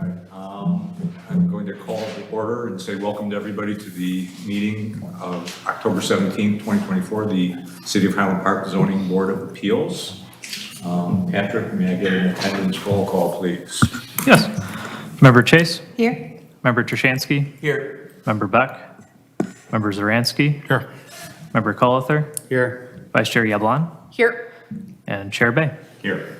I'm going to call to order and say welcome to everybody to the meeting of October 17, 2024, the City of Highland Park Zoning Board of Appeals. Patrick, may I get an attendance roll call, please? Yes. Member Chase? Here. Member Trushansky? Here. Member Beck? Member Zaransky? Here. Member Colither? Here. Vice Chair Yablon? Here. And Chair Bay. Here.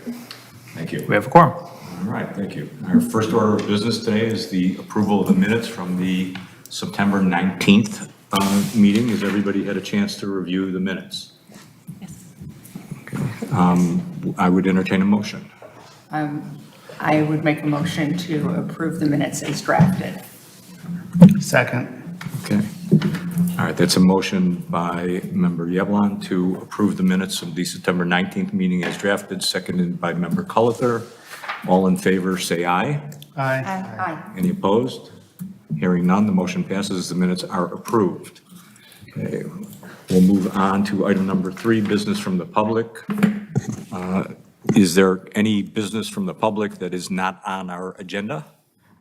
Thank you. We have a quorum. All right, thank you. Our first order of business today is the approval of the minutes from the September 19th meeting. Has everybody had a chance to review the minutes? Yes. I would entertain a motion. I would make a motion to approve the minutes as drafted. Second. Okay. All right, that's a motion by Member Yablon to approve the minutes of the September 19th meeting as drafted, seconded by Member Colither. All in favor, say aye. Aye. Aye. Any opposed? Hearing none, the motion passes. The minutes are approved. Okay, we'll move on to item number 3, business from the public. Is there any business from the public that is not on our agenda?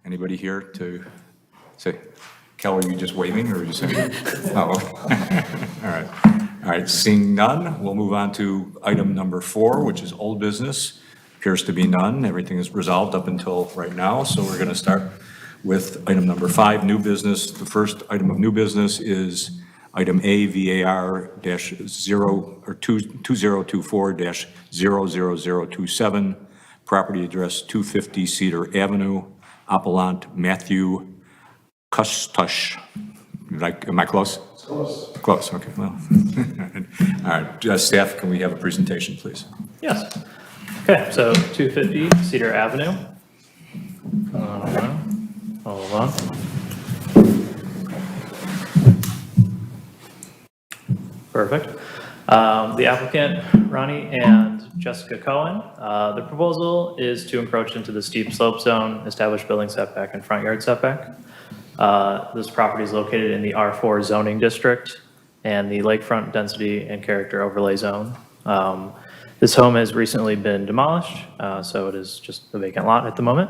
Anybody here to say? Kel, are you just waving or are you saying? Oh, okay. All right. All right, seeing none, we'll move on to item number 4, which is old business. Appears to be none. Everything is resolved up until right now. So we're going to start with item number 5, new business. The first item of new business is item A, VAR-0 or 2024-00027, property address 250 Cedar Avenue, Appellant Matthew Kustush. Am I close? Close. Close, okay, well. All right, staff, can we have a presentation, please? Yes. Okay, so 250 Cedar Avenue. Hold on. Perfect. The applicant, Ronnie and Jessica Cohen, the proposal is to encroach into the steep slope zone, establish building setback and front yard setback. This property is located in the R4 zoning district and the lakefront density and character overlay zone. This home has recently been demolished, so it is just a vacant lot at the moment.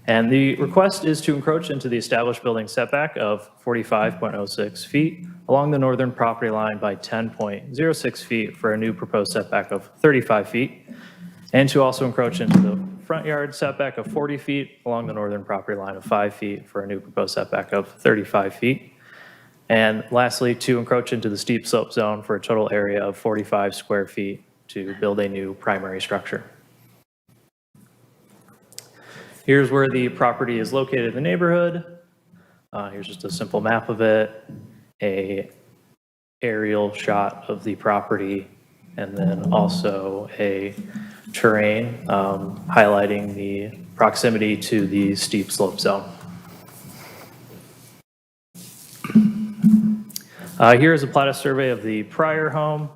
And the request is to encroach into the established building setback of 45.06 feet along the northern property line by 10.06 feet for a new proposed setback of 35 feet, and to also encroach into the front yard setback of 40 feet along the northern property line of 5 feet for a new proposed setback of 35 feet. And lastly, to encroach into the steep slope zone for a total area of 45 square feet to build a new primary structure. Here's where the property is located in the neighborhood. Here's just a simple map of it, a aerial shot of the property, and then also a terrain highlighting the proximity to the steep slope zone. Here is a plat survey of the prior home.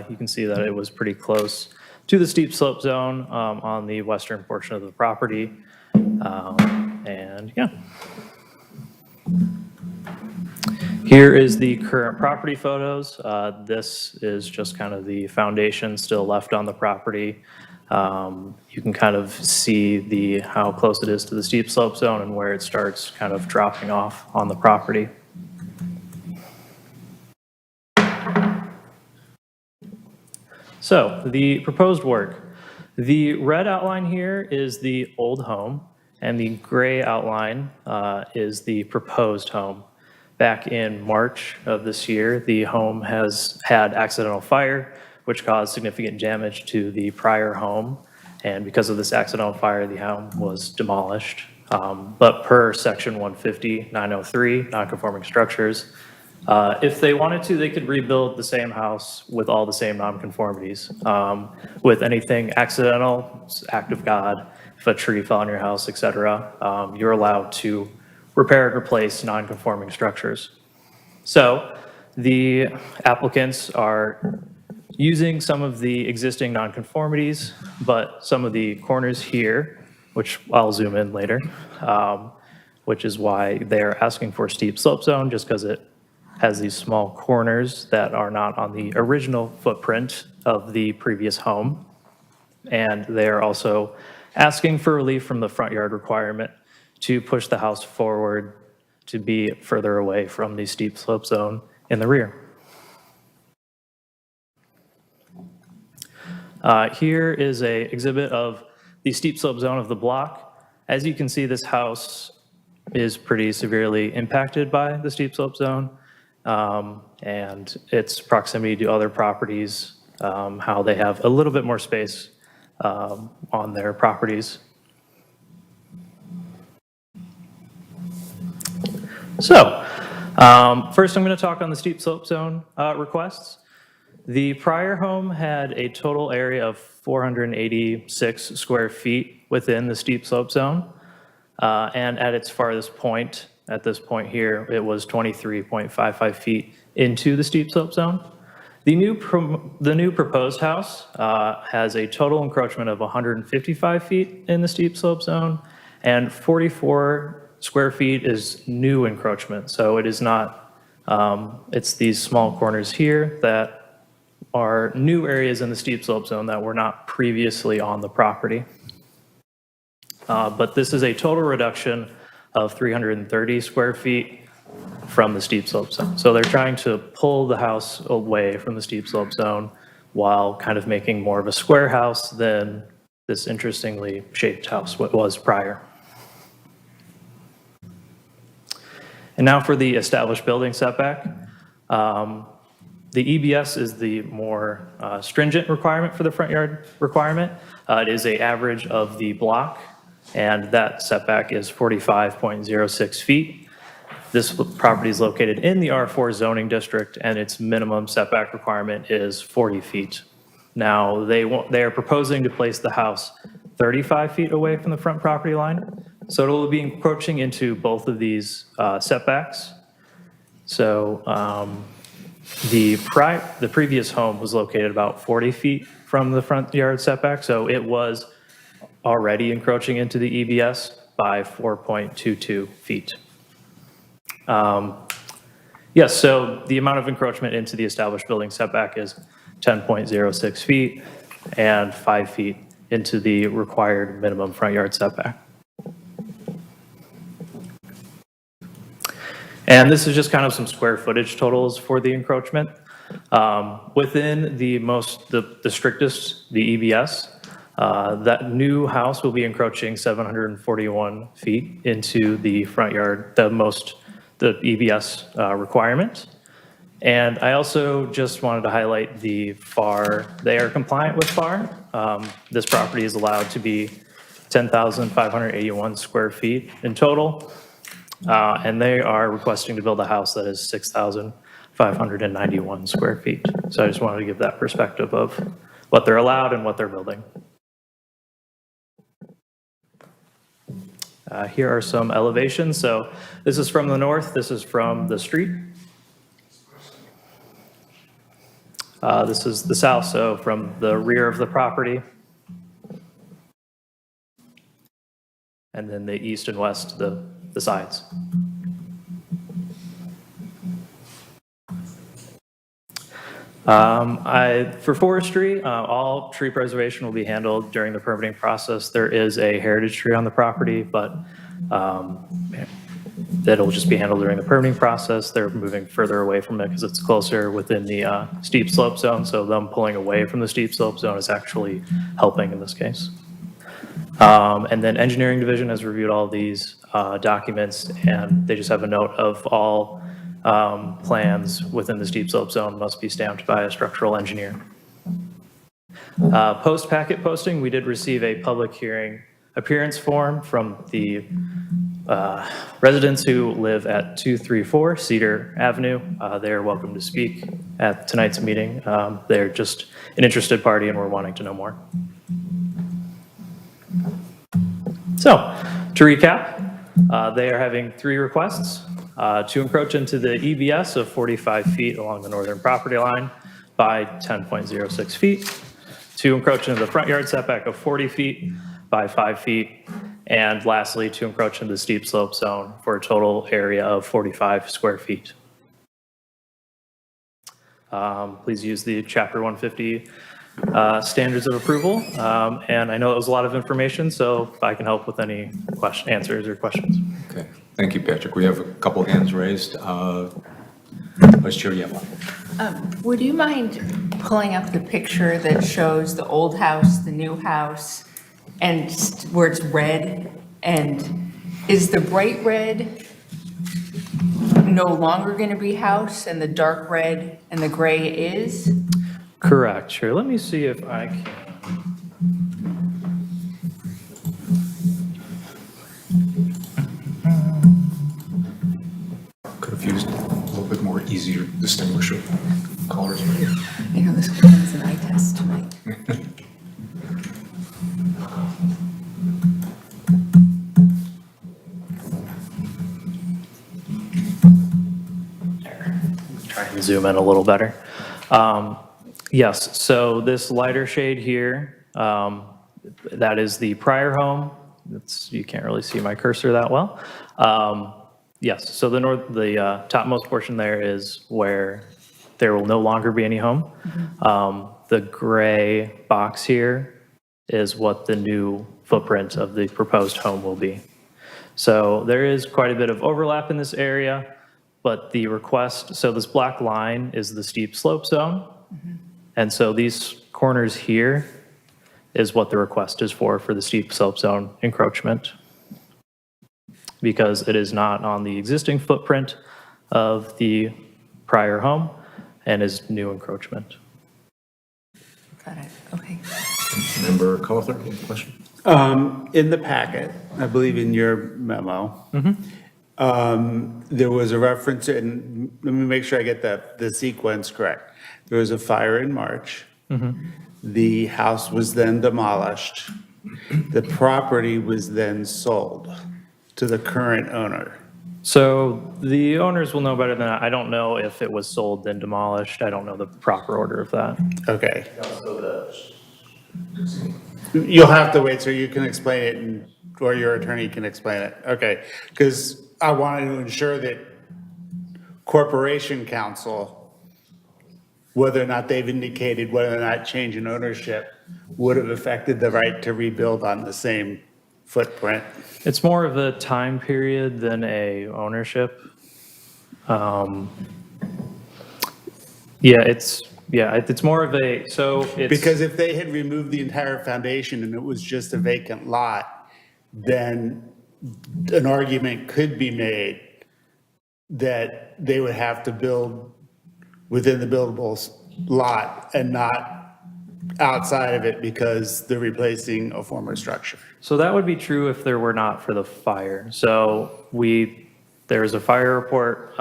You can see that it was pretty close to the steep slope zone on the western portion of the property. And yeah. Here is the current property photos. This is just kind of the foundation still left on the property. You can kind of see how close it is to the steep slope zone and where it starts kind of dropping off on the property. So the proposed work. The red outline here is the old home, and the gray outline is the proposed home. Back in March of this year, the home has had accidental fire, which caused significant damage to the prior home. And because of this accidental fire, the home was demolished. But per section 150-903, non-conforming structures, if they wanted to, they could rebuild the same house with all the same nonconformities. With anything accidental, act of God, if a tree fell on your house, etc., you're allowed to repair and replace nonconforming structures. So the applicants are using some of the existing nonconformities, but some of the corners here, which I'll zoom in later, which is why they're asking for steep slope zone, just because it has these small corners that are not on the original footprint of the previous home. And they're also asking for relief from the front yard requirement to push the house forward to be further away from the steep slope zone in the rear. Here is a exhibit of the steep slope zone of the block. As you can see, this house is pretty severely impacted by the steep slope zone and its proximity to other properties, how they have a little bit more space on their properties. So, first I'm going to talk on the steep slope zone requests. The prior home had a total area of 486 square feet within the steep slope zone. And at its farthest point, at this point here, it was 23.55 feet into the steep slope zone. The new proposed house has a total encroachment of 155 feet in the steep slope zone, and 44 square feet is new encroachment. So it is not, it's these small corners here that are new areas in the steep slope zone that were not previously on the property. But this is a total reduction of 330 square feet from the steep slope zone. So they're trying to pull the house away from the steep slope zone while kind of making more of a square house than this interestingly shaped house was prior. And now for the established building setback. The EBS is the more stringent requirement for the front yard requirement. It is an average of the block, and that setback is 45.06 feet. This property is located in the R4 zoning district, and its minimum setback requirement is 40 feet. Now, they are proposing to place the house 35 feet away from the front property line, so it will be encroaching into both of these setbacks. So the previous home was located about 40 feet from the front yard setback, so it was already encroaching into the EBS by 4.22 feet. Yes, so the amount of encroachment into the established building setback is 10.06 feet and 5 feet into the required minimum front yard setback. And this is just kind of some square footage totals for the encroachment. Within the strictest, the EBS, that new house will be encroaching 741 feet into the front yard, the EBS requirement. And I also just wanted to highlight the FAR. They are compliant with FAR. This property is allowed to be 10,581 square feet in total. And they are requesting to build a house that is 6,591 square feet. So I just wanted to give that perspective of what they're allowed and what they're building. Here are some elevations. So this is from the north, this is from the street. This is the south, so from the rear of the property. And then the east and west, the sides. For forestry, all tree preservation will be handled during the permitting process. There is a heritage tree on the property, but that'll just be handled during the permitting process. They're moving further away from it because it's closer within the steep slope zone, so them pulling away from the steep slope zone is actually helping in this case. And then engineering division has reviewed all these documents, and they just have a note of all plans within the steep slope zone must be stamped by a structural engineer. Post-packet posting, we did receive a public hearing appearance form from the residents who live at 234 Cedar Avenue. They are welcome to speak at tonight's meeting. They're just an interested party and we're wanting to know more. So, to recap, they are having 3 requests to encroach into the EBS of 45 feet along the northern property line by 10.06 feet, to encroach into the front yard setback of 40 feet by 5 feet, and lastly, to encroach into the steep slope zone for a total area of 45 square feet. Please use the Chapter 150 standards of approval. And I know it was a lot of information, so if I can help with any answers or questions. Okay, thank you, Patrick. We have a couple hands raised. Vice Chair Yella. Would you mind pulling up the picture that shows the old house, the new house, and where it's red? And is the bright red no longer going to be house, and the dark red and the gray is? Correct, sure. Let me see if I can. Could have used a little bit more easier distinguishable colors. You know, this one's an eye test tonight. Try and zoom in a little better. Yes, so this lighter shade here, that is the prior home. You can't really see my cursor that well. Yes, so the topmost portion there is where there will no longer be any home. The gray box here is what the new footprint of the proposed home will be. So there is quite a bit of overlap in this area, but the request, so this black line is the steep slope zone. And so these corners here is what the request is for the steep slope zone encroachment, because it is not on the existing footprint of the prior home and is new encroachment. Got it, okay. Member Collier, any question? In the packet, I believe in your memo, there was a reference, and let me make sure I get the sequence correct. There was a fire in March. The house was then demolished. The property was then sold to the current owner. So the owners will know better than I don't know if it was sold then demolished. I don't know the proper order of that. Okay. You'll have to wait so you can explain it, or your attorney can explain it. Okay, because I wanted to ensure that Corporation Counsel, whether or not they've indicated whether or not change in ownership would have affected the right to rebuild on the same footprint. It's more of a time period than a ownership. It's more of a, so it's. Because if they had removed the entire foundation and it was just a vacant lot, then an argument could be made that they would have to build within the buildable lot and not outside of it because they're replacing a former structure. So that would be true if there were not for the fire. So there was a fire report.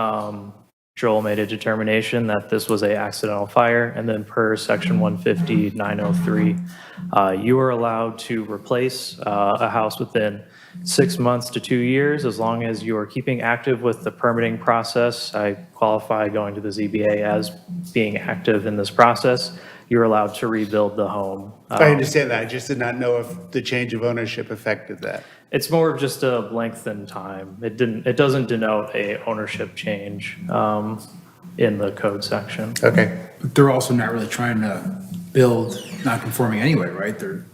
Joel made a determination that this was a accidental fire, and then per section 150-903, you are allowed to replace a house within 6 months to 2 years, as long as you are keeping active with the permitting process. I qualify going to the ZBA as being active in this process. You're allowed to rebuild the home. I understand that. I just did not know if the change of ownership affected that. It's more of just a lengthened time. It doesn't denote a ownership change in the code section. Okay. But they're also not really trying to build non-conforming anyway, right? They're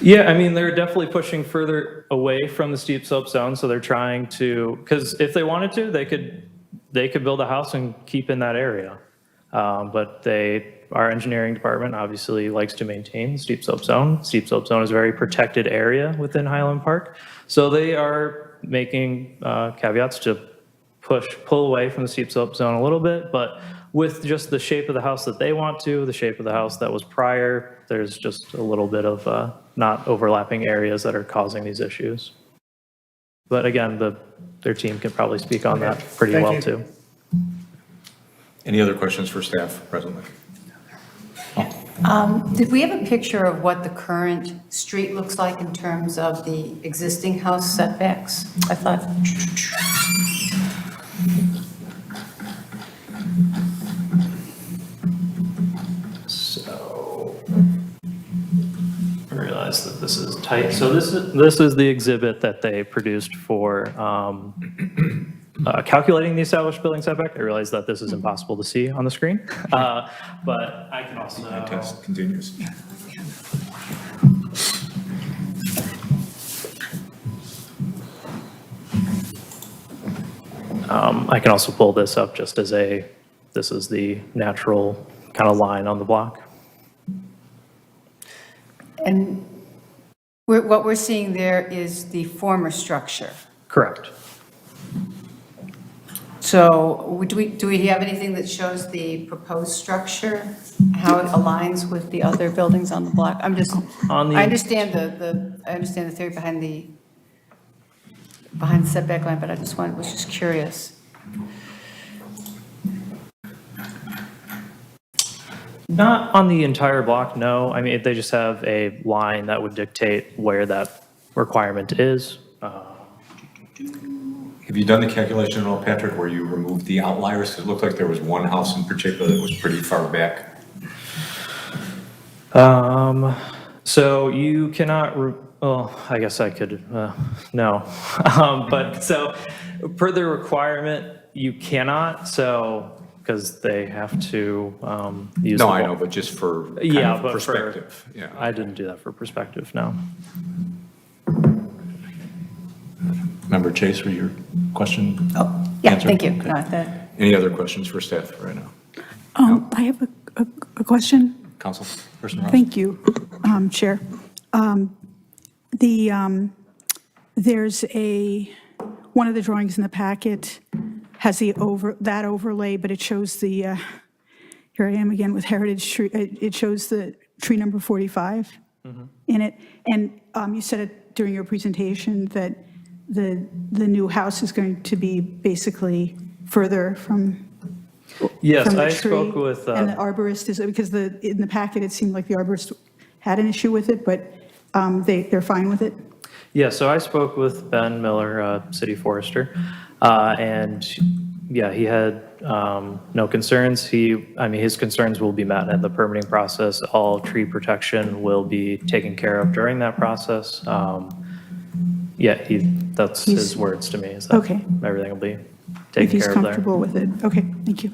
Yeah, I mean, they're definitely pushing further away from the steep slope zone, so they're trying to, because if they wanted to, they could build a house and keep in that area. But our engineering department obviously likes to maintain the steep slope zone. Steep slope zone is a very protected area within Highland Park. So they are making caveats to pull away from the steep slope zone a little bit, but with just the shape of the house that they want to, the shape of the house that was prior, there's just a little bit of not overlapping areas that are causing these issues. But again, their team can probably speak on that pretty Thank well you. too. Any other questions for staff presently? Did we have a picture of what the current street looks like in terms of the existing house setbacks? I thought, So I realize that this is tight. So this is the exhibit that they produced for calculating the established building setback. I realize that this is impossible to see on the screen, but I can also. Test continues. I can also pull this up just as this is the natural kind of line on the block. And what we're seeing there is the former structure. Correct. So do we have anything that shows the proposed structure, how it aligns with the other buildings on the block? I understand I understand the theory behind the setback line, but I was just curious. Not on the entire block, no. I mean, they just have a line that would dictate where that requirement is. Have you done the calculation at all, Patrick, where you removed the outliers? 'Cause it looked like there was one house in particular that was pretty far back. So you cannot, well, I guess I could, no. But so per the requirement, you cannot, so, because they have to use. No, I know, but just for kind Yeah, of but perspective. Yeah. I didn't do that for perspective, no. Member Chase, were your question? Oh, yeah, answered? thank you. Okay. No, that- Any other questions for staff right now? I have a question. Councilperson Ross? Thank you, Chair. There's one of the drawings in the packet has that overlay, but it shows here I am again with Heritage Tree, it shows the tree number 45 in it. And you said it during your presentation that the new house is going to be basically further from Yes, from the I tree. spoke with. And the arborist is, because in the packet, it seemed like the arborist had an issue with it, but they're fine with it? Yeah, so I spoke with Ben Miller, city forester, and yeah, he had no concerns. His concerns will be met in the permitting process. All tree protection will be taken care of during that process. Yeah, that's his words to me, is that Okay. everything will be If taken he's care of there. comfortable with it. Okay, thank you.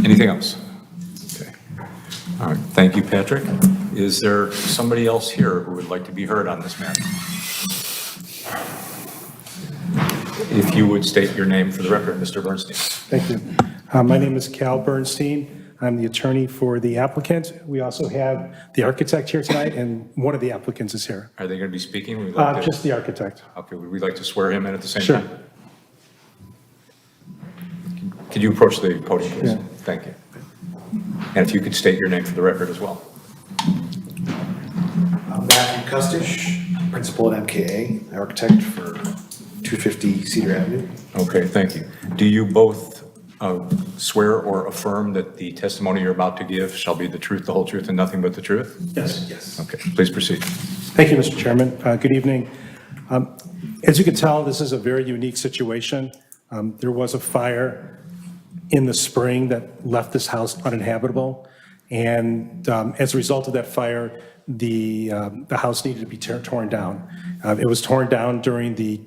Anything else? Okay. All right, thank you, Patrick. Is there somebody else here who would like to be heard on this matter? If you would state your name for the record, Mr. Bernstein. Thank you. My name is Cal Bernstein. I'm the attorney for the applicant. We also have the architect here tonight, and one of the applicants is here. Are they going to be speaking? We'd like to- Just the architect. Okay, would we like to swear him in at the same Sure. time? Could you approach the podium, please? Yeah. Thank you. And if you could state your name for the record as well. Matthew Kustish, principal at MKA, architect for 250 Cedar Avenue. Okay, thank you. Do you both swear or affirm that the testimony you're about to give shall be the truth, the whole truth, and nothing but the truth? Yes. Okay, please proceed. Thank you, Mr. Chairman. Good evening. As you can tell, this is a very unique situation. There was a fire in the spring that left this house uninhabitable. And as a result of that fire, the house needed to be torn down. It was torn down during the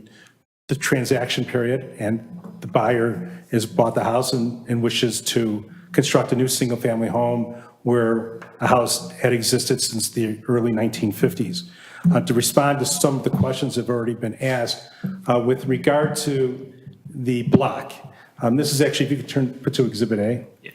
transaction period, and the buyer has bought the house and wishes to construct a new single-family home where a house had existed since the early 1950s. To respond to some of the questions that have already been asked, with regard to the block, this is actually, if you could put to Exhibit A. Yeah.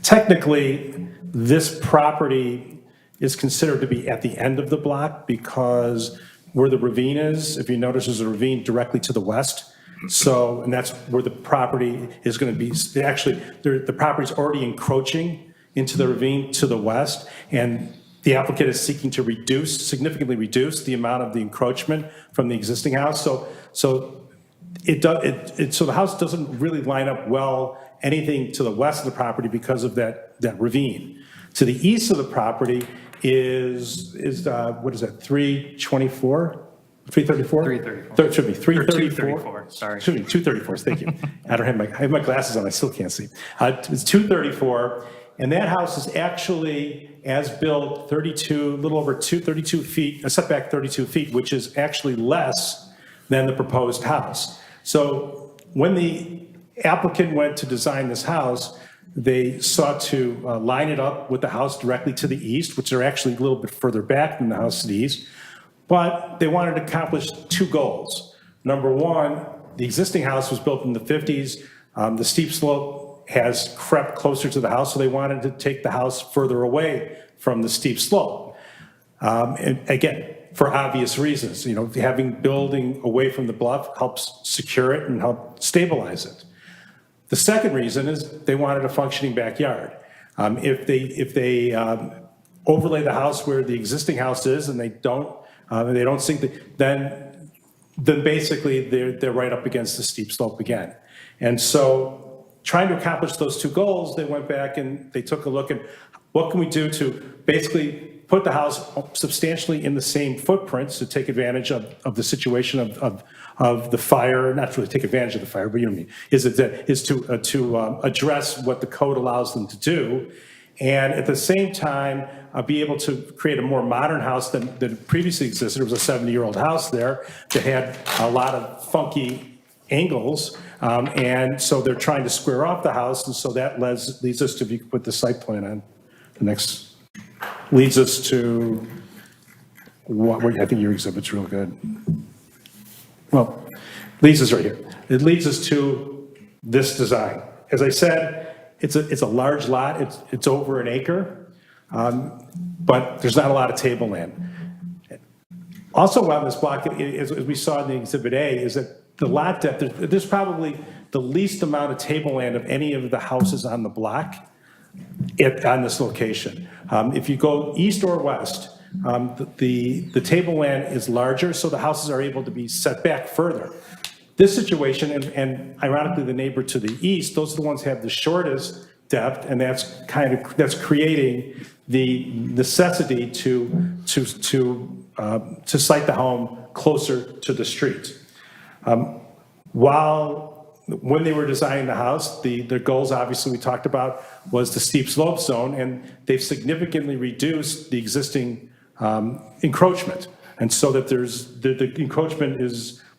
Technically, this property is considered to be at the end of the block because where the ravine is, if you notice, there's a ravine directly to the west. So, and that's where the property is going to be. Actually, the property is already encroaching into the ravine to the west, and the applicant is seeking to significantly reduce the amount of the encroachment from the existing house. So the house doesn't really line up well anything to the west of the property because of that ravine. To the east of the property is what is that, 324? 334? 334. Should be 334. 234, sorry. Should be 234, thank you. I have my glasses on, I still can't see. It's 234, And that house is actually, as built, 32, a little over 32 feet, a setback 32 feet, which is actually less than the proposed house. So when the applicant went to design this house, they sought to line it up with the house directly to the east, which are actually a little bit further back than the house to the east. But they wanted to accomplish two goals. Number one, the existing house was built in the 50s. The steep slope has crept closer to the house, so they wanted to take the house further away from the steep slope. And again, for obvious reasons, you know, having building away from the bluff helps secure it and help stabilize it. The second reason is they wanted a functioning backyard. If they overlay the house where the existing house is and they don't sink then basically they're right up against the steep slope again. And so trying to accomplish those two goals, they went back and they took a look at what can we do to basically put the house substantially in the same footprints to take advantage of the situation of the fire, not really take advantage of the fire, but you know what I mean, is to address what the code allows them to do. And at the same time, be able to create a more modern house than previously existed. It was a 70-year-old house there that had a lot of funky angles, and so they're trying to square off the house, and so that leads us to, if you could put the site plan on, the next, leads us to, what I think your exhibit's real good. Well, leads us right here. It leads us to this design. As I said, it's a large lot, it's over an acre, but there's not a lot of tableland. Also on this block, as we saw in the Exhibit A, is that the lot depth, there's probably the least amount of tableland of any of the houses on the block on this location. If you go east or west, the tableland is larger, so the houses are able to be set back further. This situation, and ironically the neighbor to the east, those are the ones that have the shortest depth, and that's creating the necessity to site the home closer to the street. When they were designing the house, the goals, obviously, we talked about, was the steep slope zone, and they've significantly reduced the existing encroachment. And so that the encroachment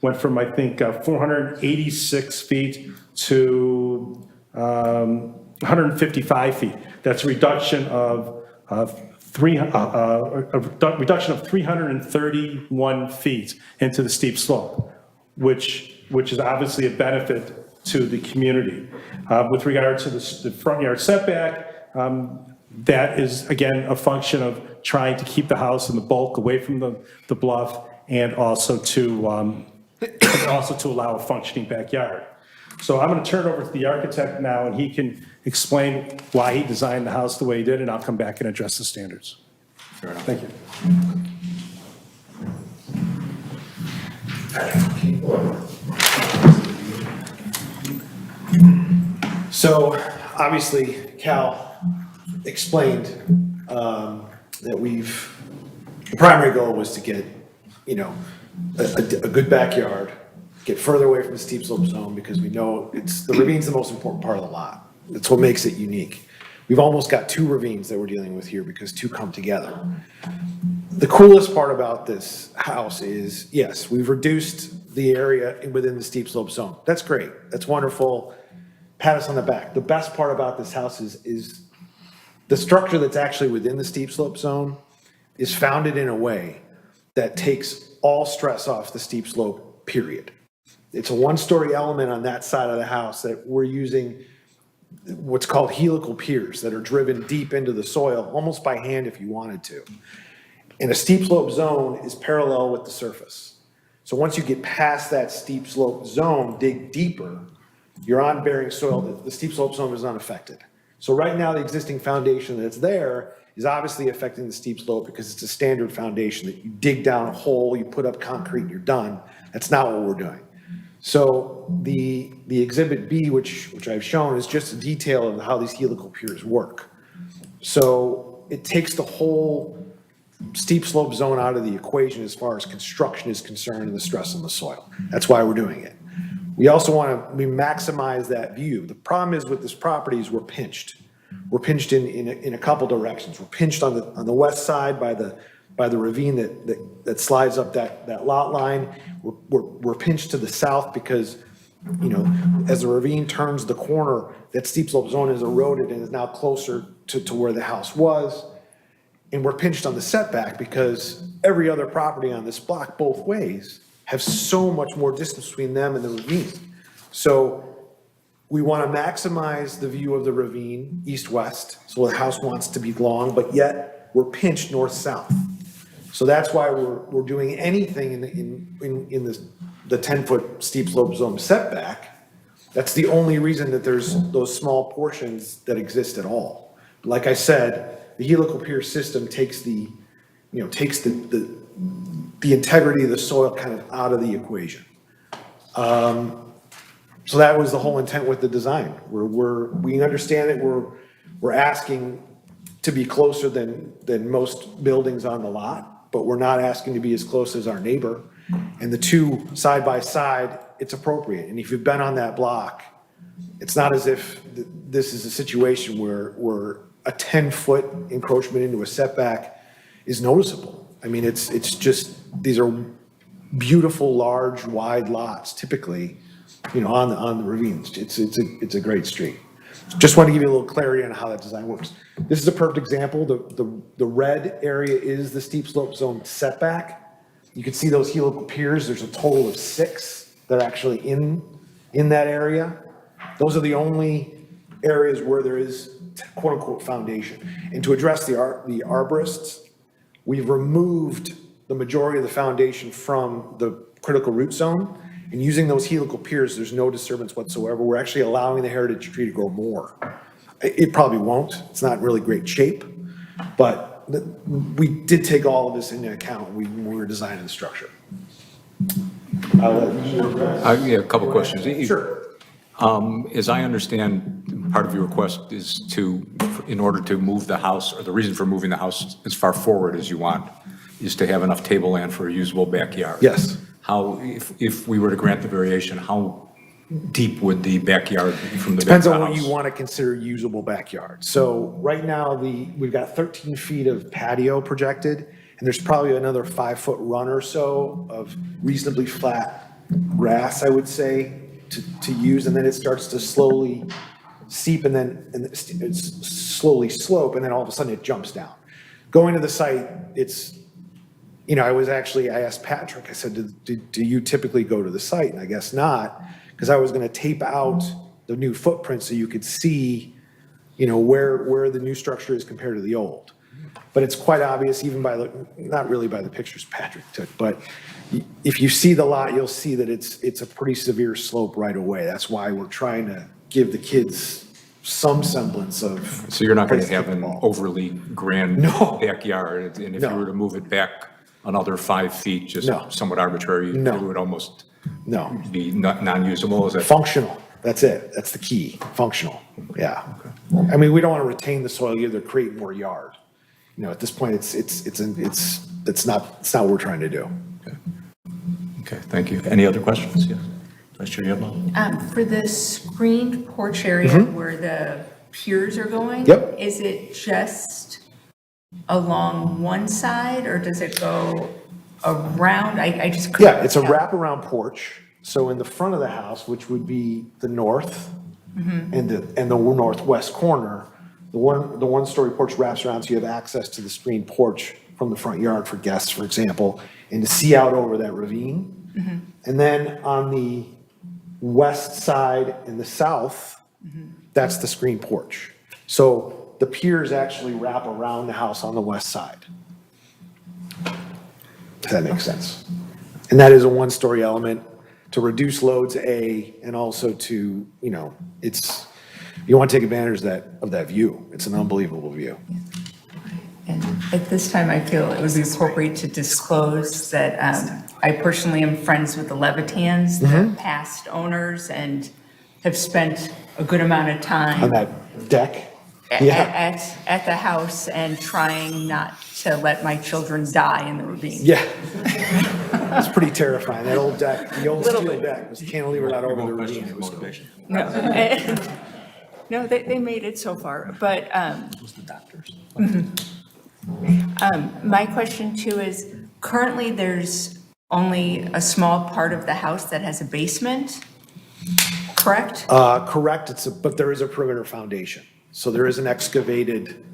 went from, I think, 486 feet to 155 feet. That's a reduction of 331 feet into the steep slope, which is obviously a benefit to the community. With regard to the front yard setback, that is, again, a function of trying to keep the house and the bulk away from the bluff, and also to allow a functioning backyard. So I'm going to turn it over to the architect now, and he can explain why he designed the house the way he did, and I'll come back and address the standards. Thank you. So obviously, Cal explained that the primary goal was to get, you know, a good backyard, get further away from the steep slope zone, because we know the ravine's the most important part of the lot. That's what makes it unique. We've almost got two ravines that we're dealing with here because two come together. The coolest part about this house is, yes, we've reduced the area within the steep slope zone. That's great. That's wonderful. Pat us on the back. The best part about this house is the structure that's actually within the steep slope zone is founded in a way that takes all stress off the steep slope, period. It's a one-story element on that side of the house that we're using what's called helical piers that are driven deep into the soil, almost by hand if you wanted to. And a steep slope zone is parallel with the surface. So once you get past that steep slope zone, dig deeper, you're on bearing soil. The steep slope zone is unaffected. So right now, the existing foundation that's there is obviously affecting the steep slope because it's a standard foundation that you dig down a hole, you put up concrete, and you're done. That's not what we're doing. So the Exhibit B, which I've shown, is just a detail of how these helical piers work. So it takes the whole steep slope zone out of the equation as far as construction is concerned and the stress on the soil. That's why we're doing it. We also want to maximize that view. The problem is with this property is we're pinched. we're pinched in a couple directions. We're pinched on the west side by the ravine that slides up that lot line. We're pinched to the south because, you know, as the ravine turns the corner, that steep slope zone is eroded and is now closer to where the house was. And we're pinched on the setback because every other property on this block both ways have so much more distance between them and the ravine. So we want to maximize the view of the ravine east-west, so the house wants to be long, but yet we're pinched north-south. So that's why we're doing anything in the 10-foot steep slope zone setback. That's the only reason that there's those small portions that exist at all. Like I said, the helical pier system takes the integrity of the soil kind of out of the equation. So that was the whole intent with the design. We understand that we're asking to be closer than most buildings on the lot, but we're not asking to be as close as our neighbor. And the two side by side, it's appropriate. And if you've been on that block, it's not as if this is a situation where a 10-foot encroachment into a setback is noticeable. I mean, it's just, these are beautiful, large, wide lots, typically, you know, on the ravines. It's a great street. Just want to give you a little clarity on how that design works. This is a perfect example. The red area is the steep slope zone setback. You can see those helical piers. There's a total of 6 that are actually in that area. Those are the only areas where there is quote unquote foundation. And to address the arborists, we've removed the majority of the foundation from the critical root zone. And using those helical piers, there's no disturbance whatsoever. We're actually allowing the heritage tree to grow more. It probably won't. It's not really great shape, but we did take all of this into account when we were designing the structure. I'll let you address. Yeah, a couple questions. Sure. As I understand, part of your request is in order to move the house, or the reason for moving the house as far forward as you want, is to have enough tableland for a usable backyard. Yes. How, if we were to grant the variation, how deep would the backyard be from the Depends back of on the what house? you want to consider usable backyard. So right now, we've got 13 feet of patio projected, and there's probably another 5-foot run or so of reasonably flat grass, I would say, to use, and then it starts to slowly seep and then it's slowly slope, and then all of a sudden it jumps down. Going to the site, it's, you know, I asked Patrick, I said, do you typically go to the site? And I guess not, because I was going to tape out the new footprint so you could see, you know, where the new structure is compared to the old. But it's quite obvious, even by not really by the pictures Patrick took, but if you see the lot, you'll see that it's a pretty severe slope right away. That's why we're trying to give the kids some semblance of. So you're not going to place to have kick the an ball. overly grand No. backyard, and if you No. were to move it back another 5 feet, just No. somewhat arbitrary, No. it would almost No, be non-usable, is that? functional. That's it. That's the key. Functional. Yeah. I mean, we don't want to retain the soil either, create more yard. You know, at this point, it's not what we're trying to do. Okay, thank you. Any other questions? Yes. Vice Chair Yablo? For the screened porch area where the piers are going? Yep. Is it just along one side, or does it go around? I just couldn't Yeah, it's a tell. wraparound porch. So in the front of the house, which would be the north and the northwest corner, the one-story porch wraps around, so you have access to the screened porch from the front yard for guests, for example, and to see out over that ravine. And then on the west side and the south, that's the screened porch. So the piers actually wrap around the house on the west side. If that makes sense. And that is a one-story element to reduce loads, and also to, you know, you want to take advantage of that view. It's an unbelievable view. And at this time, I feel it would be appropriate to disclose that I personally am friends with the Levitans, the past owners, and have spent a good amount of On time that deck. Yeah, at the house and trying not to let my children die in the ravine. yeah. It's pretty terrifying. That old deck, the old Little steel bit. deck was cantilevered out over the ravine. It was cool. No. No, they made it so far, but my question too is, currently there's only a small part of the house that has a basement, correct? Correct, but there is a perimeter foundation. So there is an excavated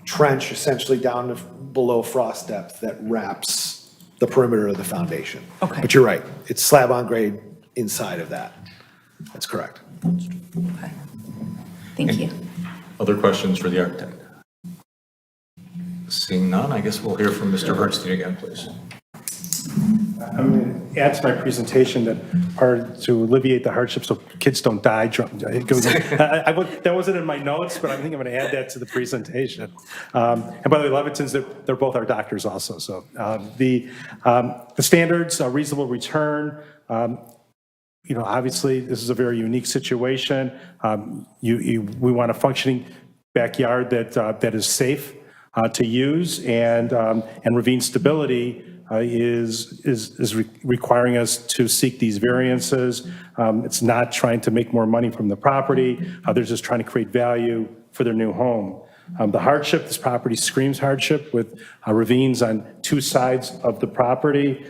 trench essentially down to below frost depth that wraps the perimeter of the foundation. Okay. But you're right, it's slab on grade inside of that. That's correct. Okay. Thank you. Other questions for the architect? Seeing none, I guess we'll hear from Mr. Bernstein again, please. I'm going to add to my presentation that part to alleviate the hardship so kids don't die. That wasn't in my notes, but I think I'm going to add that to the presentation. And by the way, Leviton's, they're both our doctors also. So the standards, a reasonable return, obviously this is a very unique situation. We want a functioning backyard that is safe to use, and ravine stability is requiring us to seek these variances. It's not trying to make more money from the property. They're just trying to create value for their new home. The hardship, this property screams hardship with ravines on two sides of the property.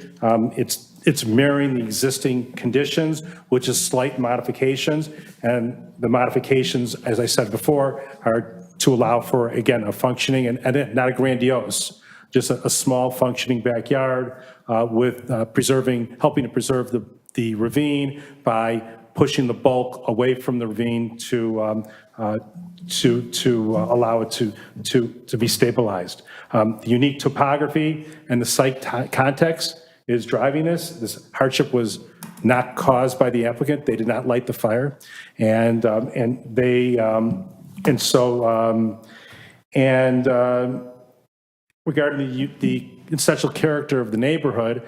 It's mirroring the existing conditions, which is slight modifications. And the modifications, as I said before, are to allow for, again, a functioning and not a grandiose, just a small functioning backyard with helping to preserve the ravine by pushing the bulk away from the ravine to allow it to be stabilized. The unique topography and the site context is driving this. This hardship was not caused by the applicant. They did not light the fire, regarding the essential character of the neighborhood,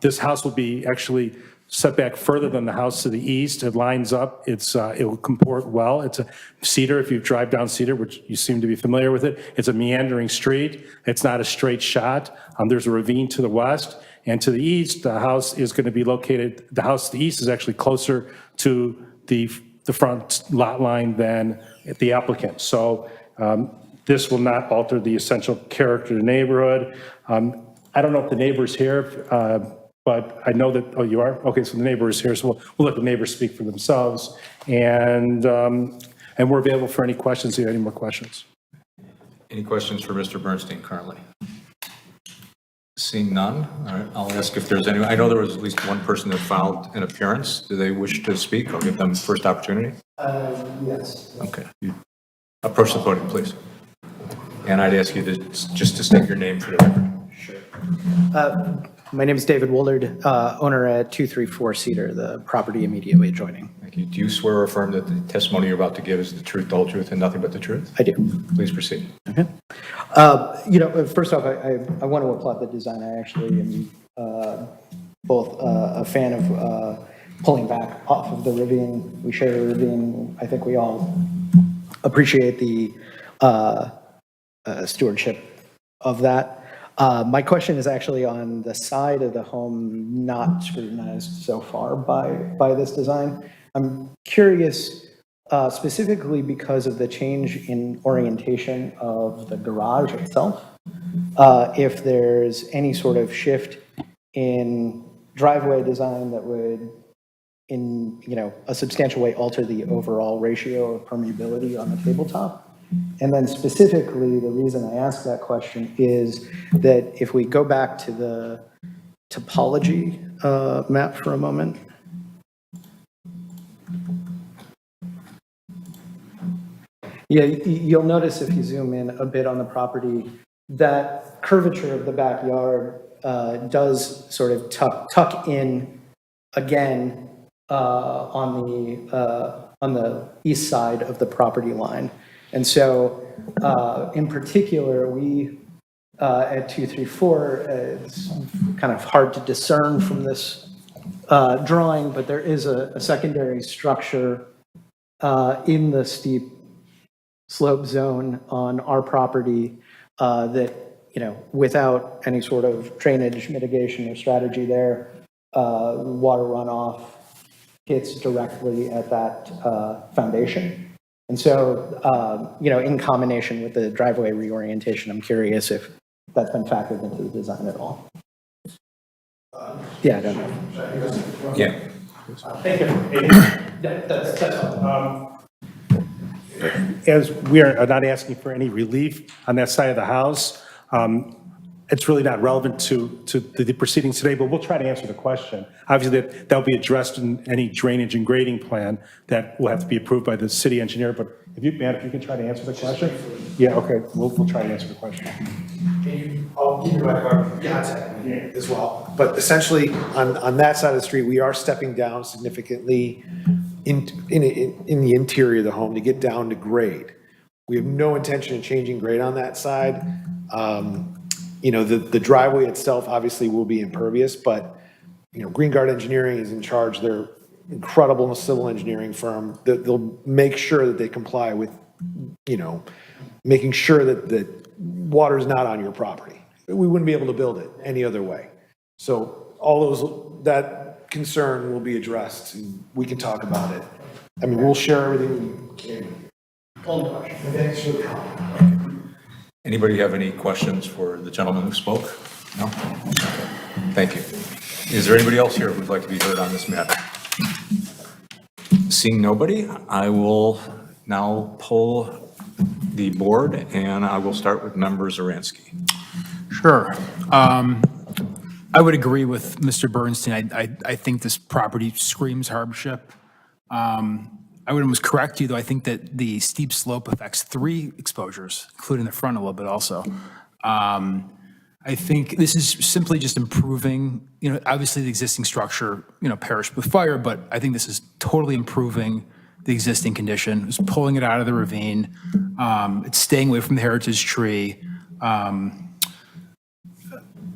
this house will be actually set back further than the house to the east. It lines up. It will comport well. It's a Cedar. If you drive down Cedar, which you seem to be familiar with it, it's a meandering street. It's not a straight shot. There's a ravine to the west. And to the east, the house is going to be located, the house to the east is actually closer to the front lot line than the applicant. So this will not alter the essential character of the neighborhood. I don't know if the neighbor's here, but I know that, oh, you are? Okay, so the neighbor is here, so we'll let the neighbors speak for themselves. And we're available for any questions, if you have any more questions. Any questions for Mr. Bernstein currently? Seeing none, all right, I'll ask if there's anyone. I know there was at least one person that filed an appearance. Do they wish to speak? I'll give them first opportunity. Yes. Okay. You approach the podium, please. And I'd ask you just to state your name for the record. Sure. My name is David Woolard, owner at 234 Cedar, the property immediately adjoining. Thank you. Do you swear or affirm that the testimony you're about to give is the truth, the whole truth, and nothing but the truth? I do. Please proceed. Okay. First off, I want to applaud the design. I actually am both a fan of pulling back off of the ravine. We share a ravine. I think we all appreciate the stewardship of that. My question is actually on the side of the home not scrutinized so far by this design. I'm curious, specifically because of the change in orientation of the garage itself, if there's any sort of shift in driveway design that would, in a substantial way, alter the overall ratio of permeability on the tabletop. And then specifically, the reason I ask that question is that if we go back to the topology map for a moment. Yeah, you'll notice if you zoom in a bit on the property, that curvature of the backyard does sort of tuck in again on the east side of the property line. And so, in particular, we at 234, it's kind of hard to discern from this drawing, but there is a secondary structure in the steep slope zone on our property that, without any sort of drainage mitigation or strategy there, water runoff hits directly at that foundation. And so, in combination with the driveway reorientation, I'm curious if that's been factored into the design at all. Yeah, I don't know. Yeah. Thank you. That's all. As we are not asking for any relief on that side of the house, it's really not relevant to the proceedings today, but we'll try to answer the question. Obviously, that'll be addressed in any drainage and grading plan that will have to be approved by the city engineer, but Matt, if you can try to answer the question? Yeah, okay, we'll try to answer the question. I'll give you my contact as well. But essentially, on that side of the street, we are stepping down significantly in the interior of the home to get down to grade. We have no intention of changing grade on that side. The driveway itself obviously will be impervious, but, Green Guard Engineering is in charge. They're incredible civil engineering firm. They'll make sure that they comply with, making sure that water's not on your property. We wouldn't be able to build it any other way. So that concern will be addressed, and we can talk about it. I mean, we'll share everything we can. Only question. Thanks for the comment. Anybody have any questions for the gentleman who spoke? No? Thank you. Is there anybody else here who'd like to be heard on this matter? Seeing nobody, I will now poll the board, and I will start with Member Zaransky. Sure. I would agree with Mr. Bernstein. I think this property screams hardship. I would almost correct you, though. I think that the steep slope affects 3 exposures, including the front a little bit also. I think this is simply just improving, obviously the existing structure, perished with fire, but I think this is totally improving the existing condition. It's pulling it out of the ravine. It's staying away from the heritage tree.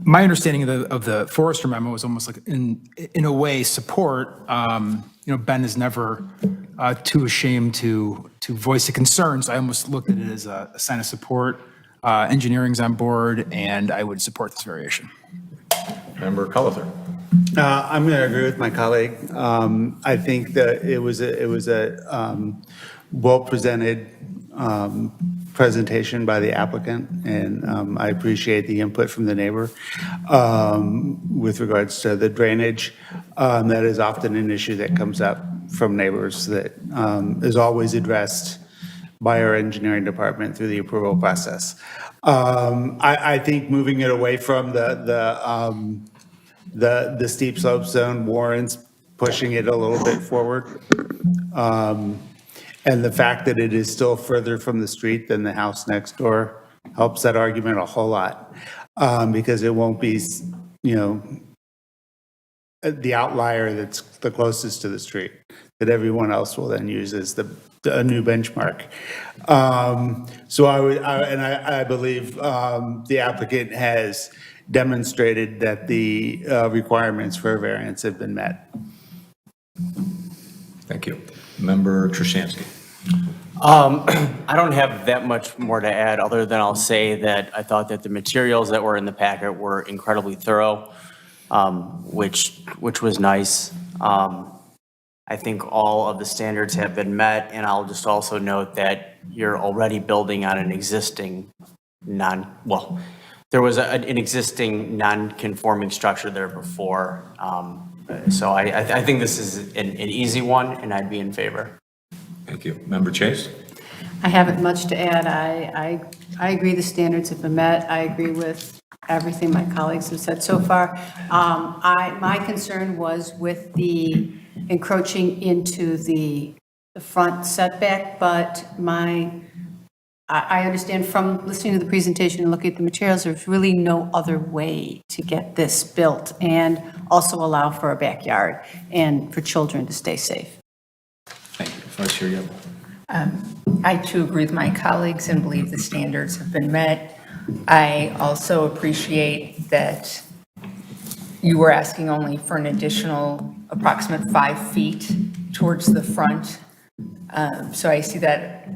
My understanding of the forester memo is almost like, in a way, support. Ben is never too ashamed to voice a concern, so I almost looked at it as a sign of support. Engineering's on board, and I would support this variation. Member Cullither. I'm going to agree with my colleague. I think that it was a well-presented presentation by the applicant, and I appreciate the input from the neighbor with regards to the drainage. That is often an issue that comes up from neighbors that is always addressed by our engineering department through the approval process. I think moving it away from the steep slope zone warrants pushing it a little bit forward. And the fact that it is still further from the street than the house next door helps that argument a whole lot, because it won't be, the outlier that's the closest to the street that everyone else will then use as a new benchmark. So I believe the applicant has demonstrated that the requirements for a variance have been met. Thank you. Member Trushansky. I don't have that much more to add, other than I'll say that I thought that the materials that were in the packet were incredibly thorough, which was nice. I think all of the standards have been met, and I'll just also note that you're already building on an existing there was an existing non-conforming structure there before. So I think this is an easy one, and I'd be in favor. Thank you. Member Chase? I haven't much to add. I agree the standards have been met. I agree with everything my colleagues have said so far. My concern was with the encroaching into the front setback, but I understand from listening to the presentation and looking at the materials, there's really no other way to get this built and also allow for a backyard and for children to stay safe. Thank you. Vice Chair Yep. I too agree with my colleagues and believe the standards have been met. I also appreciate that you were asking only for an additional approximate 5 feet towards the front. So I see that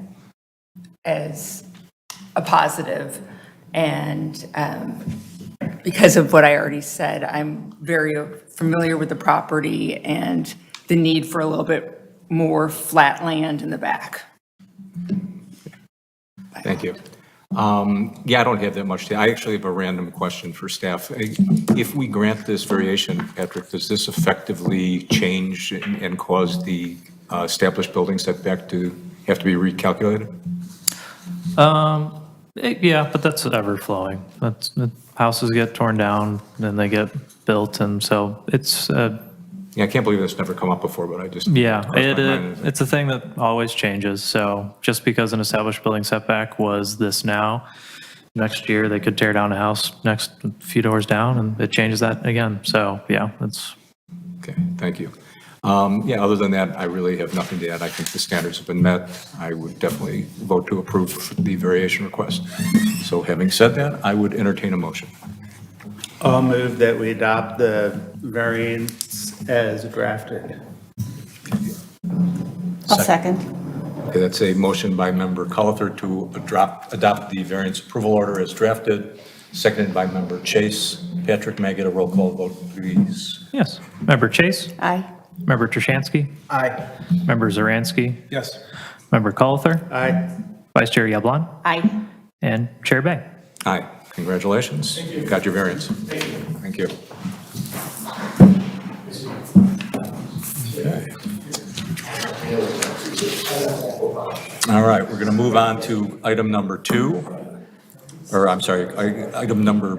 as a positive. And because of what I already said, I'm very familiar with the property and the need for a little bit more flat land in the back. Thank you. Yeah, I don't have that much. I actually have a random question for staff. If we grant this variation, Patrick, does this effectively change and cause the established building setback to have to be recalculated? Yeah, but that's ever flowing. That's, houses get torn down, then they get built, and so it's, Yeah, I can't believe this never come up before, but I just. yeah, crossed my mind. it's a thing that always changes. So just because an established building setback was this now, next year they could tear down a house next few doors down and it changes that again. So yeah, it's. Okay, thank you. Yeah, other than that, I really have nothing to add. I think the standards have been met. I would definitely vote to approve the variation request. So having said that, I would entertain a motion. I'll move that we adopt the variance as drafted. I'll second. Okay, that's a motion by member Collier to adopt the variance approval order as drafted, seconded by member Chase. Patrick, may I get a roll call vote, please? Yes. Member Chase? Aye. Member Trashansky? Aye. Member Zaransky? Yes. Member Collier? Aye. Vice Chair Yablon? Aye. And Chair Bay? Aye, congratulations. You got your variance. Thank you. Okay. All right, we're going to move on to item number 2, or I'm sorry, item number,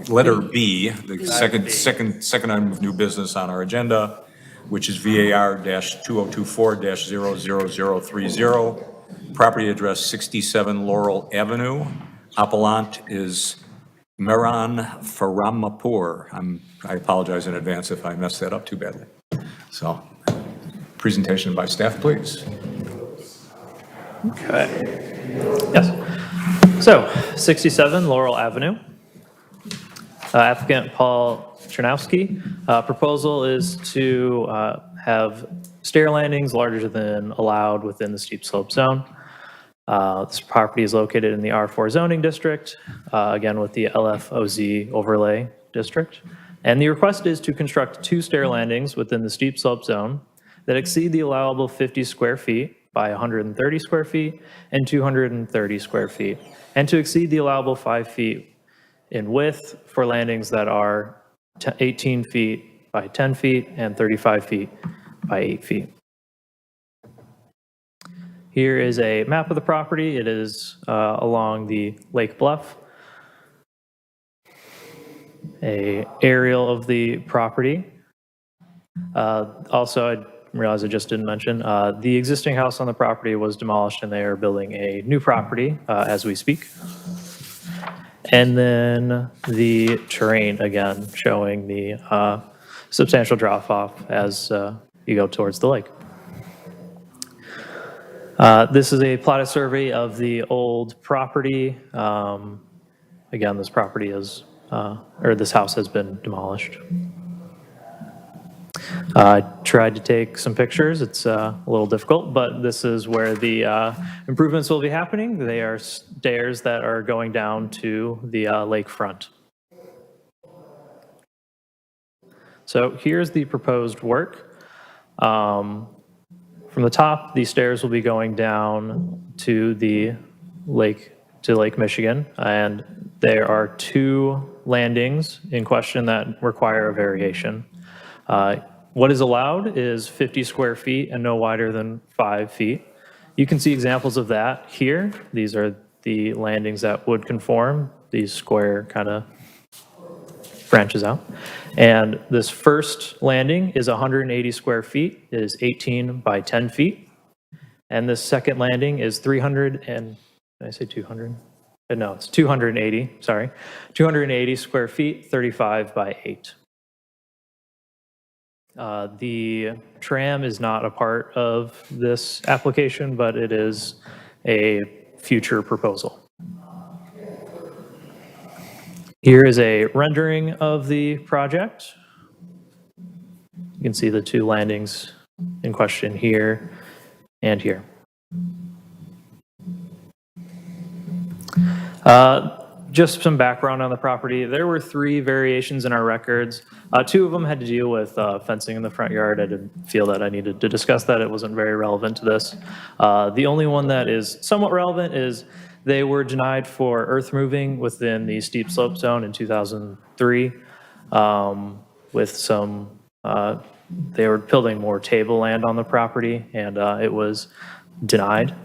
letter B, the second item of new business on our agenda, which is VAR-2024-00030, property address 67 Laurel Avenue. Appellant is Mehran Faramapur. I apologize in advance if I messed that up too badly. So, presentation by staff, please. Okay. Yes. So, 67 Laurel Avenue. Applicant Paul Chernowski. Proposal is to have stair landings larger than allowed within the steep slope zone. This property is located in the R4 zoning district, again with the LFOZ overlay district. And the request is to construct 2 stair landings within the steep slope zone that exceed the allowable 50 square feet by 130 square feet and 230 square feet, and to exceed the allowable 5 feet in width for landings that are 18 feet by 10 feet and 35 feet by 8 feet. Here is a map of the property. It is along the Lake Bluff. A aerial of the property. Also, I realize I just didn't mention, the existing house on the property was demolished and they are building a new property as we speak. And then the terrain again, showing the substantial drop off as you go towards the lake. This is a plotted survey of the old property. Again, this property is, or this house has been demolished. I tried to take some pictures. It's a little difficult, but this is where the improvements will be happening. They are stairs that are going down to the lakefront. So here's the proposed work. From the top, the stairs will be going down to the lake, to Lake Michigan, and there are 2 landings in question that require a variation. What is allowed is 50 square feet and no wider than 5 feet. You can see examples of that here. These are the landings that would conform, these square kind of branches out. And this first landing is 180 square feet, it is 18 by 10 feet. And this second landing is 300 and, did I say 200? No, it's 280, sorry. 280 square feet, 35 by 8. The tram is not a part of this application, but it is a future proposal. Here is a rendering of the project. You can see the 2 landings in question here and here. Just some background on the property. There were 3 variations in our records. 2 of them had to deal with fencing in the front yard. I didn't feel that I needed to discuss that. It wasn't very relevant to this. The only one that is somewhat relevant is they were denied for earth moving within the steep slope zone in 2003 with some, they were building more tableland on the property, and it was denied.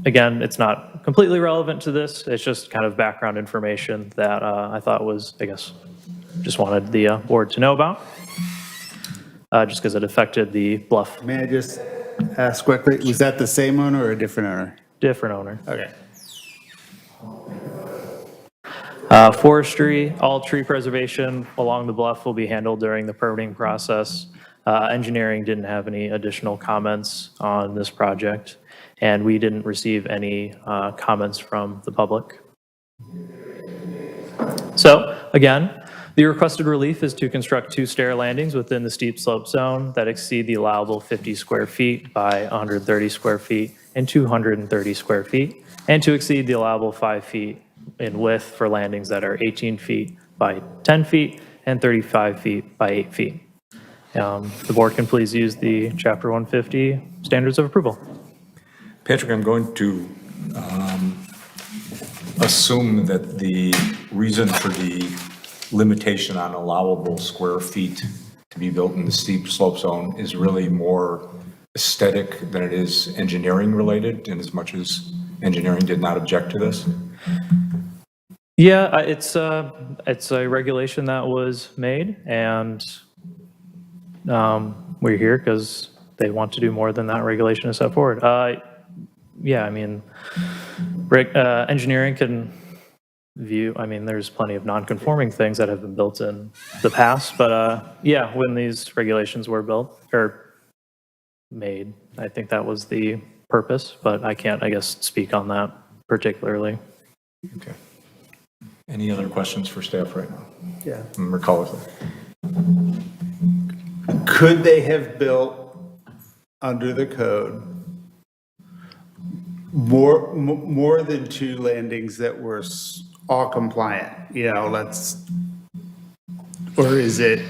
Again, it's not completely relevant to this. It's just kind of background information that I thought was, I guess, just wanted the board to know about, just because it affected the bluff. May I just ask quickly, was that the same owner or a different owner? Different owner. Okay. Forestry, all tree preservation along the bluff will be handled during the permitting process. Engineering didn't have any additional comments on this project, and we didn't receive any comments from the public. So, again, the requested relief is to construct 2 stair landings within the steep slope zone that exceed the allowable 50 square feet by 130 square feet and 230 square feet, and to exceed the allowable 5 feet in width for landings that are 18 feet by 10 feet and 35 feet by 8 feet. The board can please use the Chapter 150 standards of approval. Patrick, I'm going to assume that the reason for the limitation on allowable square feet to be built in the steep slope zone is really more aesthetic than it is engineering related, in as much as engineering did not object to this. Yeah, it's a regulation that was made, and we're here because they want to do more than that regulation is set forward. Yeah, I mean, engineering can view, I mean, there's plenty of non-conforming things that have been built in the past, but yeah, when these regulations were built, or made, I think that was the purpose, but I can't, I guess, speak on that particularly. Okay. Any other questions for staff right now? Yeah. McCullough. Could they have built under the code more than 2 landings that were all compliant? You know, or is it?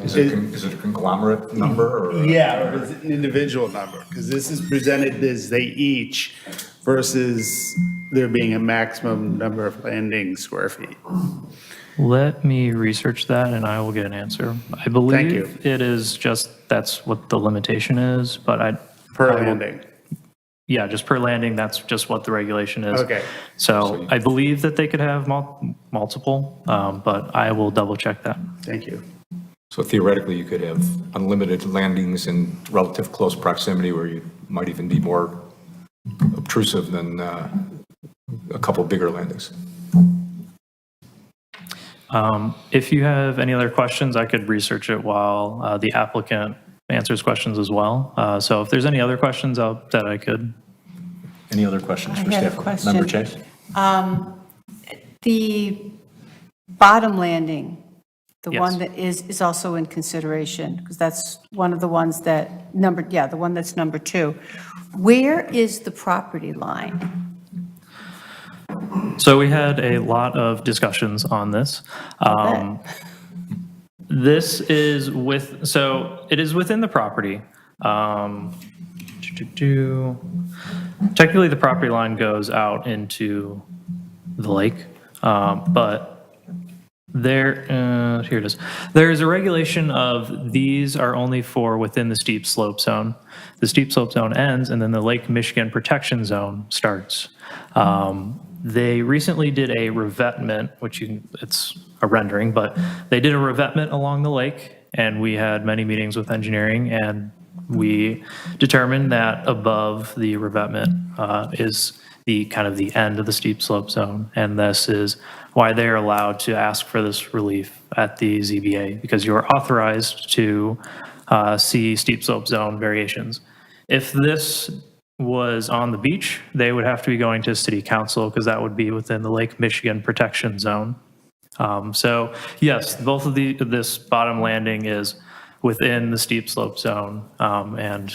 Is it a conglomerate number or? Yeah, or is it an individual number? Because this is presented as they each versus there being a maximum number of landing square feet. Let me research that and I will get an answer. I believe it is just, that's what the limitation is, but Per landing. Yeah, just per landing, that's just what the regulation is. Okay. So I believe that they could have multiple, but I will double check that. Thank you. So theoretically, you could have unlimited landings in relative close proximity where you might even be more obtrusive than a couple bigger landings. If you have any other questions, I could research it while the applicant answers questions as well. So if there's any other questions that I could. Any other questions for I had a staff? question. Member Chase? The bottom landing, the Yes. one that is also in consideration, because that's one of the ones that the one that's number 2. Where is the property line? So we had a lot of discussions on this. This is so it is within the property. Technically, the property line goes out into the lake, but here it is. There is a regulation of these are only for within the steep slope zone. The steep slope zone ends, and then the Lake Michigan Protection Zone starts. They recently did a revetment, it's a rendering, but they did a revetment along the lake, and we had many meetings with engineering, and we determined that above the revetment is the kind of the end of the steep slope zone, and this is why they are allowed to ask for this relief at the ZBA, because you are authorized to see steep slope zone variations. If this was on the beach, they would have to be going to city council because that would be within the Lake Michigan Protection Zone. So yes, both of this bottom landing is within the steep slope zone and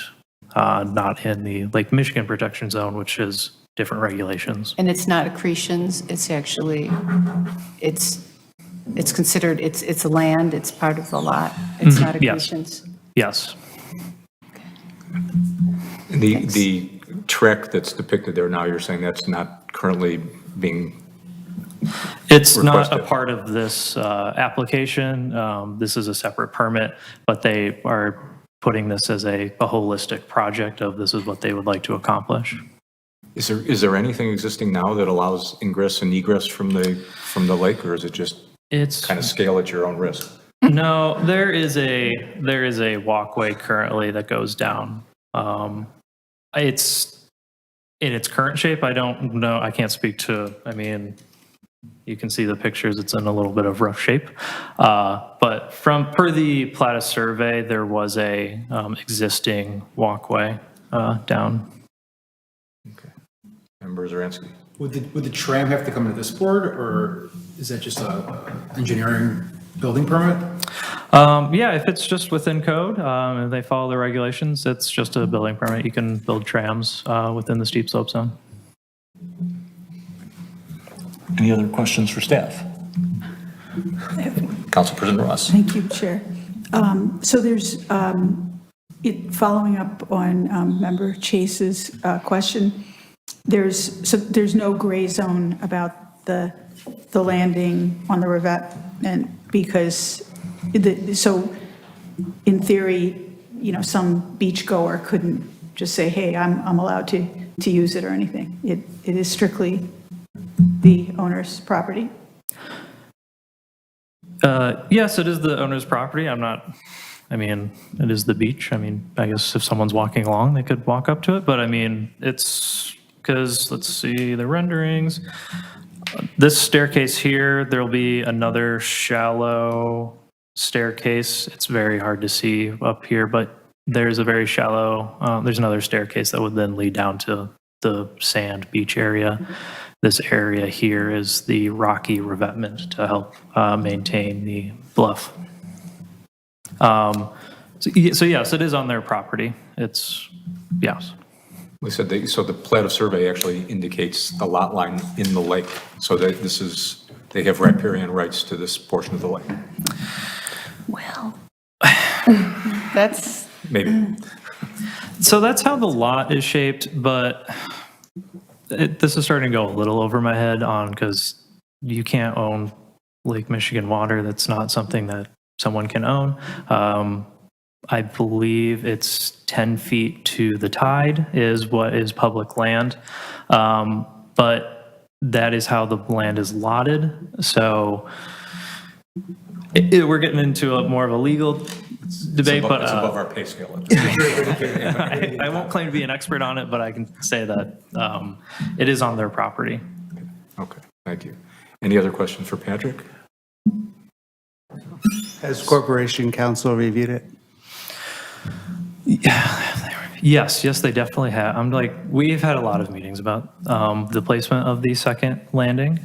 not in the Lake Michigan Protection Zone, which is different regulations. And it's not accretions, it's actually, it's considered, it's land, it's part of the lot. It's not yes. accretions. Yes. The trek that's depicted there now, you're saying that's not currently being, It's not a requested. part of this application. This is a separate permit, but they are putting this as a holistic project of this is what they would like to accomplish. is there anything existing now that allows ingress and egress from the lake, or is it just It's, kind of scale at your own risk? no, there is a walkway currently that goes down. It's in its current shape. I don't know. I can't speak to, I mean, you can see the pictures. It's in a little bit of rough shape. But per the Plata survey, there was a existing walkway down. Member Zaransky? Would the tram have to come to this board, or is that just a engineering building permit? Yeah, if it's just within code, and they follow the regulations, it's just a building permit. You can build trams within the steep slope zone. Any other questions for staff? Council President Ross. Thank you, Chair. So there's, following up on Member Chase's question, there's no gray zone about the landing on the Rivette, and because, so in theory, some beachgoer couldn't just say, hey, I'm allowed to use it or anything. It is strictly the owner's property. Yes, it is the owner's property. It is the beach. I guess if someone's walking along, they could walk up to it, but it's because, let's see the renderings. This staircase here, there'll be another shallow staircase. It's very hard to see up here, but there's a very shallow, there's another staircase that would then lead down to the sand beach area. This area here is the rocky revetment to help maintain the bluff. So yes, it is on their property. Yes. We said so the Plata survey actually indicates the lot line in the lake, so that they have riparian rights to this portion of the lake. Well, that's, Maybe. So that's how the lot is shaped, but this is starting to go a little over my head because you can't own Lake Michigan water. That's not something that someone can own. I believe it's 10 feet to the tide is what is public land. But that is how the land is lotted. So we're getting into more of a legal debate, but It's above our pay scale. I won't claim to be an expert on it, but I can say that it is on their property. Okay, thank you. Any other questions for Patrick? Has Corporation Council reviewed it? Yes, they definitely have. We've had a lot of meetings about the placement of the second landing.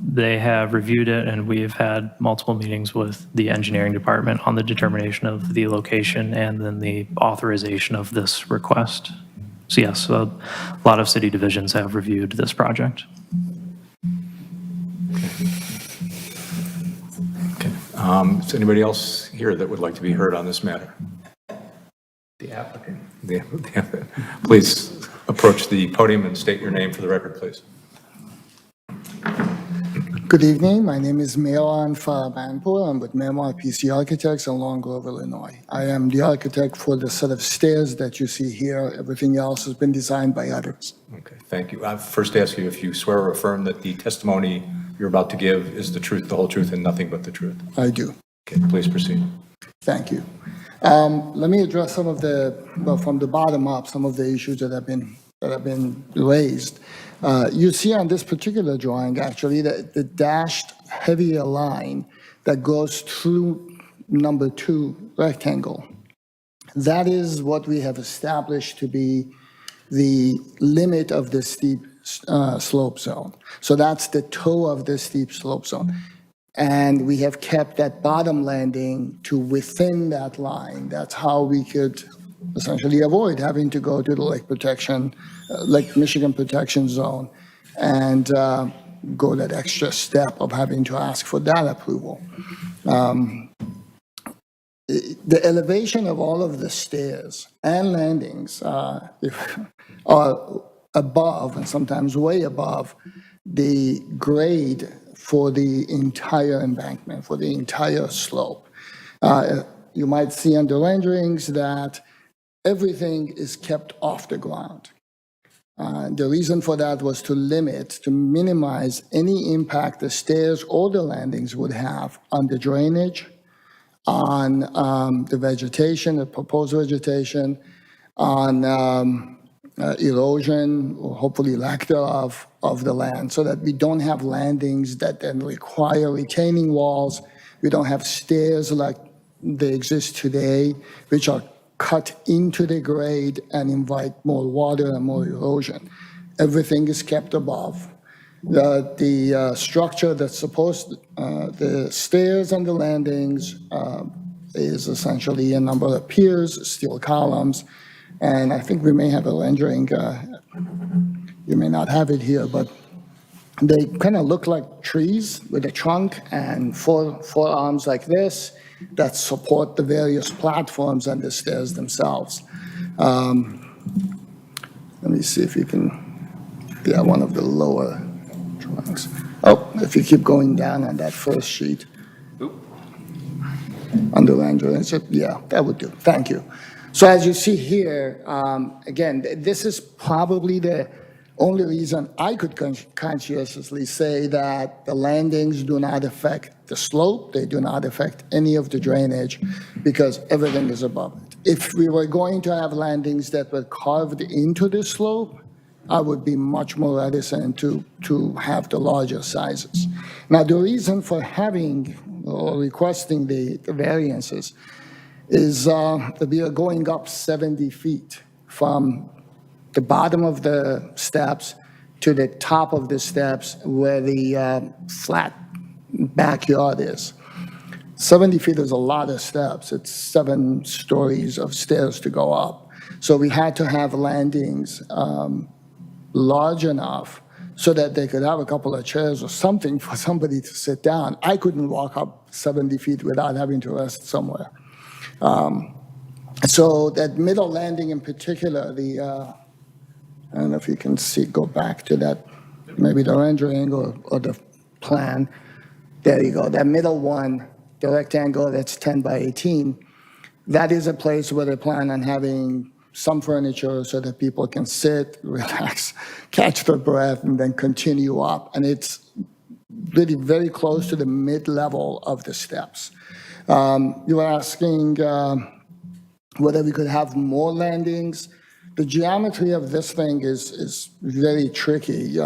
They have reviewed it, and we've had multiple meetings with the engineering department on the determination of the location and then the authorization of this request. So yes, a lot of city divisions have reviewed this project. Okay. Is anybody else here that would like to be heard on this matter? The applicant. Please approach the podium and state your name for the record, please. Good evening. My name is Melan Farabanpour. I'm with Memoir PC Architects in Long Grove, Illinois. I am the architect for the set of stairs that you see here. Everything else has been designed by others. Okay, thank you. I first ask you if you swear or affirm that the testimony you're about to give is the truth, the whole truth, and nothing but the truth. I do. Okay, please proceed. Thank you. Let me address some of from the bottom up, some of the issues that have been raised. You see on this particular drawing, actually, the dashed heavier line that goes through number 2 rectangle. That is what we have established to be the limit of the steep slope zone. So that's the toe of the steep slope zone. And we have kept that bottom landing to within that line. That's how we could essentially avoid having to go to the Lake Michigan Protection Zone and go that extra step of having to ask for that approval. The elevation of all of the stairs and landings are above, and sometimes way above, the grade for the entire embankment, for the entire slope. You might see on the renderings that everything is kept off the ground. The reason for that was to minimize any impact the stairs or the landings would have on the drainage, on the vegetation, the proposed vegetation, on erosion, or hopefully lack thereof, of the land, so that we don't have landings that then require retaining walls. We don't have stairs like they exist today, which are cut into the grade and invite more water and more erosion. Everything is kept above. The structure that's supposed, the stairs and the landings is essentially a number of piers, steel columns, and I think we may have a rendering, you may not have it here, but they kind of look like trees with a trunk and four arms like this that support the various platforms and the stairs themselves. Let me see if you can, yeah, one of the lower drawings. Oh, if you keep going down on that first sheet. On the rendering, yeah, that would do. Thank you. So as you see here, again, this is probably the only reason I could conscientiously say that the landings do not affect the slope, they do not affect any of the drainage, because everything is above it. If we were going to have landings that were carved into the slope, I would be much more reticent to have the larger sizes. Now, the reason for having or requesting the variances is that we are going up 70 feet from the bottom of the steps to the top of the steps where the flat backyard is. 70 feet is a lot of steps. It's 7 stories of stairs to go up. So we had to have landings large enough so that they could have a couple of chairs or something for somebody to sit down. I couldn't walk up 70 feet without having to rest somewhere. So that middle landing in particular, I don't know if you can see, go back to that, maybe the rendering or the plan. There you go, that middle one, the rectangle that's 10 by 18, that is a place where they plan on having some furniture so that people can sit, relax, catch their breath, and then continue up. And it's really very close to the mid-level of the steps. You were asking whether we could have more landings. The geometry of this thing is very tricky.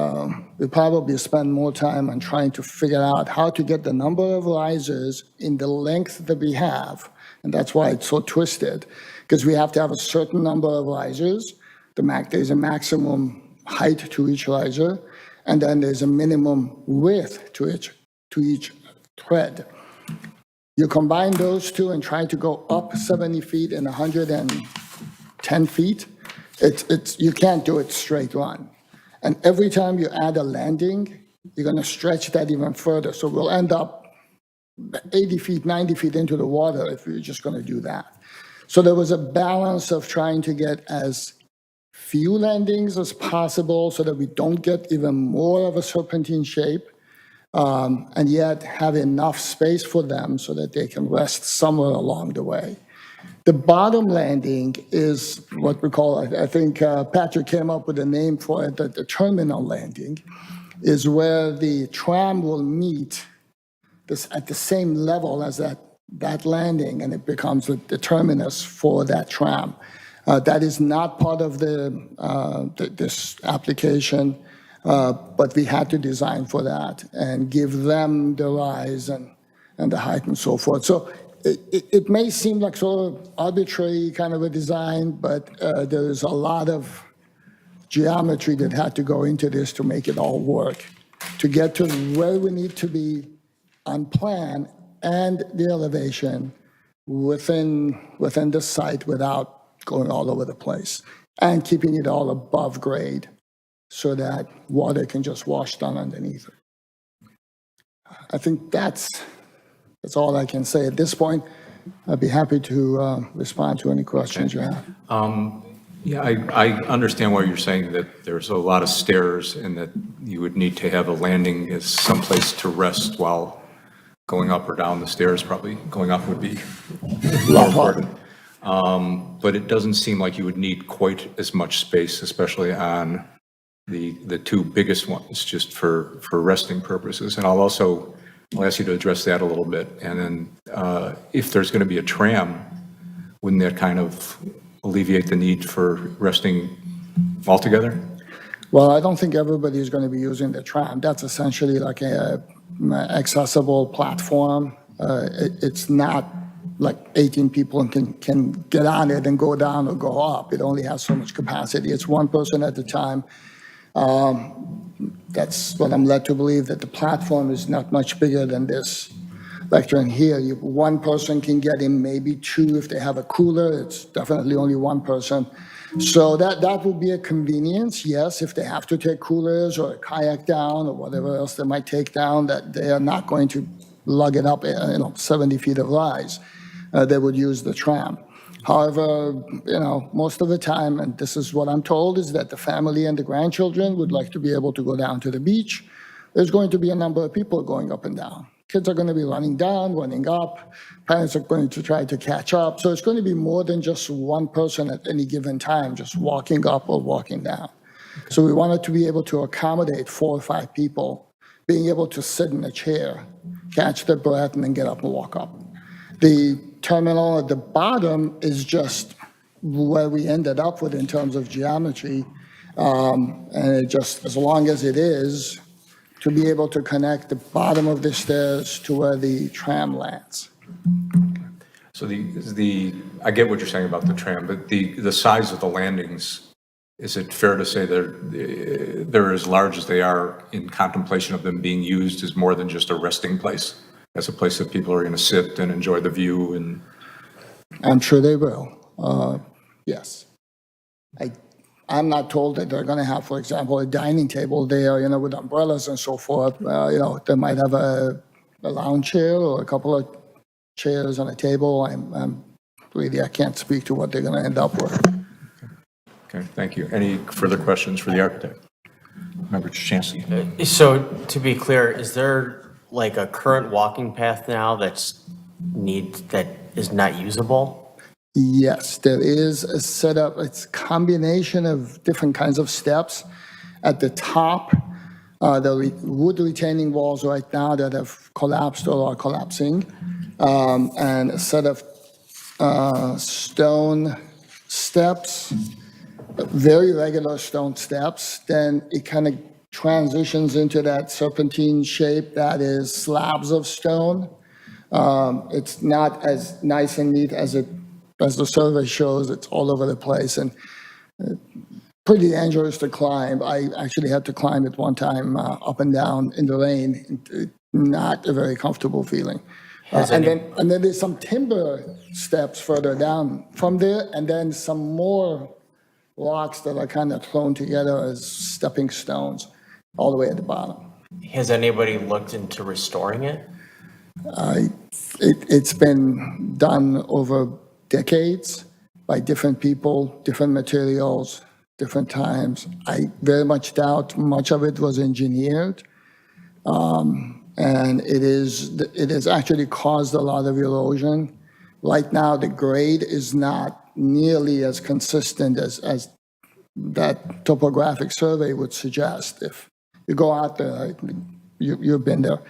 We probably spend more time on trying to figure out how to get the number of risers in the length that we have, and that's why it's so twisted, because we have to have a certain number of risers. There's a maximum height to each riser, and then there's a minimum width to each thread. You combine those two and try to go up 70 feet and 110 feet, you can't do it straight run. And every time you add a landing, you're going to stretch that even further. So we'll end up 80 feet, 90 feet into the water if we're just going to do that. So there was a balance of trying to get as few landings as possible so that we don't get even more of a serpentine shape, and yet have enough space for them so that they can rest somewhere along the way. The bottom landing is what we call, I think Patrick came up with a name for it, the terminal landing, is where the tram will meet at the same level as that landing, and it becomes the terminus for that tram. That is not part of this application, but we had to design for that and give them the rise and the height and so forth. So it may seem like sort of arbitrary kind of a design, but there is a lot of geometry that had to go into this to make it all work, to get to where we need to be on plan and the elevation within the site without going all over the place, and keeping it all above grade so that water can just wash down underneath it. I think that's all I can say at this point. I'd be happy to respond to any questions you have. Yeah, I understand why you're saying that there's a lot of stairs and that you would need to have a landing as someplace to rest while going up or down the stairs. Probably going up would be more important. But it doesn't seem like you would need quite as much space, especially on the two biggest ones, just for resting purposes. And I'll ask you to address that a little bit. And then if there's going to be a tram, wouldn't that kind of alleviate the need for resting altogether? Well, I don't think everybody is going to be using the tram. That's essentially like a accessible platform. It's not like 18 people can get on it and go down or go up. It only has so much capacity. It's one person at a time. That's what I'm led to believe, that the platform is not much bigger than this lectern here. One person can get in, maybe two if they have a cooler. It's definitely only one person. So that would be a convenience, yes, if they have to take coolers or a kayak down or whatever else they might take down, that they are not going to lug it up 70 feet of rise. They would use the tram. However, most of the time, and this is what I'm told, is that the family and the grandchildren would like to be able to go down to the beach. There's going to be a number of people going up and down. Kids are going to be running down, running up. Parents are going to try to catch up. So it's going to be more than just one person at any given time, just walking up or walking down. Okay. So we wanted to be able to accommodate 4 or 5 people, being able to sit in a chair, catch their breath, and then get up and walk up. The terminal at the bottom is just where we ended up with in terms of geometry. And it just, as long as it is, to be able to connect the bottom of the stairs to where the tram lands. So I get what you're saying about the tram, but the size of the landings, is it fair to say they're as large as they are in contemplation of them being used as more than just a resting place, as a place that people are going to sit and enjoy the view? And I'm sure they will. Yes. I'm not told that they're going to have, for example, a dining table there, with umbrellas and so forth. They might have a lounge chair or a couple of chairs on a table. I can't speak to what they're going to end up with. Okay, thank you. Any further questions for the architect? Member Chansky. So to be clear, is there like a current walking path now that is not usable? Yes, there is a setup. It's a combination of different kinds of steps. At the top, the wood retaining walls right now that have collapsed or are collapsing, and a set of stone steps, very regular stone steps. Then it kind of transitions into that serpentine shape that is slabs of stone. It's not as nice and neat as the survey shows. It's all over the place and pretty dangerous to climb. I actually had to climb it one time up and down in the rain. Not a very comfortable feeling. And then there's some timber steps further down from there, and then some more rocks that are kind of thrown together as stepping stones all the way at the bottom. Has anybody looked into restoring it? It's been done over decades by different people, different materials, different times. I very much doubt much of it was engineered. And it has actually caused a lot of erosion. Right now, the grade is not nearly as consistent as that topographic survey would suggest. If you go out there, you've been there,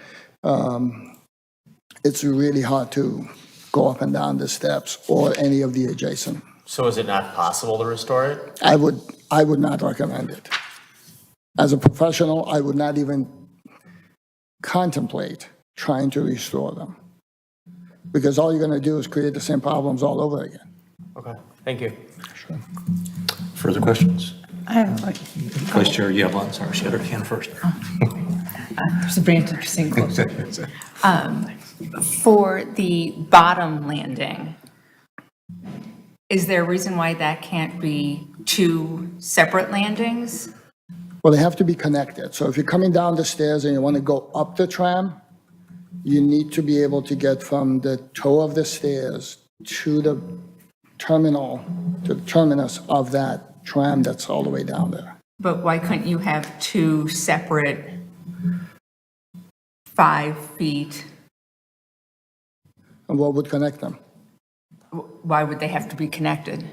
it's really hard to go up and down the steps or any of the adjacent. So is it not possible to restore it? I would not recommend it. As a professional, I would not even contemplate trying to restore them, because all you're going to do is create the same problems all over again. Okay, thank you. Sure. Further questions? I have Vice Chair Yevlin, sorry, she had her hand first. There's a very interesting question. For the bottom landing, Is there a reason why that can't be two separate landings? Well, they have to be connected. So if you're coming down the stairs and you want to go up the tram, you need to be able to get from the toe of the stairs to the terminal, to the terminus of that tram that's all the way down there. But why couldn't you have two separate 5 feet? And what would connect them? Why would they have to be connected?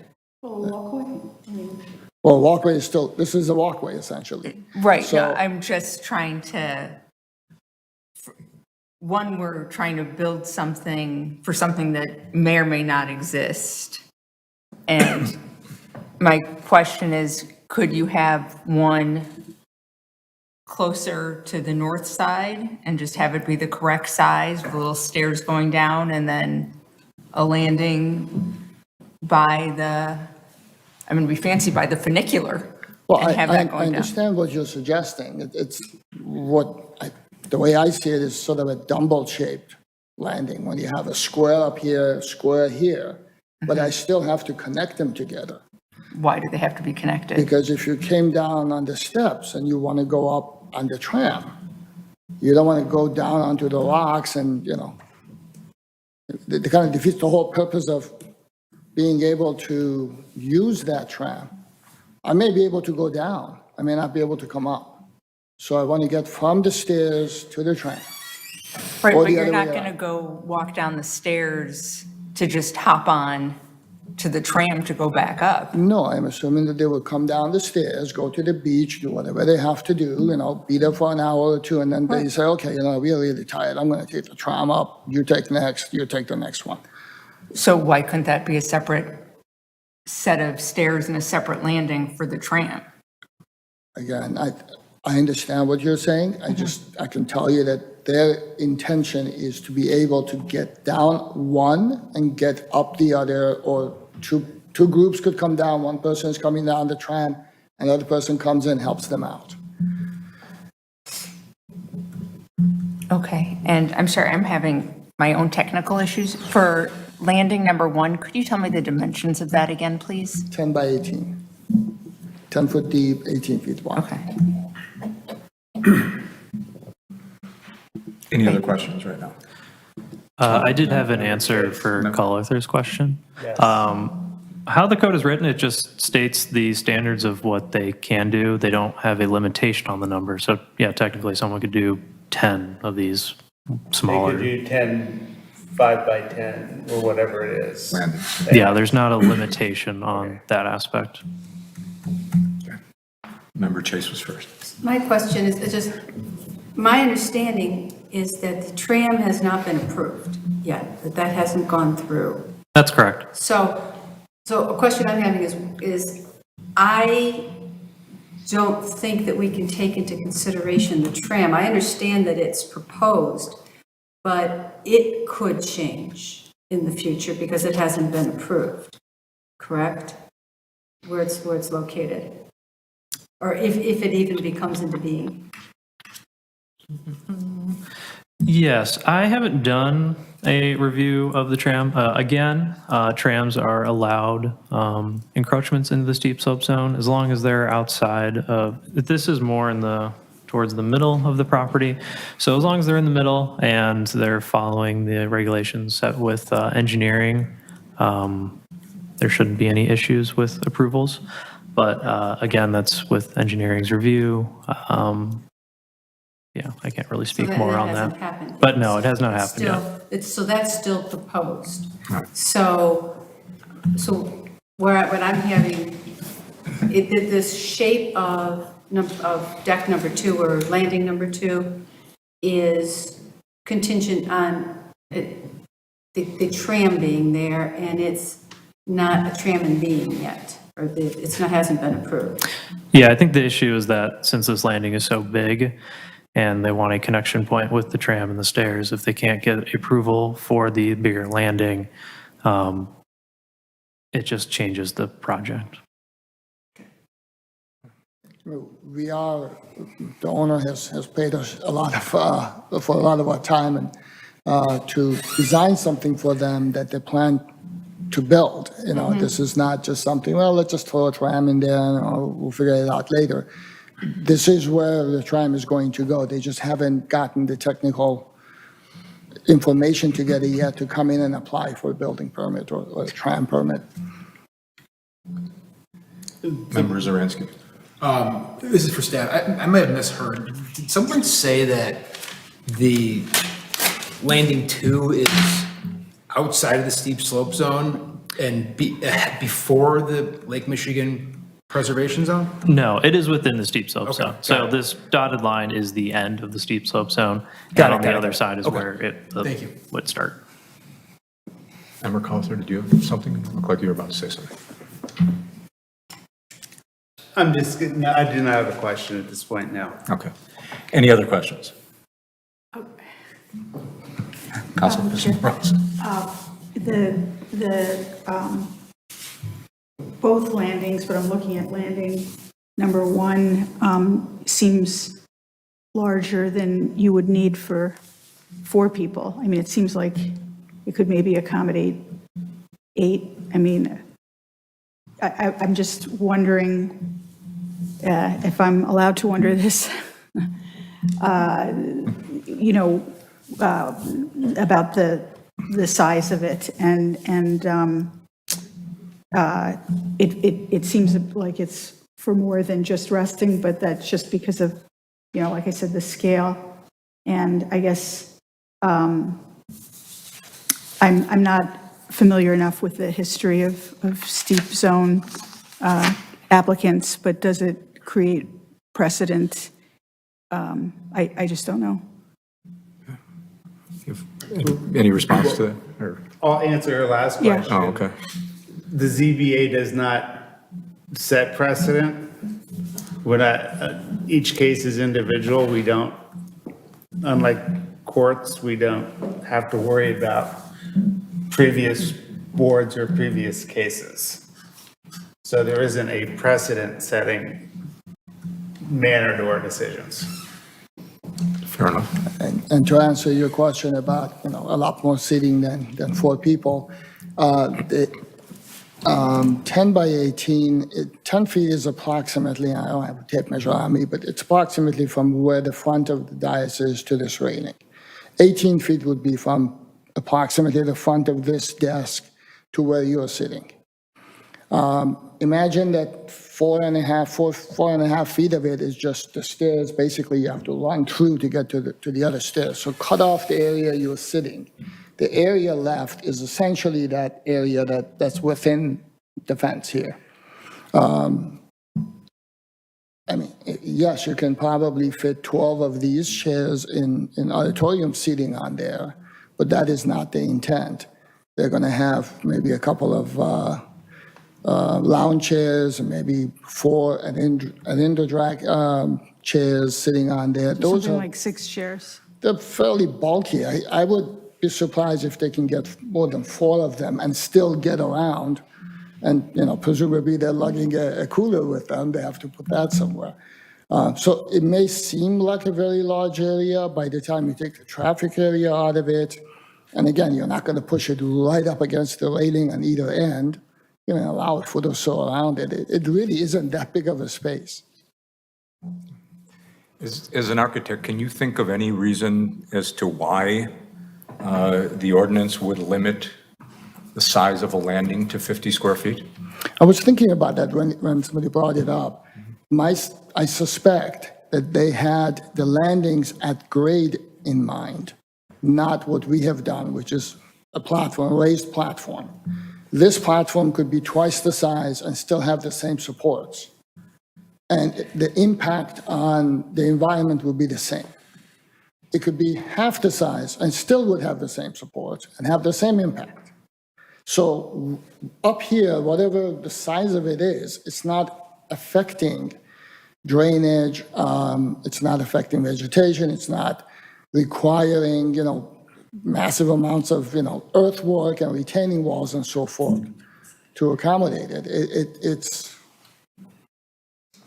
Well, walkway is still, this is a walkway essentially. Right, So- no, I'm just trying to, one, we're trying to build something for something that may or may not exist. And my question is, could you have one closer to the north side and just have it be the correct size, with little stairs going down, and then a landing by the, I'm gonna be fancy, by the funicular? Well, and have that I going down? understand what you're suggesting. It's the way I see it is sort of a dumbbell-shaped landing, when you have a square up here, square here, but I still have to connect them together. Why do they have to be connected? Because if you came down on the steps and you want to go up on the tram, you don't want to go down onto the rocks and, it kind of defeats the whole purpose of being able to use that tram. I may be able to go down, I may not be able to come up. So I want to get from the stairs to the tram. Right, or but the you're other not way going to around. go walk down the stairs to just hop on to the tram to go back up. No, I'm assuming that they will come down the stairs, go to the beach, do whatever they have to do, be there for an hour or two, and then they say, okay, we're really tired, I'm going to take the tram up, you take next, you take the next one. So why couldn't that be a separate set of stairs and a separate landing for the tram? Again, I understand what you're saying, I can tell you that their intention is to be able to get down one and get up the other, or two groups could come down, one person is coming down the tram, another person comes in, helps them out. Okay, and I'm sorry, I'm having my own technical issues. For landing number 1, could you tell me the dimensions of that again, please? 10 by 18, 10 foot deep, 18 feet wide. Okay. Any other questions right now? I did have an answer for Carl-Arthur's question. How the code is written, it just states the standards of what they can do. They don't have a limitation on the number. So yeah, technically someone could do 10 of these smaller. They could do 10, 5 by 10, or whatever it is. Yeah, there's not a limitation on that aspect. Member Chase was first. My question is just, my understanding is that the tram has not been approved yet, that hasn't gone through. That's correct. So a question I'm having is I don't think that we can take into consideration the tram. I understand that it's proposed, but it could change in the future because it hasn't been approved, correct? Where it's located, or if it even becomes into being. Yes, I haven't done a review of the tram. Again, trams are allowed encroachments into the steep slope zone as long as they're outside of, this is more towards the middle of the property. So as long as they're in the middle and they're following the regulations set with engineering, there shouldn't be any issues with approvals. But again, that's with engineering's review. Yeah, I can't really speak So more on hasn't that. happened yet. But no, it has not It's happened yet. So that's still proposed. So what I'm hearing, this shape of deck number 2 or landing number 2 is contingent on the tram being there, and it's not a tram in being yet, or hasn't been approved. Yeah, I think the issue is that since this landing is so big and they want a connection point with the tram and the stairs, if they can't get approval for the bigger landing, it just changes the project. The owner has paid us a lot of, for a lot of our time and to design something for them that they plan to build. This is not just something, well, let's just throw a tram in there and we'll figure it out later. This is where the tram is going to go. They just haven't gotten the technical information together yet to come in and apply for a building permit or a tram permit. Member Zaransky. This is for staff. I might have misheard. Did someone say that the landing 2 is outside of the steep slope zone and before the Lake Michigan preservation zone? No, it is within the steep slope Okay, zone. got So it. this dotted line is the end of the steep slope zone. Got And it, on got the it, other got it. side is Okay. where it Thank you. would start. Member Cawthorn, did you have something? It looked like you were about to say something. No, I do not have a question at this point now. Okay. Any other questions? Councilperson Ross. Both landings, but I'm looking at landing number 1, seems larger than you would need for 4 people. I mean, it seems like it could maybe accommodate 8. I mean, I'm just wondering if I'm allowed to wonder this, about the size of it, and it seems like it's for more than just resting, but that's just because of, like I said, the scale. And I guess I'm not familiar enough with the history of steep zone applicants, but does it create precedent? I just don't know. Any response to that? Or- I'll answer your last Yeah. question. Oh, okay. The ZBA does not set precedent. Each case is individual. We don't, unlike courts, we don't have to worry about previous boards or previous cases. So there isn't a precedent-setting manner to our decisions. Fair enough. And to answer your question about, a lot more seating than 4 people, 10 by 18, 10 feet is approximately, I don't have a tape measure on me, but it's approximately from where the front of the dais is to this railing. 18 feet would be from approximately the front of this desk to where you're sitting. Imagine that 4.5 feet of it is just the stairs. Basically, you have to run through to get to the other stairs. So cut off the area you're sitting. The area left is essentially that area that's within the fence here. Yes, you can probably fit 12 of these chairs in auditorium seating on there, but that is not the intent. They're going to have maybe a couple of lounge chairs and maybe 4 an indoor drag chairs sitting on there. Those Something are, like 6 chairs. they're fairly bulky. I would be surprised if they can get more than 4 of them and still get around. And, presumably they're lugging a cooler with them. They have to put that somewhere. So it may seem like a very large area by the time you take the traffic area out of it. And again, you're not going to push it right up against the railing on either end. You're going to allow a foot or so around it. It really isn't that big of a space. As an architect, can you think of any reason as to why the ordinance would limit the size of a landing to 50 square feet? I was thinking about that when somebody brought it up. I suspect that they had the landings at grade in mind, not what we have done, which is a platform, a raised platform. This platform could be twice the size and still have the same supports. And the impact on the environment would be the same. It could be half the size and still would have the same supports and have the same impact. So up here, whatever the size of it is, it's not affecting drainage, it's not affecting vegetation, it's not requiring, massive amounts of, earthwork and retaining walls and so forth to accommodate it. It's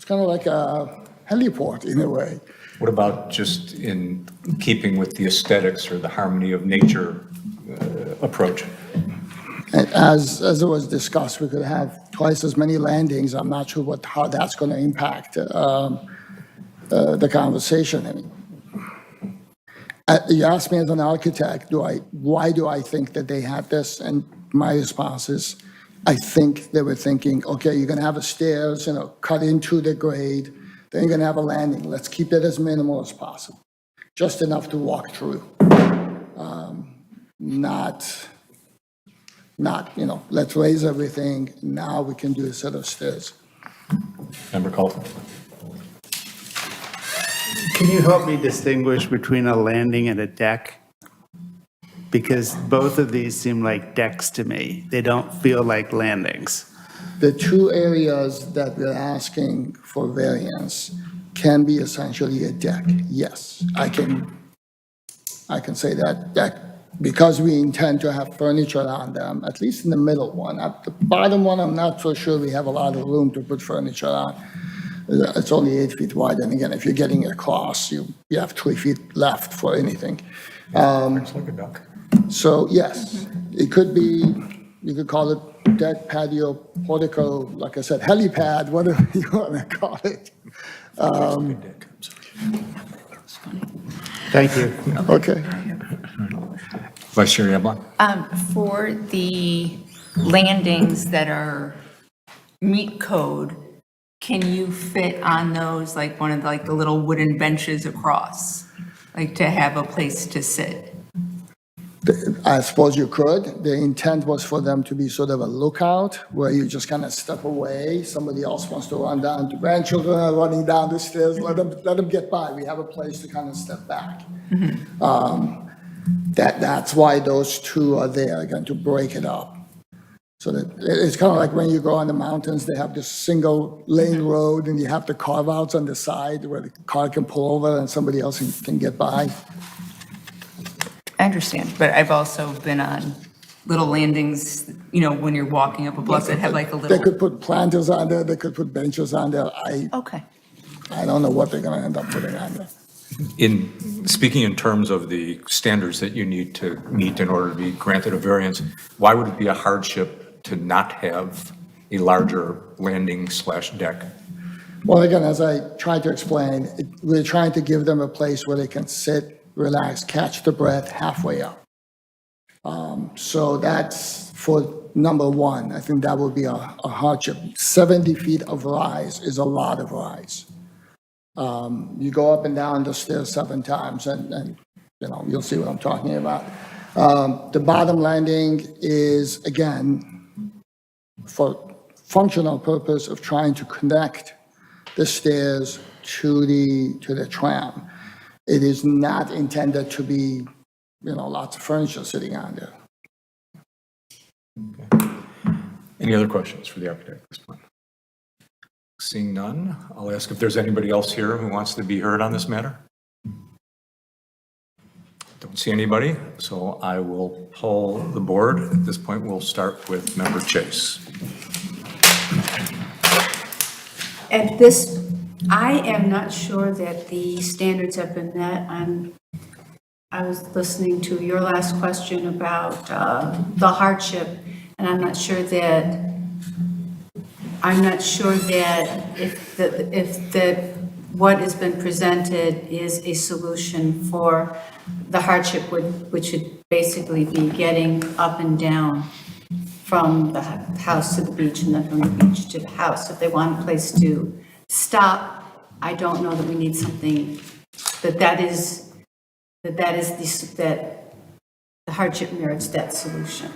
kind of like a heliport in a way. What about just in keeping with the aesthetics or the harmony of nature approach? As it was discussed, we could have twice as many landings. I'm not sure how that's going to impact the conversation. I mean, you asked me as an architect, why do I think that they had this? And my response is, I think they were thinking, okay, you're going to have a stairs, cut into the grade, then you're going to have a landing. Let's keep it as minimal as possible, just enough to walk through. Not, let's raise everything, now we can do a set of stairs. Member Colton? Can you help me distinguish between a landing and a deck? Because both of these seem like decks to me. They don't feel like landings. The two areas that we're asking for variance can be essentially a deck, yes. I can say that deck, because we intend to have furniture on them, at least in the middle one. At the bottom one, I'm not so sure we have a lot of room to put furniture on. It's only 8 feet wide, and again, if you're getting across, you have 3 feet left for anything. Looks like a duck. So yes, it could be, you could call it deck, patio, portico, like I said, helipad, whatever you want to call it. Thank you. Okay. Vice Chair Yablon? For the landings that are meet code, can you fit on those like one of the little wooden benches across, like to have a place to sit? I suppose you could. The intent was for them to be sort of a lookout where you just kind of step away. Somebody else wants to run down, the grandchildren are running down the stairs, let them get by. We have a place to kind of step back. That's why those two are there, again, to break it up. So that it's kind of like when you go on the mountains, they have this single lane road and you have the carve outs on the side where the car can pull over and somebody else can get by. I understand, but I've also been on little landings, when you're walking up a bluff that have like a They little. could put planters on there, they could put benches on there. Okay. I don't know what they're gonna end up putting on there. Speaking in terms of the standards that you need to meet in order to be granted a variance, why would it be a hardship to not have a larger landing/deck? Well, again, as I tried to explain, we're trying to give them a place where they can sit, relax, catch the breath halfway up. So that's for number one. I think that would be a hardship. 70 feet of rise is a lot of rise. You go up and down the stairs 7 times and you'll see what I'm talking about. The bottom landing is, again, for functional purpose of trying to connect the stairs to the tram. It is not intended to be, lots of furniture sitting on there. Any other questions for the architect at this point? Seeing none, I'll ask if there's anybody else here who wants to be heard on this matter. Don't see anybody, so I will poll the board. At this point, we'll start with Member Chase. At this, I am not sure that the standards have been met. I was listening to your last question about the hardship, and I'm not sure that if what has been presented is a solution for the hardship, which would basically be getting up and down from the house to the beach and then from the beach to the house. If they want a place to stop, I don't know that we need something that the hardship merits that solution.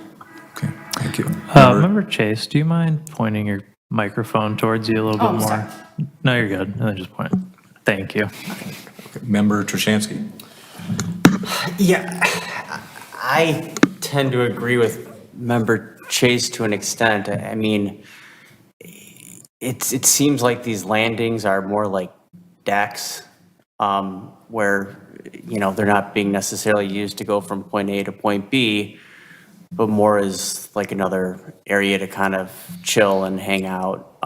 Okay, thank you. Member Chase, do you mind pointing your microphone towards you a little bit more? Sorry. No, you're good. No, just point. Thank you. Okay. Member Trushansky. Yeah, I tend to agree with Member Chase to an extent. I mean, it seems like these landings are more like decks, where, they're not being necessarily used to go from point A to point B, but more as like another area to kind of chill and hang out.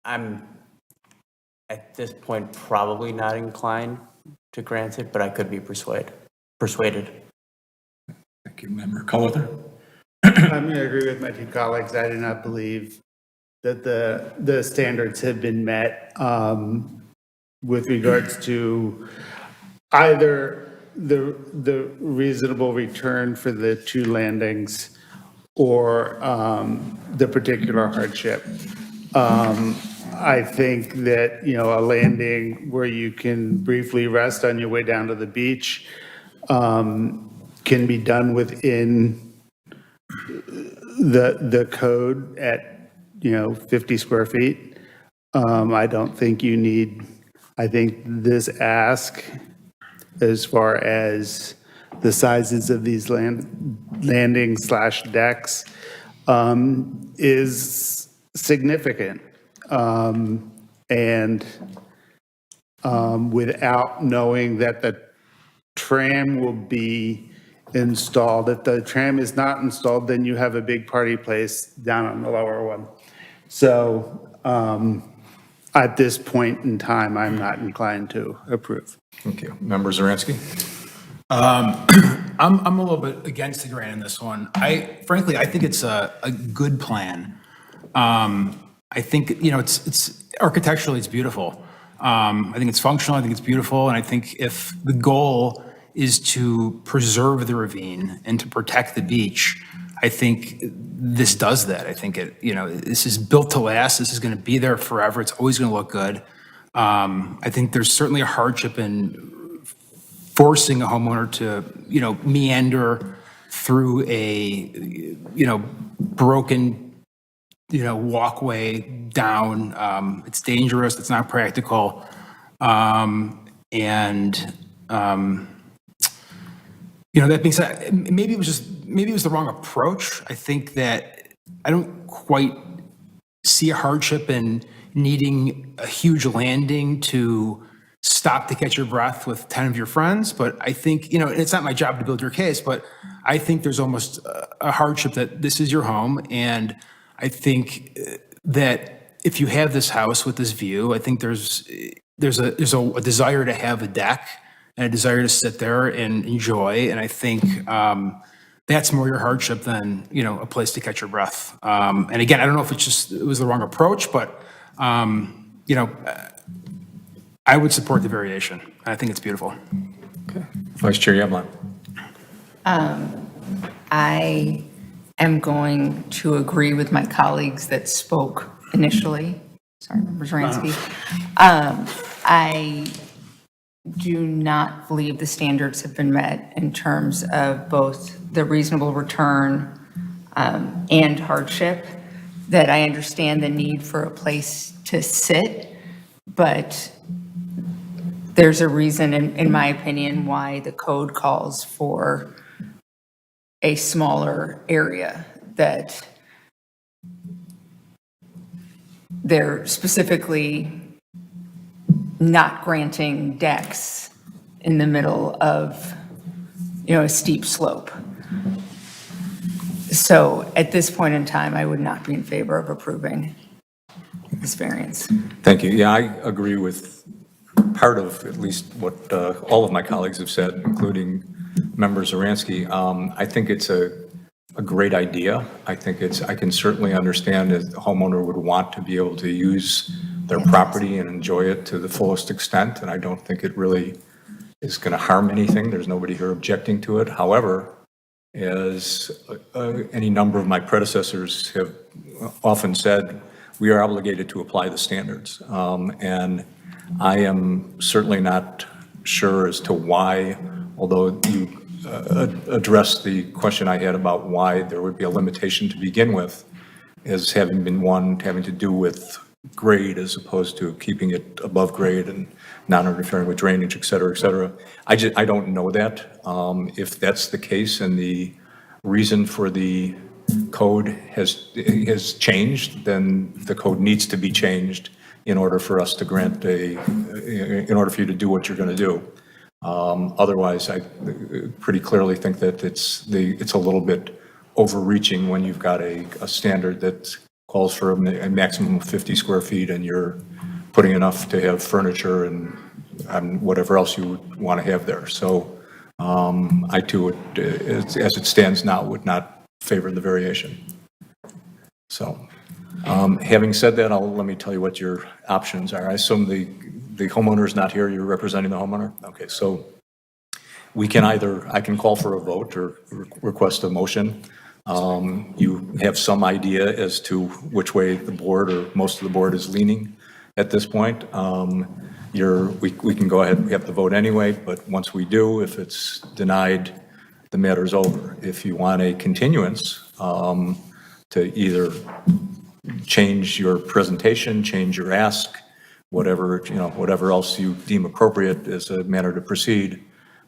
I'm at this point probably not inclined to grant it, but I could be persuaded. Persuaded. Thank you, Member Colother. I'm going to agree with my two colleagues. I do not believe that the standards have been met with regards to either the reasonable return for the two landings or the particular hardship. I think that, a landing where you can briefly rest on your way down to the beach can be done within the code at, 50 square feet. I don't think you need, I think this ask, as far as the sizes of these landings / decks, is significant. And without knowing that the tram will be installed. If the tram is not installed, then you have a big party place down on the lower one. So at this point in time, I'm not inclined to approve. Thank you. Member Zaransky? I'm a little bit against the grant in this one. Frankly, I think it's a good plan. I think, it's architecturally, it's beautiful. I think it's functional, I think it's beautiful, and I think if the goal is to preserve the ravine and to protect the beach, I think this does that. I think this is built to last. This is going to be there forever. It's always going to look good. I think there's certainly a hardship in forcing a homeowner to, meander through a, broken, walkway down. It's dangerous. It's not practical. That being said, maybe it was the wrong approach. I think that I don't quite see a hardship in needing a huge landing to stop to catch your breath with 10 of your friends. But I think, it's not my job to build your case, but I think there's almost a hardship that this is your home. And I think that if you have this house with this view, I think there's a desire to have a deck and a desire to sit there and enjoy. And I think that's more your hardship than, a place to catch your breath. And again, I don't know if it was the wrong approach, but, I would support the variation. I think it's beautiful. Okay. Vice Chair Yamlin? I am going to agree with my colleagues that spoke initially. Sorry, Member Zaransky. I do not believe the standards have been met in terms of both the reasonable return and hardship, that I understand the need for a place to sit, but there's a reason, in my opinion, why the code calls for a smaller area, that they're specifically not granting decks in the middle of, a steep slope. So at this point in time, I would not be in favor of approving this variance. Thank you. Yeah, I agree with part of at least what all of my colleagues have said, including Member Zaransky. I think it's a great idea. I can certainly understand that the homeowner would want to be able to use their property and enjoy it to the fullest extent, and I don't think it really is going to harm anything. There's nobody here objecting to it. However, as any number of my predecessors have often said, we are obligated to apply the standards. And I am certainly not sure as to why, although you addressed the question I had about why there would be a limitation to begin with, as having been one having to do with grade as opposed to keeping it above grade and not interfering with drainage, et cetera, et cetera. I don't know that. If that's the case and the reason for the code has changed, then the code needs to be changed in order for us to grant in order for you to do what you're going to do. Otherwise, I pretty clearly think that it's a little bit overreaching when you've got a standard that calls for a maximum of 50 square feet and you're putting enough to have furniture and whatever else you would want to have there. So I too, as it stands now, would not favor the variation. So, having said that, let me tell you what your options are. I assume the homeowner's not here, you're representing the homeowner? Okay, so we can I can call for a vote or request a motion. You have some idea as to which way the board or most of the board is leaning at this point. We can go ahead, we have to vote anyway, but once we do, if it's denied, the matter's over. If you want a continuance, to either change your presentation, change your ask, whatever, whatever else you deem appropriate as a matter to proceed,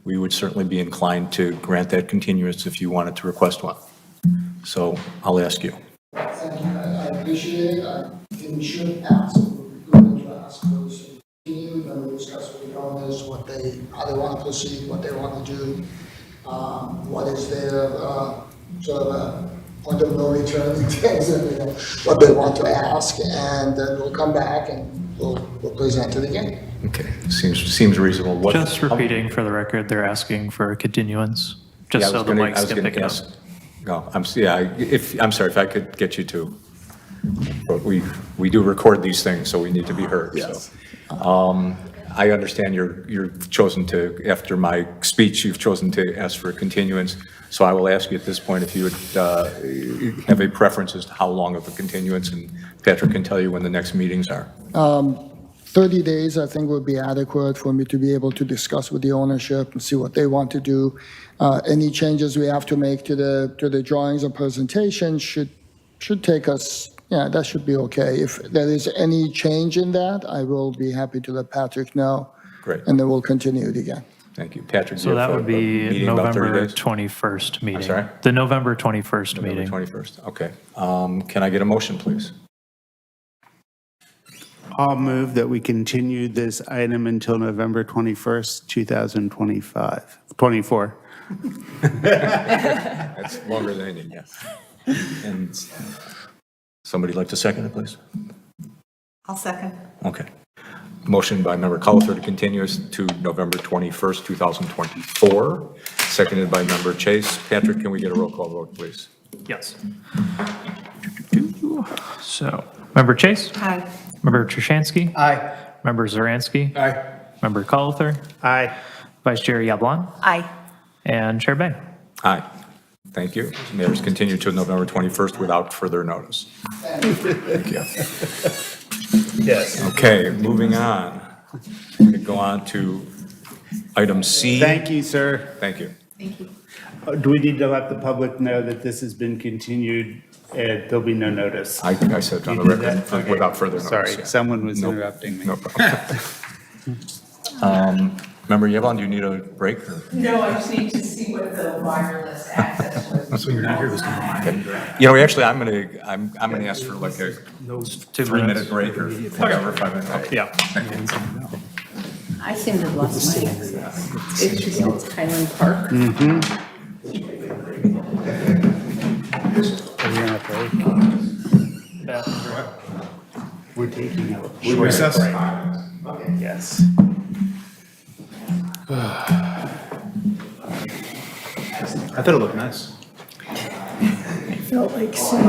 we would certainly be inclined to grant that continuance if you wanted to request one. So I'll ask you. Thank you, I appreciate it. I think we should ask, we're going to ask those to continue, then we'll discuss with the owners how they want to proceed, what they want to do, what is their sort of a point of no return in terms of what they want to ask, and then we'll come back and we'll present it again. Okay, seems reasonable. Just repeating for the record, they're asking for a continuance, Yeah, just so the mics can pick it up. No, I'm sorry, if I could get you to, but we do record these things, so we need to be heard. Yes. So, I understand you've chosen to, after my speech, you've chosen to ask for a continuance. So I will ask you at this point if you would have a preference as to how long of a continuance, and Patrick can tell you when the next meetings are. 30 days, I think, would be adequate for me to be able to discuss with the ownership and see what they want to do. Any changes we have to make to the drawings or presentation should take us, yeah, that should be okay. If there is any change in that, I will be happy to let Patrick know. Great. And then we'll continue it again. Thank you. Patrick, do So you that have a would be meeting about 30 November days? 21st meeting. sorry? The November 21st November meeting. 21st, okay. Can I get a motion, please? I'll move that we continue this item until November 21st, 2025, 24. That's longer than anything, yes. And somebody like to second it, please? I'll second. Okay. Motion by member Collier to continue us to November 21st, 2024, seconded by member Chase. Patrick, can we get a roll call vote, please? Yes. So, member Chase? Aye. Member Trushansky? Aye. Member Zaransky? Aye. Member Collier? Aye. Vice Chair Yablon? Aye. And Chair Bang? Aye. Thank you. Matters continue to November 21st without further notice. Thank you. Yes. Okay, moving on. We could go on to item C. Thank you, sir. Thank you. Thank you. Do we need to let the public know that this has been continued? There'll be no notice. I said on the You did record, that? Okay. without further notice. Sorry, yeah. someone was No- interrupting me. No problem. Member Yvonne, do you need a break? Or? No, I just need to see what the wireless access was. So you're not here this time. You know, actually, I'm gonna ask for like a 3-minute break or whatever, 5 minutes. Okay. Yeah. I seem to have lost my access. It's just, it's Highland Park. Are we on a break? We're taking a short Recess? break. Yes. I thought it looked nice. I felt like saying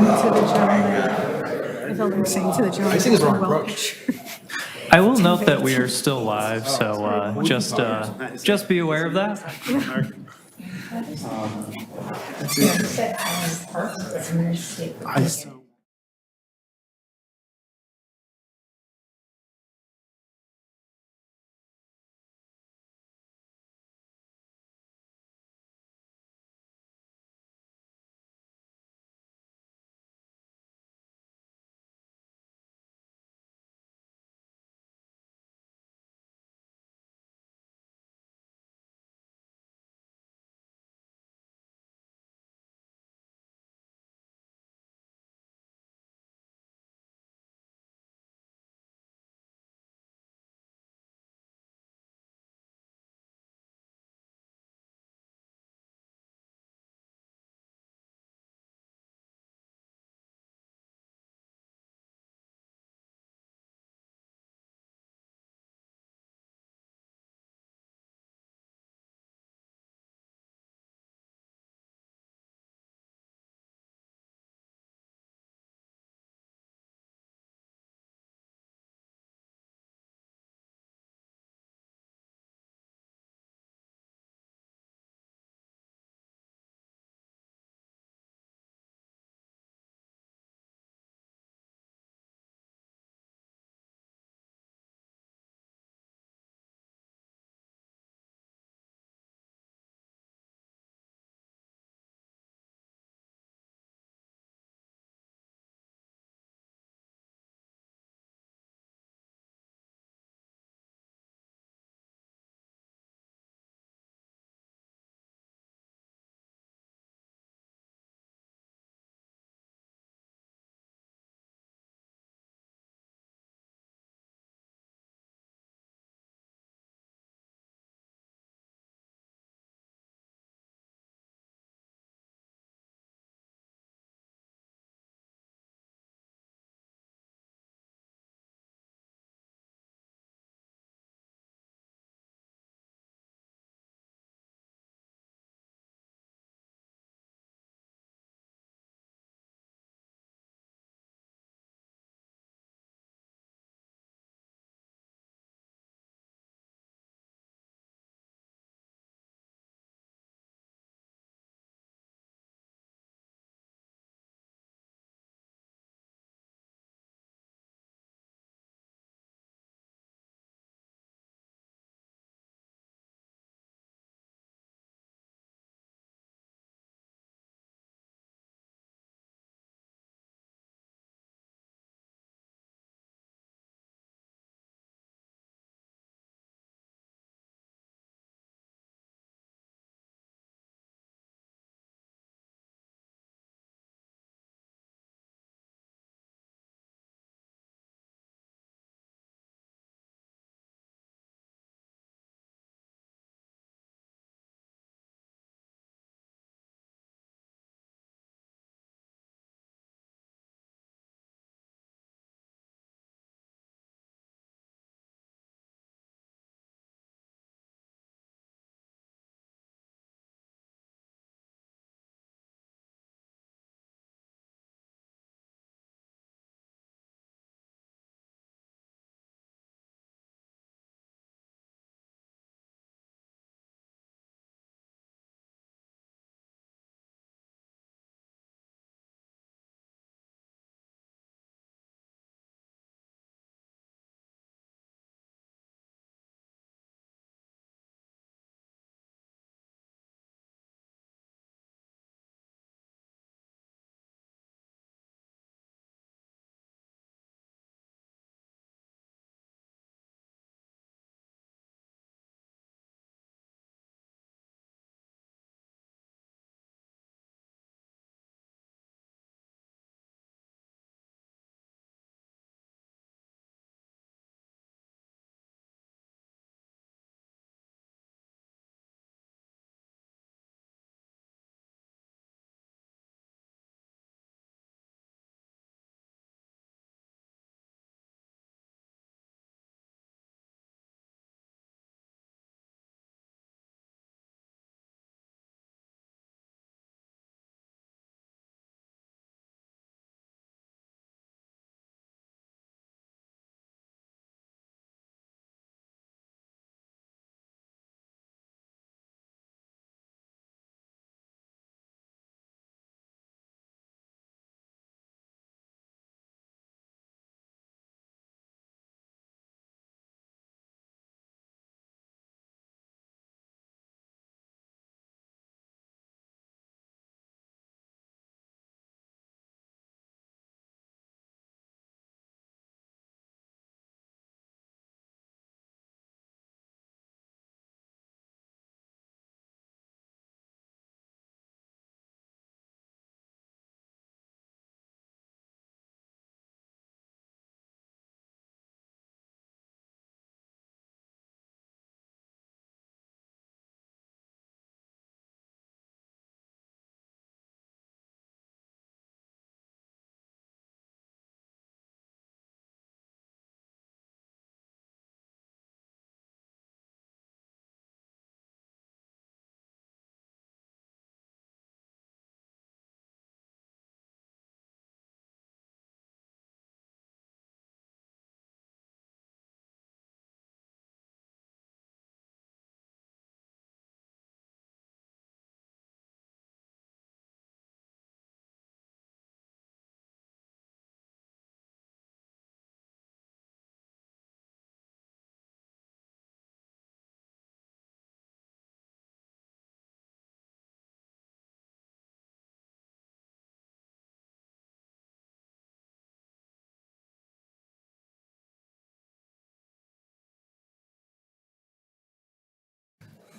to the gentleman. I think it's the wrong approach. I will note that we are still live, so just be aware of that. I still.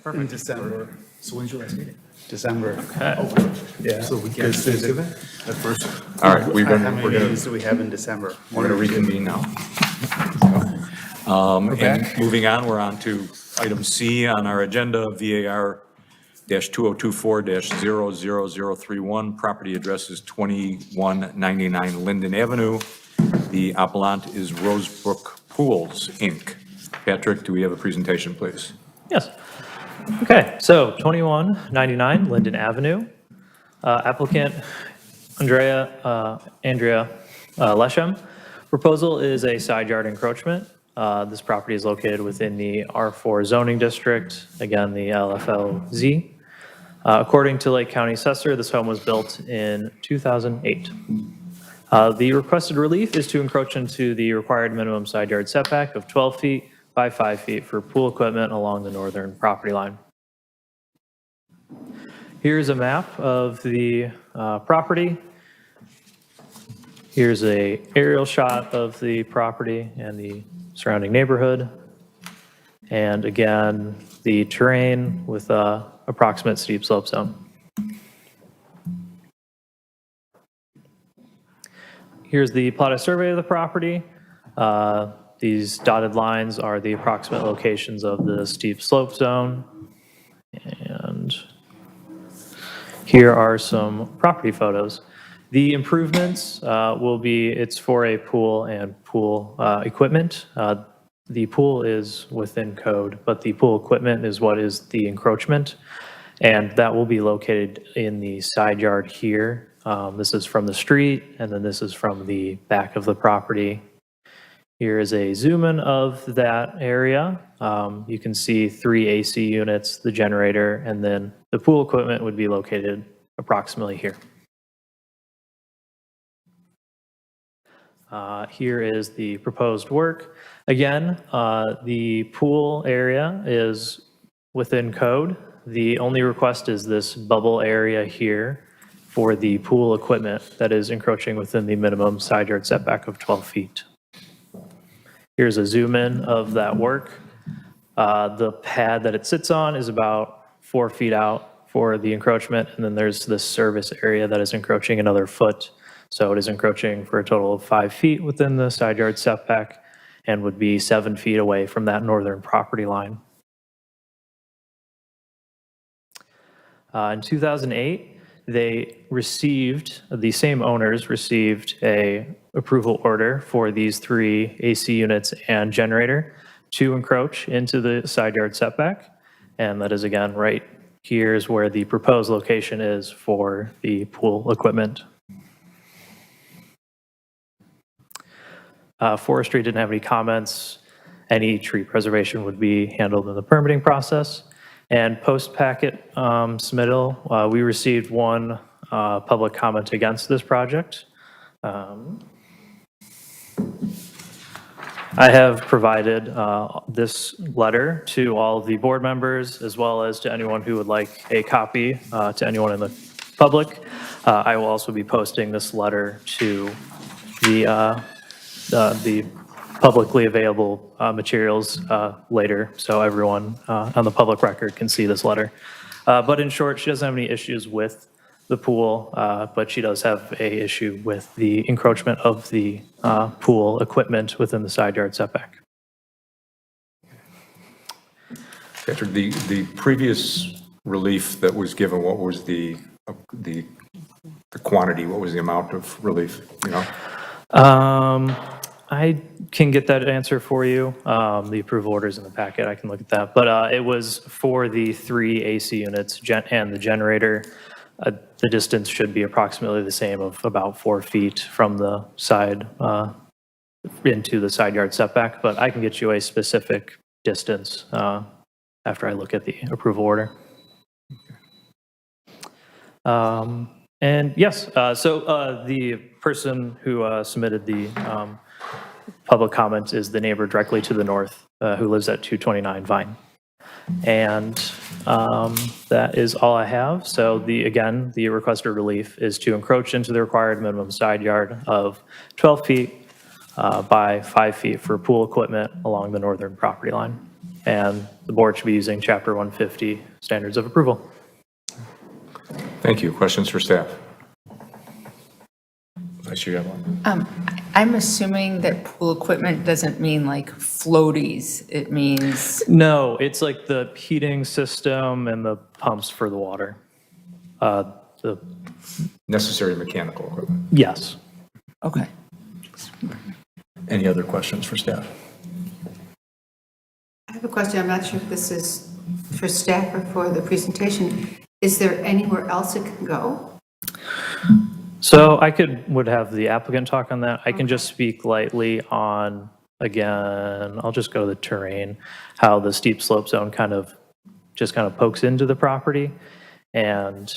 In December. So when's your last meeting? December. Yeah. So we Because there's a- At first. All right, we're How going many to meetings do we have in December? We're going to reconvene now. And moving on, we're on to item C on our agenda, VAR-2024-00031. Property address is 2199 Linden Avenue. The appellant is Rosebrook Pools, Inc. Patrick, do we have a presentation, please? Yes. Okay, so 2199 Linden Avenue. Applicant Andrea Leshem. Proposal is a side yard encroachment. This property is located within the R4 zoning district, again, the LFLZ. According to Lake County Assessor, this home was built in 2008. The requested relief is to encroach into the required minimum side yard setback of 12 feet by 5 feet for pool equipment along the northern property line. Here's a map of the property. Here's a aerial shot of the property and the surrounding neighborhood. And again, the terrain with approximate steep slope zone. Here's the plotted survey of the property. These dotted lines are the approximate locations of the steep slope zone. And here are some property photos. The improvements will be, it's for a pool and pool equipment. The pool is within code, but the pool equipment is what is the encroachment. And that will be located in the side yard here. This is from the street, and then this is from the back of the property. Here is a zoom in of that area. You can see 3 AC units, the generator, and then the pool equipment would be located approximately here. Here is the proposed work. Again, the pool area is within code. The only request is this bubble area here for the pool equipment that is encroaching within the minimum side yard setback of 12 feet. Here's a zoom in of that work. The pad that it sits on is about 4 feet out for the encroachment, and then there's this service area that is encroaching another foot. So it is encroaching for a total of 5 feet within the side yard setback and would be 7 feet away from that northern property line. In 2008, the same owners received a approval order for these 3 AC units and generator to encroach into the side yard setback. And that is, again, right here is where the proposed location is for the pool equipment. Forestry didn't have any comments. Any tree preservation would be handled in the permitting process. And post-packet submittal, we received 1 public comment against this project. I have provided this letter to all of the board members, as well as to anyone who would like a copy, to anyone in the public. I will also be posting this letter to the publicly available materials later, so everyone on the public record can see this letter. But in short, she doesn't have any issues with the pool, but she does have a issue with the encroachment of the pool equipment within the side yard setback. Patrick, the previous relief that was given, what was the quantity, what was the amount of relief, you know? I can get that answer for you. The approval order's in the packet, I can look at that. But it was for the 3 AC units and the generator. The distance should be approximately the same, of about 4 feet from the side into the side yard setback, but I can get you a specific distance after I look at the approval order. And yes, so the person who submitted the public comment is the neighbor directly to the north, who lives at 229 Vine. And that is all I have. So again, the requested relief is to encroach into the required minimum side yard of 12 feet by 5 feet for pool equipment along the northern property line. and the board should be using Chapter 150 standards of approval. Thank you. Questions for staff? I sure you have one. I'm assuming that pool equipment doesn't mean like floaties. It means, No, it's like the heating system and the pumps for the water. The Necessary mechanical equipment. Yes. okay. Any other questions for staff? I have a question. I'm not sure if this is for staff or for the presentation. Is there anywhere else it can go? So I would have the applicant talk on that. I can just speak lightly on, again, I'll just go to the terrain, how the steep slope zone kind of pokes into the property. And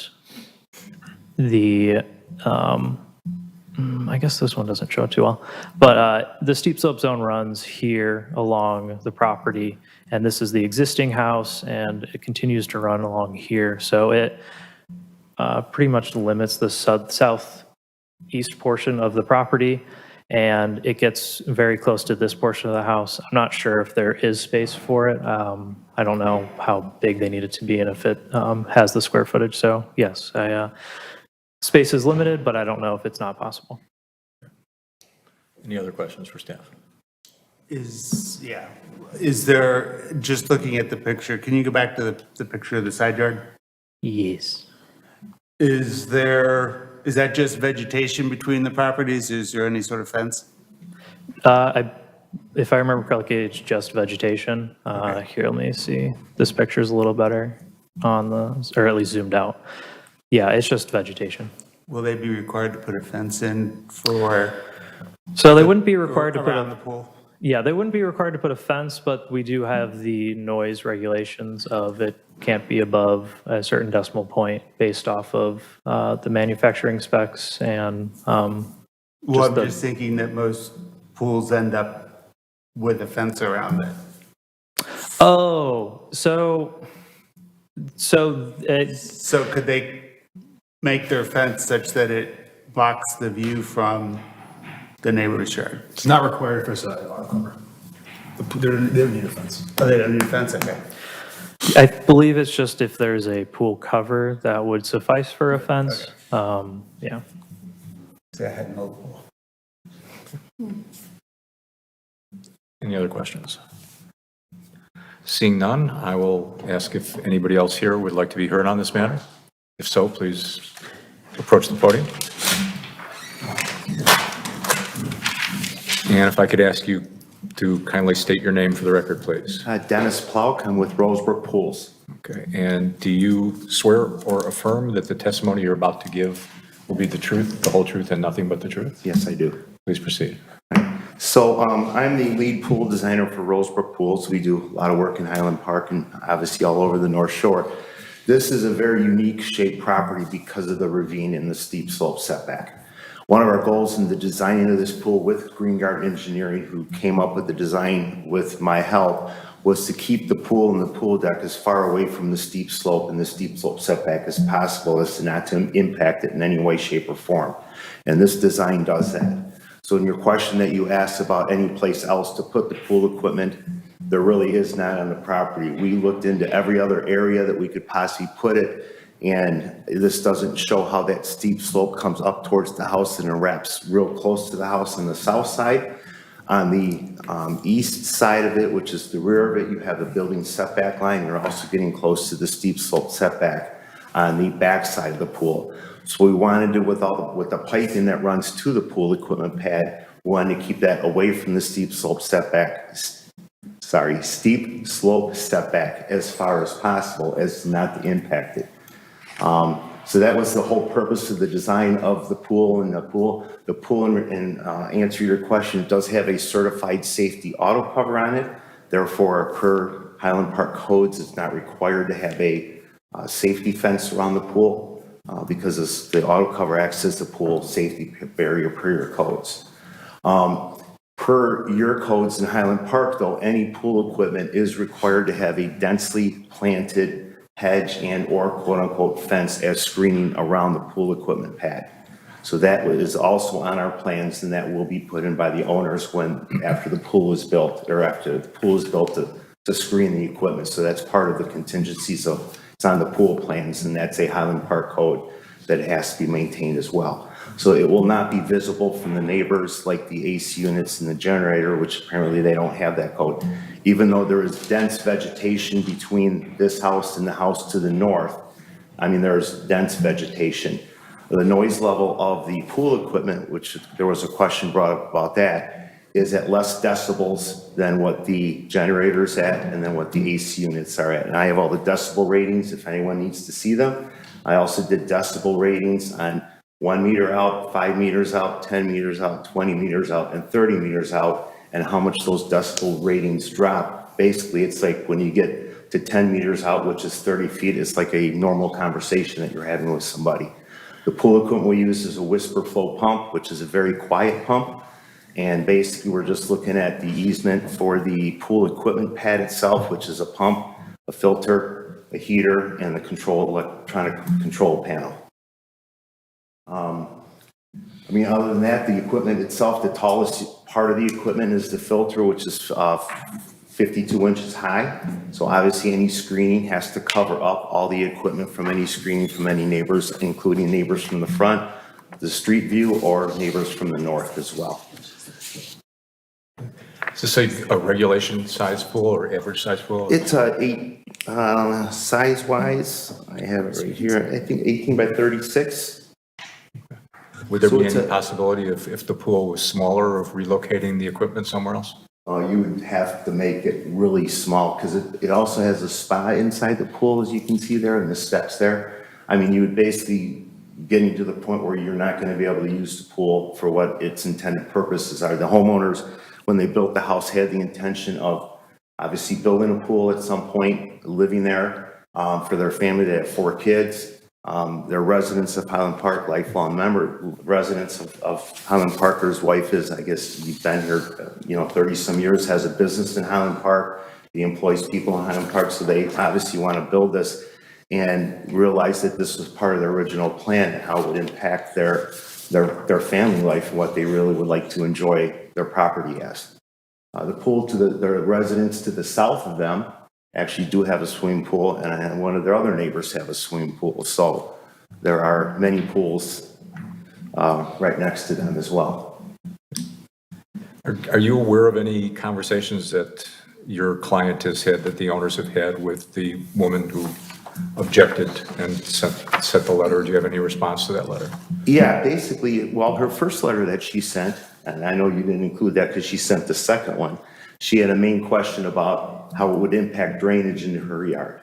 the, I guess this one doesn't show it too well, but the steep slope zone runs here along the property, and this is the existing house, and it continues to run along here. So it pretty much limits the southeast portion of the property, and it gets very close to this portion of the house. I'm not sure if there is space for it. I don't know how big they need it to be and if it has the square footage. So yes, space is limited, but I don't know if it's not possible. Any other questions for staff? Is there, just looking at the picture, can you go back to the picture of the side yard? Yes. Is that just vegetation between the properties? Is there any sort of fence? If I remember correctly, it's just vegetation. Here, let me see. This picture is a little better on or at least zoomed out. Yeah, it's just vegetation. Will they be required to put a fence in for? So they wouldn't be required to put around the pool? Yeah, they wouldn't be required to put a fence, but we do have the noise regulations of it can't be above a certain decimal point based off of the manufacturing specs and Well, I'm just thinking that most pools end up with a fence around it. Oh, so could they make their fence such that it blocks the view from the neighbor's yard? It's not required for a auto cover. They don't need a fence. Oh, they don't need a fence, okay. I believe it's just if there's a pool cover that would suffice for a fence. Yeah. So I had no pool. Any other questions? Seeing none, I will ask if anybody else here would like to be heard on this matter. If so, please approach the podium. And if I could ask you to kindly state your name for the record, please. Dennis Plauk, I'm with Rosebrook Pools. Okay, and do you swear or affirm that the testimony you're about to give will be the truth, the whole truth, and nothing but the truth? Yes, I do. Please proceed. So I'm the lead pool designer for Rosebrook Pools. We do a lot of work in Highland Park and obviously all over the North Shore. This is a very unique shaped property because of the ravine and the steep slope setback. One of our goals in the designing of this pool with Green Garden Engineering, who came up with the design with my help, was to keep the pool and the pool deck as far away from the steep slope and the steep slope setback as possible, as to not to impact it in any way, shape, or form. And this design does that. So in your question that you asked about any place else to put the pool equipment, there really is not on the property. We looked into every other area that we could possibly put it, and this doesn't show how that steep slope comes up towards the house and it wraps real close to the house on the south side. On the east side of it, which is the rear of it, you have the building setback line. You're also getting close to the steep slope setback on the back side of the pool. So we wanted to, with the piping that runs to the pool equipment pad, we wanted to keep that away from the steep slope setback as far as possible, as not to impact it. So that was the whole purpose of the design of the pool. And the pool, and answer your question, it does have a certified safety auto cover on it. Therefore, per Highland Park codes, it's not required to have a safety fence around the pool because the auto cover acts as the pool safety barrier per your codes. Per your codes in Highland Park, though, any pool equipment is required to have a densely planted hedge and or quote-unquote fence as screening around the pool equipment pad. So that is also on our plans, and that will be put in by the owners after the pool is built, or after the pool is built to screen the equipment. So that's part of the contingency. So it's on the pool plans, and that's a Highland Park code that has to be maintained as well. So it will not be visible from the neighbors like the AC units and the generator, which apparently they don't have that code. Even though there is dense vegetation between this house and the house to the north, I mean, there's dense vegetation. The noise level of the pool equipment, which there was a question brought up about that, is at less decibels than what the generator's at and then what the AC units are at. And I have all the decibel ratings if anyone needs to see them. I also did decibel ratings on 1 meter out, 5 meters out, 10 meters out, 20 meters out, and 30 meters out, and how much those decibel ratings drop. Basically, it's like when you get to 10 meters out, which is 30 feet, it's like a normal conversation that you're having with somebody. The pool equipment we use is a whisper flow pump, which is a very quiet pump. And basically, we're just looking at the easement for the pool equipment pad itself, which is a pump, a filter, a heater, and the electronic control panel. I mean, other than that, the equipment itself, the tallest part of the equipment is the filter, which is 52 inches high. So obviously any screening has to cover up all the equipment from any screening from any neighbors, including neighbors from the front, the street view, or neighbors from the north as well. Is this a regulation size pool or average size pool? It's size-wise, I have it right here, I think 18 by 36. Would there So be it's any a- possibility if the pool was smaller of relocating the equipment somewhere else? You would have to make it really small because it also has a spa inside the pool, as you can see there, and the steps there. I mean, you would basically getting to the point where you're not going to be able to use the pool for what its intended purposes are. The homeowners, when they built the house, had the intention of obviously building a pool at some point, living there for their family. They have 4 kids. They're residents of Highland Park, lifelong residents of Highland Park. His wife is, I guess, you've been here, 30 some years, has a business in Highland Park. He employs people in Highland Park, so they obviously want to build this and realize that this was part of their original plan and how it would impact their family life and what they really would like to enjoy their property as. The pool to their residents to the south of them actually do have a swimming pool, and one of their other neighbors have a swimming pool. So there are many pools right next to them as well. Are you aware of any conversations that your client has had, that the owners have had with the woman who objected and sent the letter? Do you have any response to that letter? Yeah, basically, well, her first letter that she sent, and I know you didn't include that because she sent the second one, she had a main question about how it would impact drainage in her yard,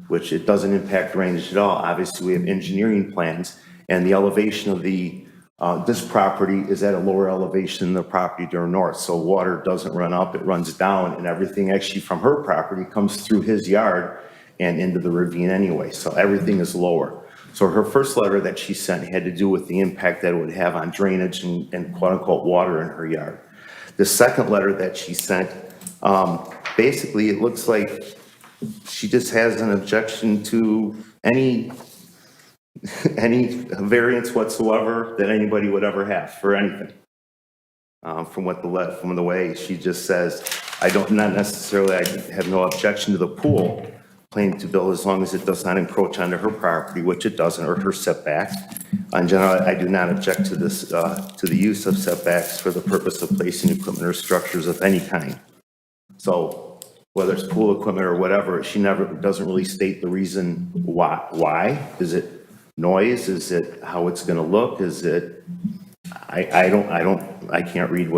which it doesn't impact drainage at all. Obviously, we have engineering plans, and the elevation of this property is at a lower elevation than the property to her north. So water doesn't run up, it runs down, and everything actually from her property comes through his yard and into the ravine anyway. So everything is lower. So her first letter that she sent had to do with the impact that it would have on drainage and quote unquote water in her yard. The second letter that she sent, basically it looks like she just has an objection to any variance whatsoever that anybody would ever have for anything. From the way she just says, I have no objection to the pool, planning to build as long as it does not encroach onto her property, which it doesn't, or her setbacks. In general, I do not object to this, to the use of setbacks for the purpose of placing equipment or structures of any kind. So whether it's pool equipment or whatever, she doesn't really state the reason why. Is it noise? Is it how it's going to look? Is it, I can't read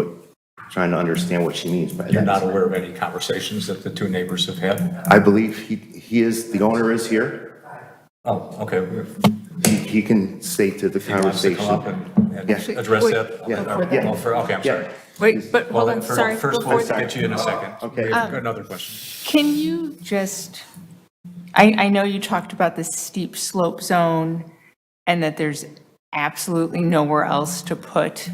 trying to understand what she means by that. You're not aware of any conversations that the two neighbors have had? I believe the owner is here. Oh, okay. He can stay to the He wants to conversation. come up and Yeah. address that? Yeah. Okay, I'm sorry. Wait, but hold on, sorry. First, before we'll that- get you in a second. Okay. We have another question. Can you just, I know you talked about the steep slope zone and that there's absolutely nowhere else to put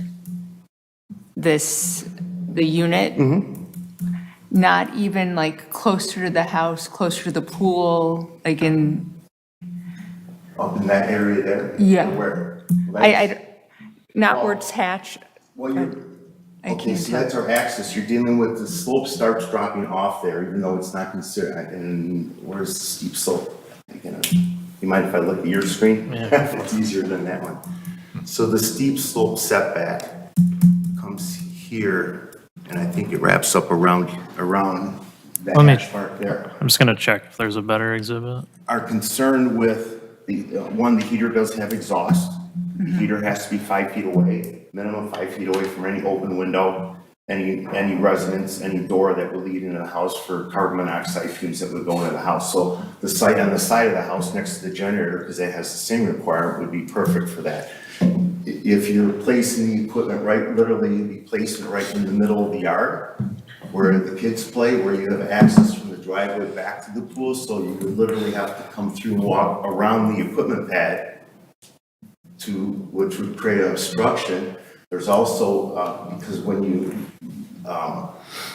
the unit? Not even like closer to the house, closer to the pool, like in, Up in that area there? Yeah. Where? not where it's hatched. Well, I Okay, can't see, tell. that's our axis. You're dealing with the slope starts dropping off there, even though it's not considered, and where's the steep slope? You mind if I look at your screen? It's easier than that one. So the steep slope setback comes here, and I think it wraps up around that Let me- hash mark there. I'm just going to check if there's a better exhibit. Our concern with the heater does have exhaust. The heater has to be 5 feet away, minimum 5 feet away from any open window, any residence, any door that would lead into the house for carbon monoxide fumes that would go into the house. So the site on the side of the house next to the generator, because it has the same requirement, would be perfect for that. If you're placing the equipment literally be placing it right in the middle of the yard, where the kids play, where you have access from the driveway back to the pool, so you would literally have to come through and walk around the equipment pad which would create an obstruction. There's also, because when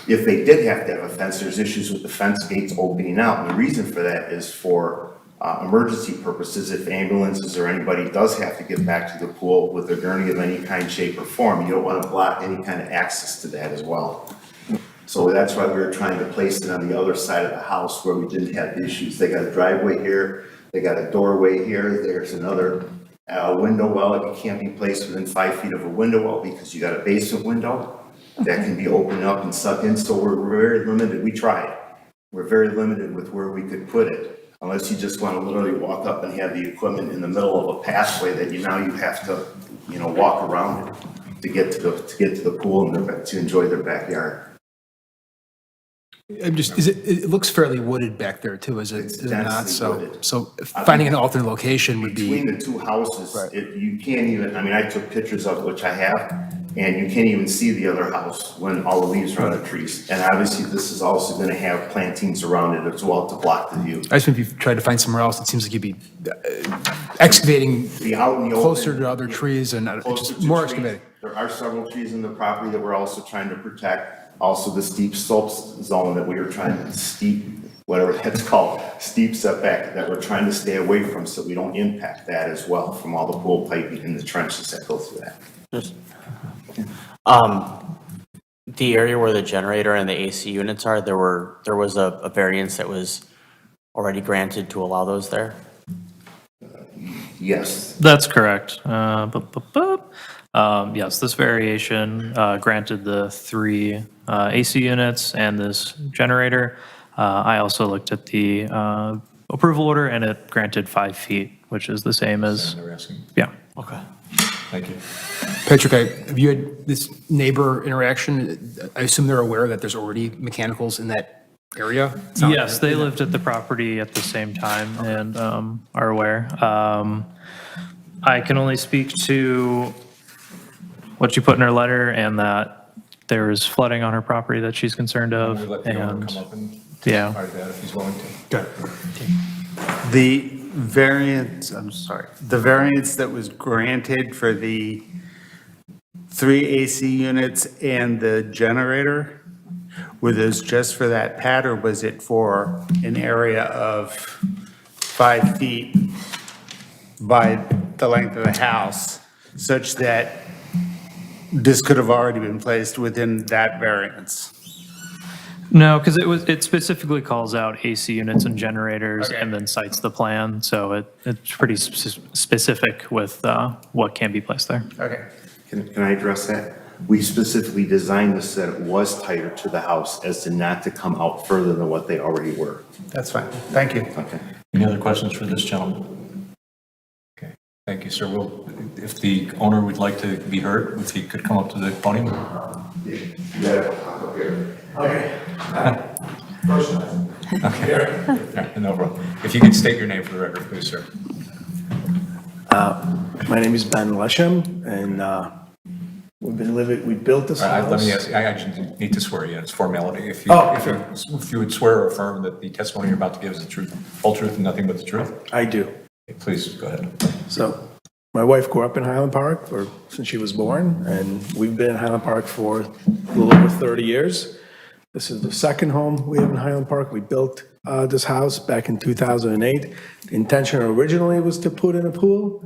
if they did have to have a fence, there's issues with the fence gates opening out. And the reason for that is for emergency purposes. If ambulances or anybody does have to get back to the pool with a gurney of any kind, shape, or form, you don't want to block any kind of access to that as well. So that's why we were trying to place it on the other side of the house where we didn't have the issues. They got a driveway here, they got a doorway here, there's another window well. It can't be placed within 5 feet of a window well because you got a basement window that can be opened up and sucked in. So we're very limited. We tried. We're very limited with where we could put it, unless you just want to literally walk up and have the equipment in the middle of a pathway that you have to, walk around it to get to the pool and to enjoy their backyard. It looks fairly wooded back there too, is it not? Densely wooded. So finding an alternate location would be. Between the two houses, you can't even, I took pictures of it, which I have, and you can't even see the other house when all the leaves are on the trees. And obviously, this is also going to have plantings around it as well to block the view. I just think if you tried to find somewhere else, it seems like you'd be excavating Be out in the open. closer to other trees and Closer just to more trees. excavating. There are several trees in the property that we're also trying to protect. Also, the steep slopes zone that we were trying to whatever that's called, steep setback that we're trying to stay away from so we don't impact that as well from all the pool piping and the trenches that go through that. The area where the generator and the AC units are, there was a variance that was already granted to allow those there? Yes. That's correct. Yes, this variation granted the 3 AC units and this generator. I also looked at the approval order and it granted 5 feet, which is the same as, They're asking. yeah. Okay. Thank you. Patrick, have you had this neighbor interaction? I assume they're aware that there's already mechanicals in that area? It's not- Yes, they lived at the property at the same time and are aware. I can only speak to what you put in her letter and that there is flooding on her property that she's concerned Can of. we let the owner And come up and yeah. argue that if he's willing to? The variance that was granted for the 3 AC units and the generator, were those just for that pad or was it for an area of 5 feet by the length of the house, such that this could have already been placed within that variance? No, because it specifically calls out AC units and generators Okay. and then cites the plan. So it's pretty specific with what can be placed there. Okay. Can I address that? We specifically designed this so that it was tighter to the house as to not to come out further than what they already were. That's fine. Thank you. Okay. Any other questions for this gentleman? Okay, thank you, sir. Well, if the owner would like to be heard, if he could come up to the podium. Okay. Okay, no problem. If you could state your name for the record, please, sir. My name is Ben Lesham, and we built this All right, house. let me ask you, I actually need to swear you in. It's formality. If you would swear or affirm that the testimony you're about to give is the truth, whole truth, and nothing but the truth? I do. Okay, please, go ahead. So, my wife grew up in Highland Park since she was born, and we've been in Highland Park for a little over 30 years. This is the second home we have in Highland Park. We built this house back in 2008. The intention originally was to put in a pool.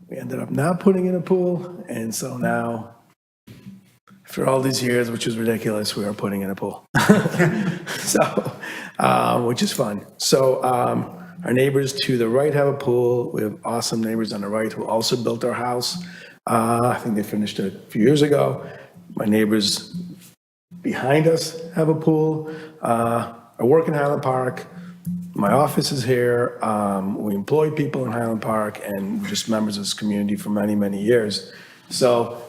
We ended up not putting in a pool, and so now after all these years, which is ridiculous, we are putting in a pool. So, which is fun. So, our neighbors to the right have a pool. We have awesome neighbors on the right who also built our house. I think they finished it a few years ago. My neighbors behind us have a pool. I work in Highland Park. My office is here. We employ people in Highland Park, and we're just members of this community for many, many years. So,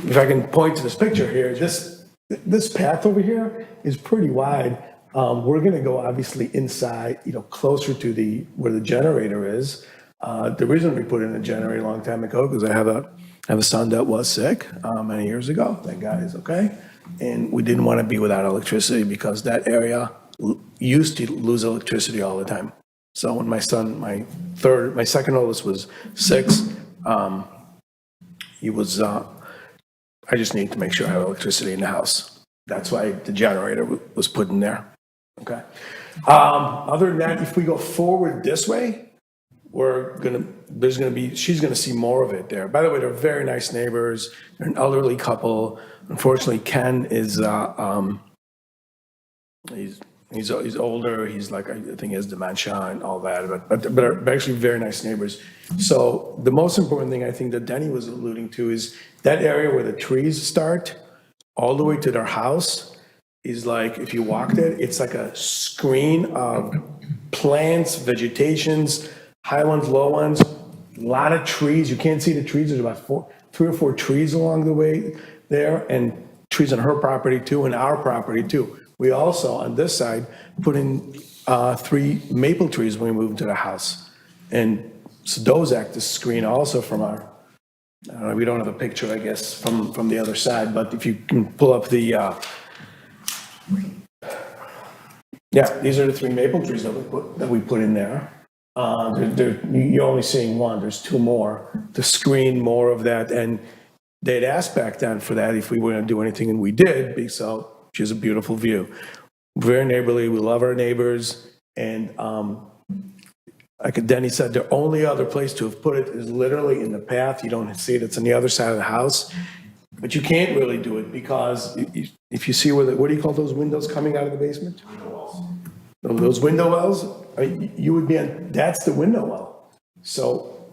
if I can point to this picture here, this path over here is pretty wide. We're gonna go obviously inside, closer to where the generator is. The reason we put in a generator a long time ago, because I have a son that was sick many years ago. Thank God he's okay. And we didn't want to be without electricity because that area used to lose electricity all the time. So when my son, my second oldest was 6, he was, I just needed to make sure I have electricity in the house. That's why the generator was put in there. Okay. Other than that, if we go forward this way, she's gonna see more of it there. By the way, they're very nice neighbors. They're an elderly couple. Unfortunately, Ken is, he's older. He's like, I think he has dementia and all that, but they're actually very nice neighbors. So the most important thing I think that Denny was alluding to is that area where the trees start all the way to their house is like, if you walked it, it's like a screen of plants, vegetations, highlands, lowlands, a lot of trees. You can't see the trees. There's about 3 or 4 trees along the way there, and trees on her property too, and our property too. We also, on this side, put in 3 maple trees when we moved into the house. And so those act as screen also from our, we don't have a picture, I guess, from the other side, but if you can pull up the, these are the 3 maple trees that we put in there. You're only seeing 1, there's 2 more to screen more of that. And they'd asked back then for that if we were gonna do anything, and we did, so she has a beautiful view. Very neighborly, we love our neighbors, and like Denny said, the only other place to have put it is literally in the path. You don't see it, it's on the other side of the house. But you can't really do it because if you see what do you call those windows coming out of the basement? Window wells. Those window wells, you would be on, that's the window well. So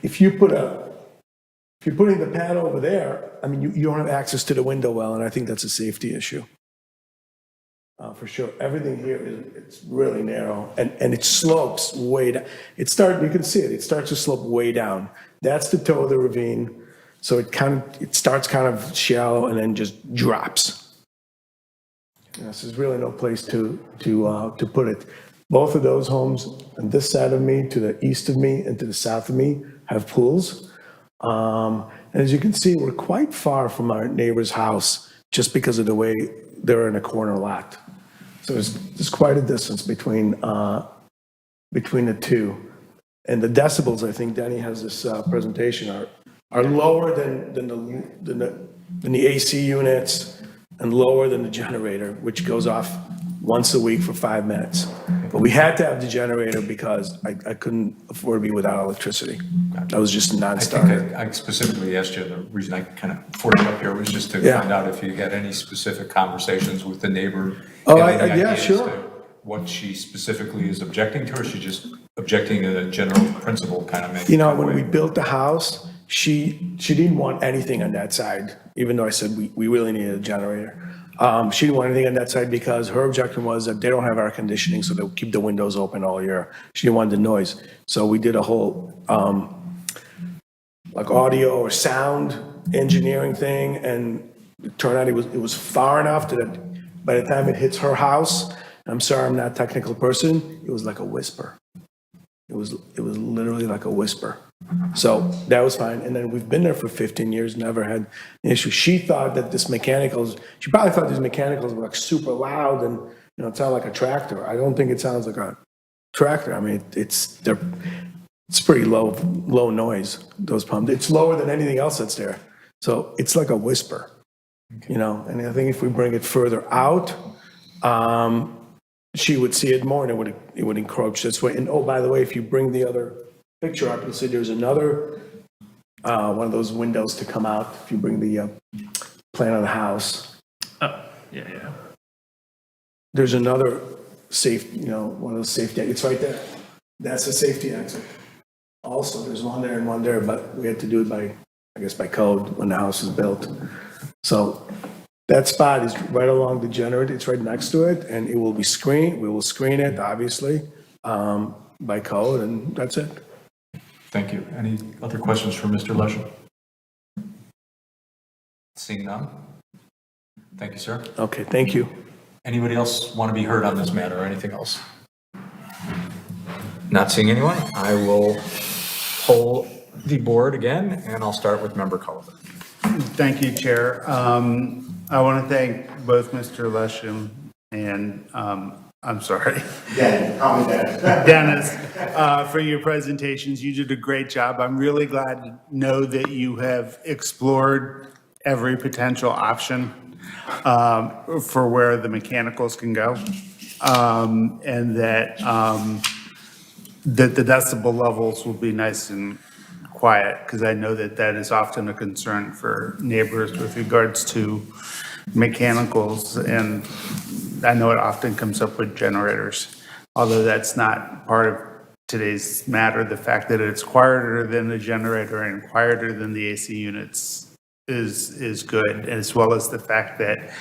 if you're putting the pad over there, you don't have access to the window well, and I think that's a safety issue. For sure. Everything here it's really narrow, and it slopes way down. You can see it. It starts to slope way down. That's the toe of the ravine. So it starts kind of shallow and then just drops. Yes, there's really no place to put it. Both of those homes on this side of me, to the east of me, and to the south of me have pools. And as you can see, we're quite far from our neighbor's house just because of the way they're in a corner lot. So there's quite a distance between the two. And the decibels, I think Danny has this presentation, are lower than the AC units and lower than the generator, which goes off once a week for 5 minutes. But we had to have the generator because I couldn't afford to be without electricity. That was just a non-starter. I specifically asked you, the reason I kind of forced you up here was just to find out if you had any specific conversations with the neighbor. Yeah, sure. What she specifically is objecting to, or she just objecting to the general principle kind of maybe? When we built the house, she didn't want anything on that side, even though I said we really needed a generator. She didn't want anything on that side because her objection was that they don't have air conditioning, so they'll keep the windows open all year. She didn't want the noise. So we did a whole like audio or sound engineering thing, and it turned out it was far enough that by the time it hits her house, I'm sorry, I'm not a technical person, it was like a whisper. It was literally like a whisper. So that was fine. And then we've been there for 15 years, never had an issue. She thought that she probably thought these mechanicals were like super loud and, it sounded like a tractor. I don't think it sounds like a tractor. It's pretty low noise, those pumps. It's lower than anything else that's there. So it's like a whisper, and I think if we bring it further out, she would see it more and it would encroach this way. And oh, by the way, if you bring the other picture up, you'll see there's another one of those windows to come out if you bring the plan of the house. Oh, yeah. There's another safety, one of those safety, it's right there. That's a safety exit. Also, there's one there and one there, but we had to do it by code when the house was built. So that spot is right along the generator, it's right next to it, and it will be screened, we will screen it, obviously, by code, and that's it. Thank you. Any other questions for Mr. Lesher? Seeing none? Thank you, sir. Okay, thank you. Anybody else want to be heard on this matter or anything else? Not seeing anyone, I will poll the board again, and I'll start with Member Culliver. Thank you, Chair. I want to thank both Mr. Lesham and, I'm sorry. Dennis, for your presentations. You did a great job. I'm really glad to know that you have explored every potential option for where the mechanicals can go. And that the decibel levels will be nice and quiet, because I know that that is often a concern for neighbors with regards to mechanicals, and I know it often comes up with generators, although that's not part of today's matter. The fact that it's quieter than the generator and quieter than the AC units is good, as well as the fact that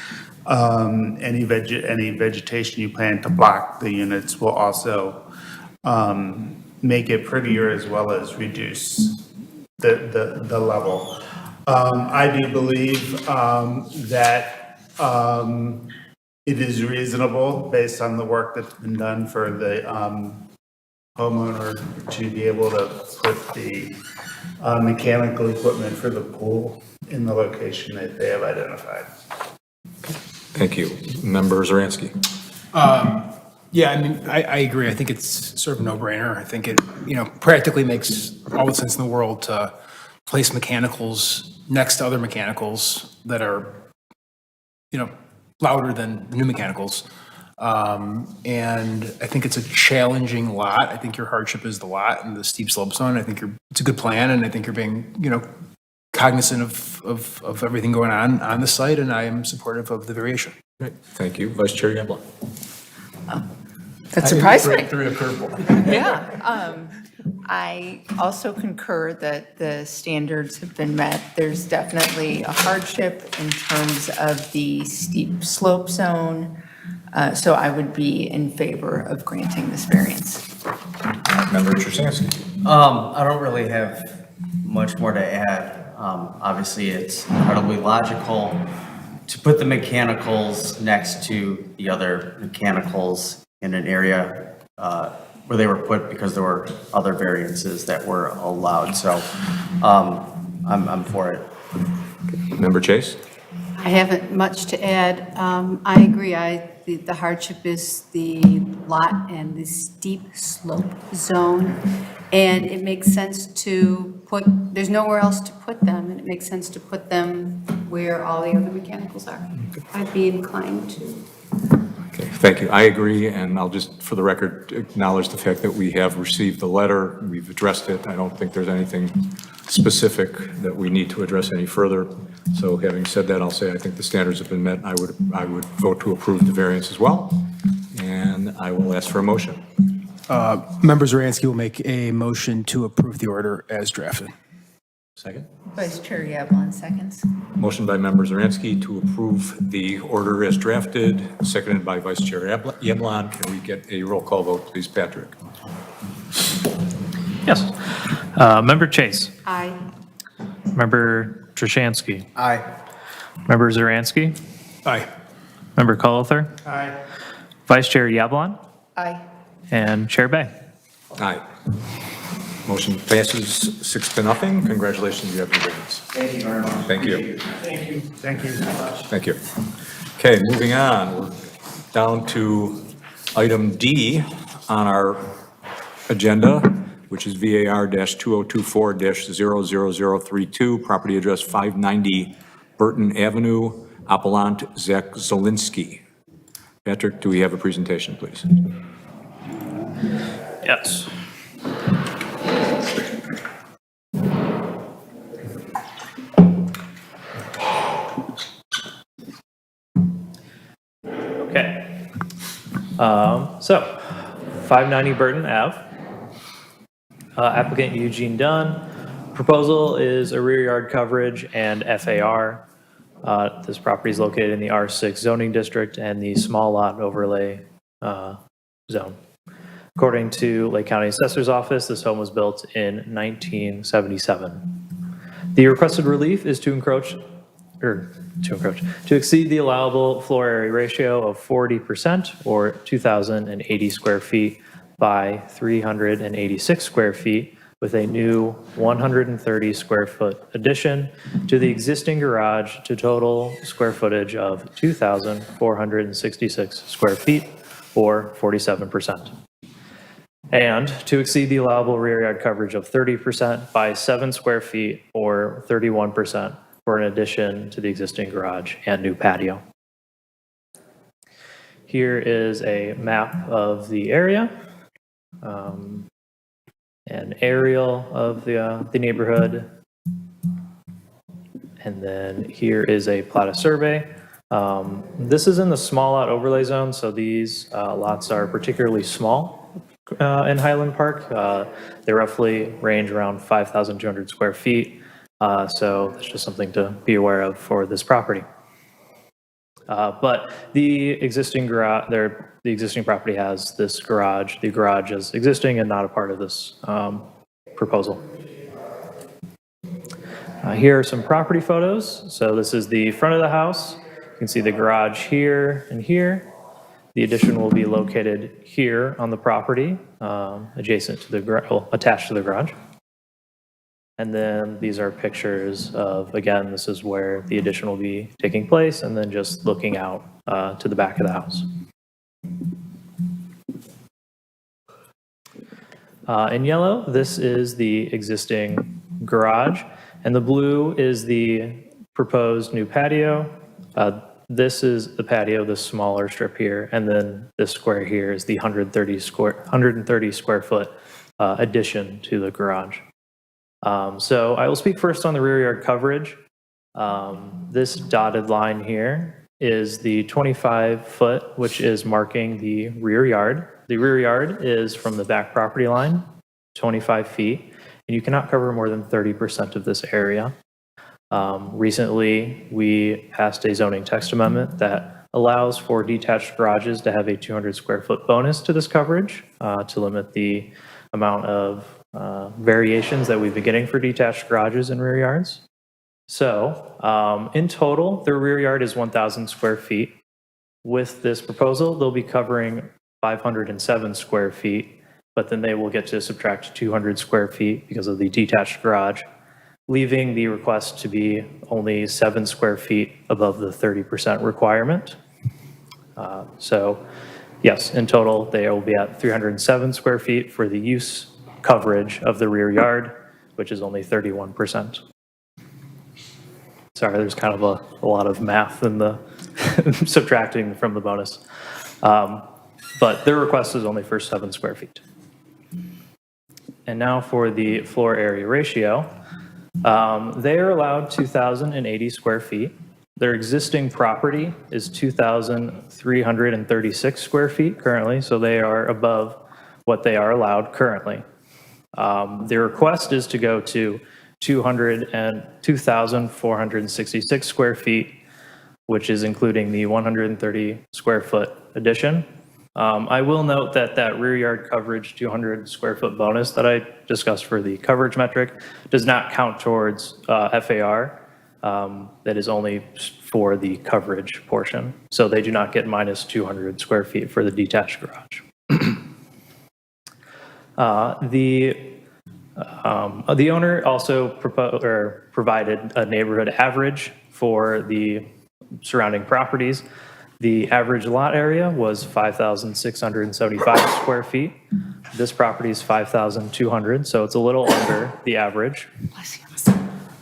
any vegetation you plan to block the units will also make it prettier, as well as reduce the level. I do believe that it is reasonable, based on the work that's been done, for the homeowner to be able to put the mechanical equipment for the pool in the location that they have identified. Thank you. Member Zaransky. Yeah, I mean, I agree. I think it's sort of a no-brainer. I think it, practically makes all the sense in the world to place mechanicals next to other mechanicals that are, louder than the new mechanicals. And I think it's a challenging lot. I think your hardship is the lot and the steep slope zone. I think it's a good plan, and I think you're being, cognizant of everything going on the site, and I am supportive of the variation. Great. Thank you. Vice Chair Yablon. That surprised me. Threw a curveball. Yeah. I also concur that the standards have been met. There's definitely a hardship in terms of the steep slope zone. So I would be in favor of granting this variance. Member Trasanski. I don't really have much more to add. Obviously, it's incredibly logical to put the mechanicals next to the other mechanicals in an area where they were put because there were other variances that were allowed. So I'm for it. Member Chase. I haven't much to add. I agree. The hardship is the lot and the steep slope zone. And it makes sense to there's nowhere else to put them, and it makes sense to put them where all the other mechanicals are. I'd be inclined to. Okay, thank you. I agree, and I'll just, for the record, acknowledge the fact that we have received the letter. We've addressed it. I don't think there's anything specific that we need to address any further. So having said that, I'll say I think the standards have been met. I would vote to approve the variance as well, and I will ask for a motion. Member Zaransky will make a motion to approve the order as drafted. Second. Vice Chair Yablon, seconds. Motion by Member Zaransky to approve the order as drafted, seconded by Vice Chair Yablon. Can we get a roll call vote, please, Patrick? Yes. Member Chase. Aye. Member Trashansky. Aye. Member Zaransky. Aye. Member Colother. Aye. Vice Chair Yablon. Aye. And Chair Bay. Aye. Motion passes 6-0. Congratulations, you have the variance. Thank you very much. Thank you. Thank you. Thank you so much. Thank you. Okay, moving on. We're down to item D on our agenda, which is VAR-2024-00032, property address 590 Burton Avenue, Appellant Zach Zielinski. Patrick, do we have a presentation, please? Yes. So, 590 Burton Ave. Applicant Eugene Dunn. Proposal is a rear yard coverage and FAR. This property is located in the R6 zoning district and the small lot overlay zone. According to Lake County Assessor's Office, this home was built in 1977. The requested relief is to exceed the allowable floor area ratio of 40%, or 2,080 square feet by 386 square feet, with a new 130 square foot addition to the existing garage to total square footage of 2,466 square feet, or 47%. And to exceed the allowable rear yard coverage of 30% by 7 square feet, or 31%, for an addition to the existing garage and new patio. Here is a map of the area, an aerial of the neighborhood, and then here is a plat of survey. This is in the small lot overlay zone, so these lots are particularly small in Highland Park. They roughly range around 5,200 square feet. So it's just something to be aware of for this property. But the existing property has this garage. The garage is existing and not a part of this proposal. Here are some property photos. So this is the front of the house. You can see the garage here and here. The addition will be located here on the property, adjacent to the attached to the garage. And then these are pictures of, again, this is where the addition will be taking place, and then just looking out to the back of the house. In yellow, this is the existing garage, and the blue is the proposed new patio. This is the patio, this smaller strip here, and then this square here is the 130 square foot addition to the garage. So I will speak first on the rear yard coverage. This dotted line here is the 25 foot, which is marking the rear yard. The rear yard is from the back property line, 25 feet, and you cannot cover more than 30% of this area. Recently, we passed a zoning text amendment that allows for detached garages to have a 200 square foot bonus to this coverage to limit the amount of variations that we've been getting for detached garages and rear yards. So in total, the rear yard is 1,000 square feet. With this proposal, they'll be covering 507 square feet, but then they will get to subtract 200 square feet because of the detached garage, leaving the request to be only 7 square feet above the 30% requirement. So yes, in total, they will be at 307 square feet for the use coverage of the rear yard, which is only 31%. Sorry, there's kind of a lot of math in the subtracting from the bonus. But their request is only for 7 square feet. And now for the floor area ratio. They are allowed 2,080 square feet. Their existing property is 2,336 square feet currently, so they are above what they are allowed currently. The request is to go to 2,466 square feet, which is including the 130 square foot addition. I will note that that rear yard coverage 200 square foot bonus that I discussed for the coverage metric does not count towards FAR. That is only for the coverage portion. So they do not get minus 200 square feet for the detached garage. The owner also provided a neighborhood average for the surrounding properties. The average lot area was 5,675 square feet. This property is 5,200, so it's a little under the average.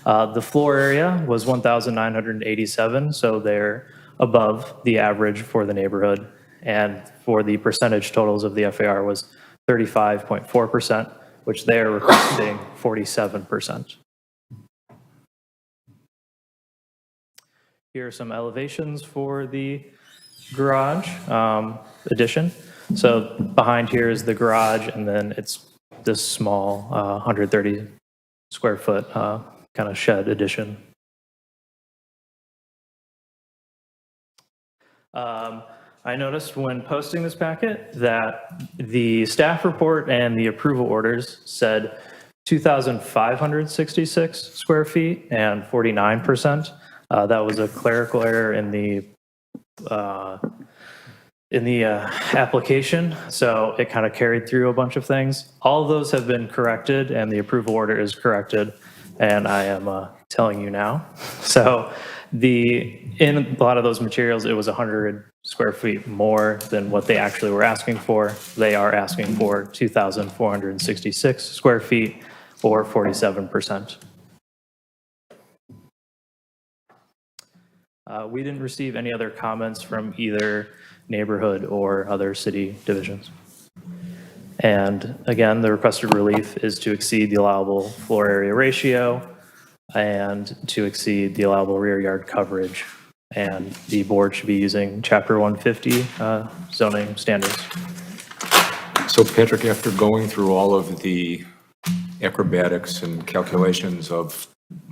The floor area was 1,987, so they're above the average for the neighborhood. And for the percentage totals of the FAR was 35.4%, which they are requesting 47%. Here are some elevations for the garage addition. So behind here is the garage, and then it's this small 130 square foot kind of shed addition. I noticed when posting this packet that the staff report and the approval orders said 2,566 square feet and 49%. That was a clerical error in the application, so it kind of carried through a bunch of things. All of those have been corrected, and the approval order is corrected, and I am telling you now. So in a lot of those materials, it was 100 square feet more than what they actually were asking for. They are asking for 2,466 square feet, or 47%. We didn't receive any other comments from either neighborhood or other city divisions. And again, the requested relief is to exceed the allowable floor area ratio and to exceed the allowable rear yard coverage. And the board should be using Chapter 150 zoning standards. So Patrick, after going through all of the acrobatics and calculations of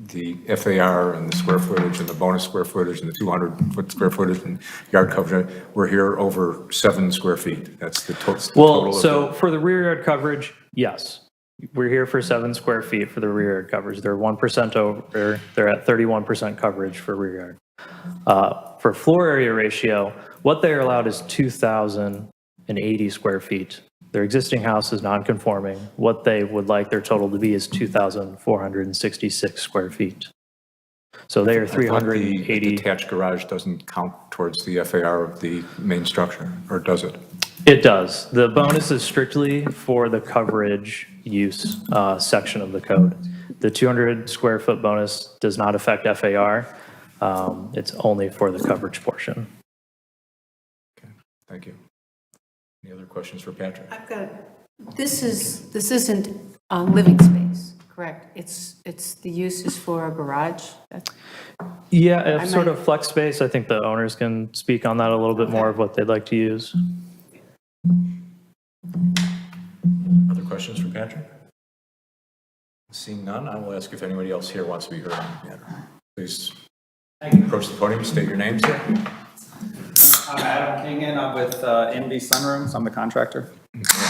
the FAR and the square footage and the bonus square footage and the 200-foot square footage and yard coverage, we're here over 7 square feet. That's the total. Well, so for the rear yard coverage, yes. We're here for 7 square feet for the rear yard coverage. They're 1% over, they're at 31% coverage for rear yard. For floor area ratio, what they're allowed is 2,080 square feet. Their existing house is non-conforming. What they would like their total to be is 2,466 square feet. So they are 380. The detached garage doesn't count towards the FAR of the main structure, or does it? It does. The bonus is strictly for the coverage use section of the code. The 200 square foot bonus does not affect FAR. It's only for the coverage portion. Okay, thank you. Any other questions for Patrick? I've got, this isn't living space, correct? It's the use is for a garage? Yeah, sort of flex space. I think the owners can speak on that a little bit more of what they'd like to use. Other questions for Patrick? Seeing none, I will ask if anybody else here wants to be heard on the matter. Please approach the podium, state your names. I'm Adam Kingen. I'm with MB Sunrooms. I'm the contractor.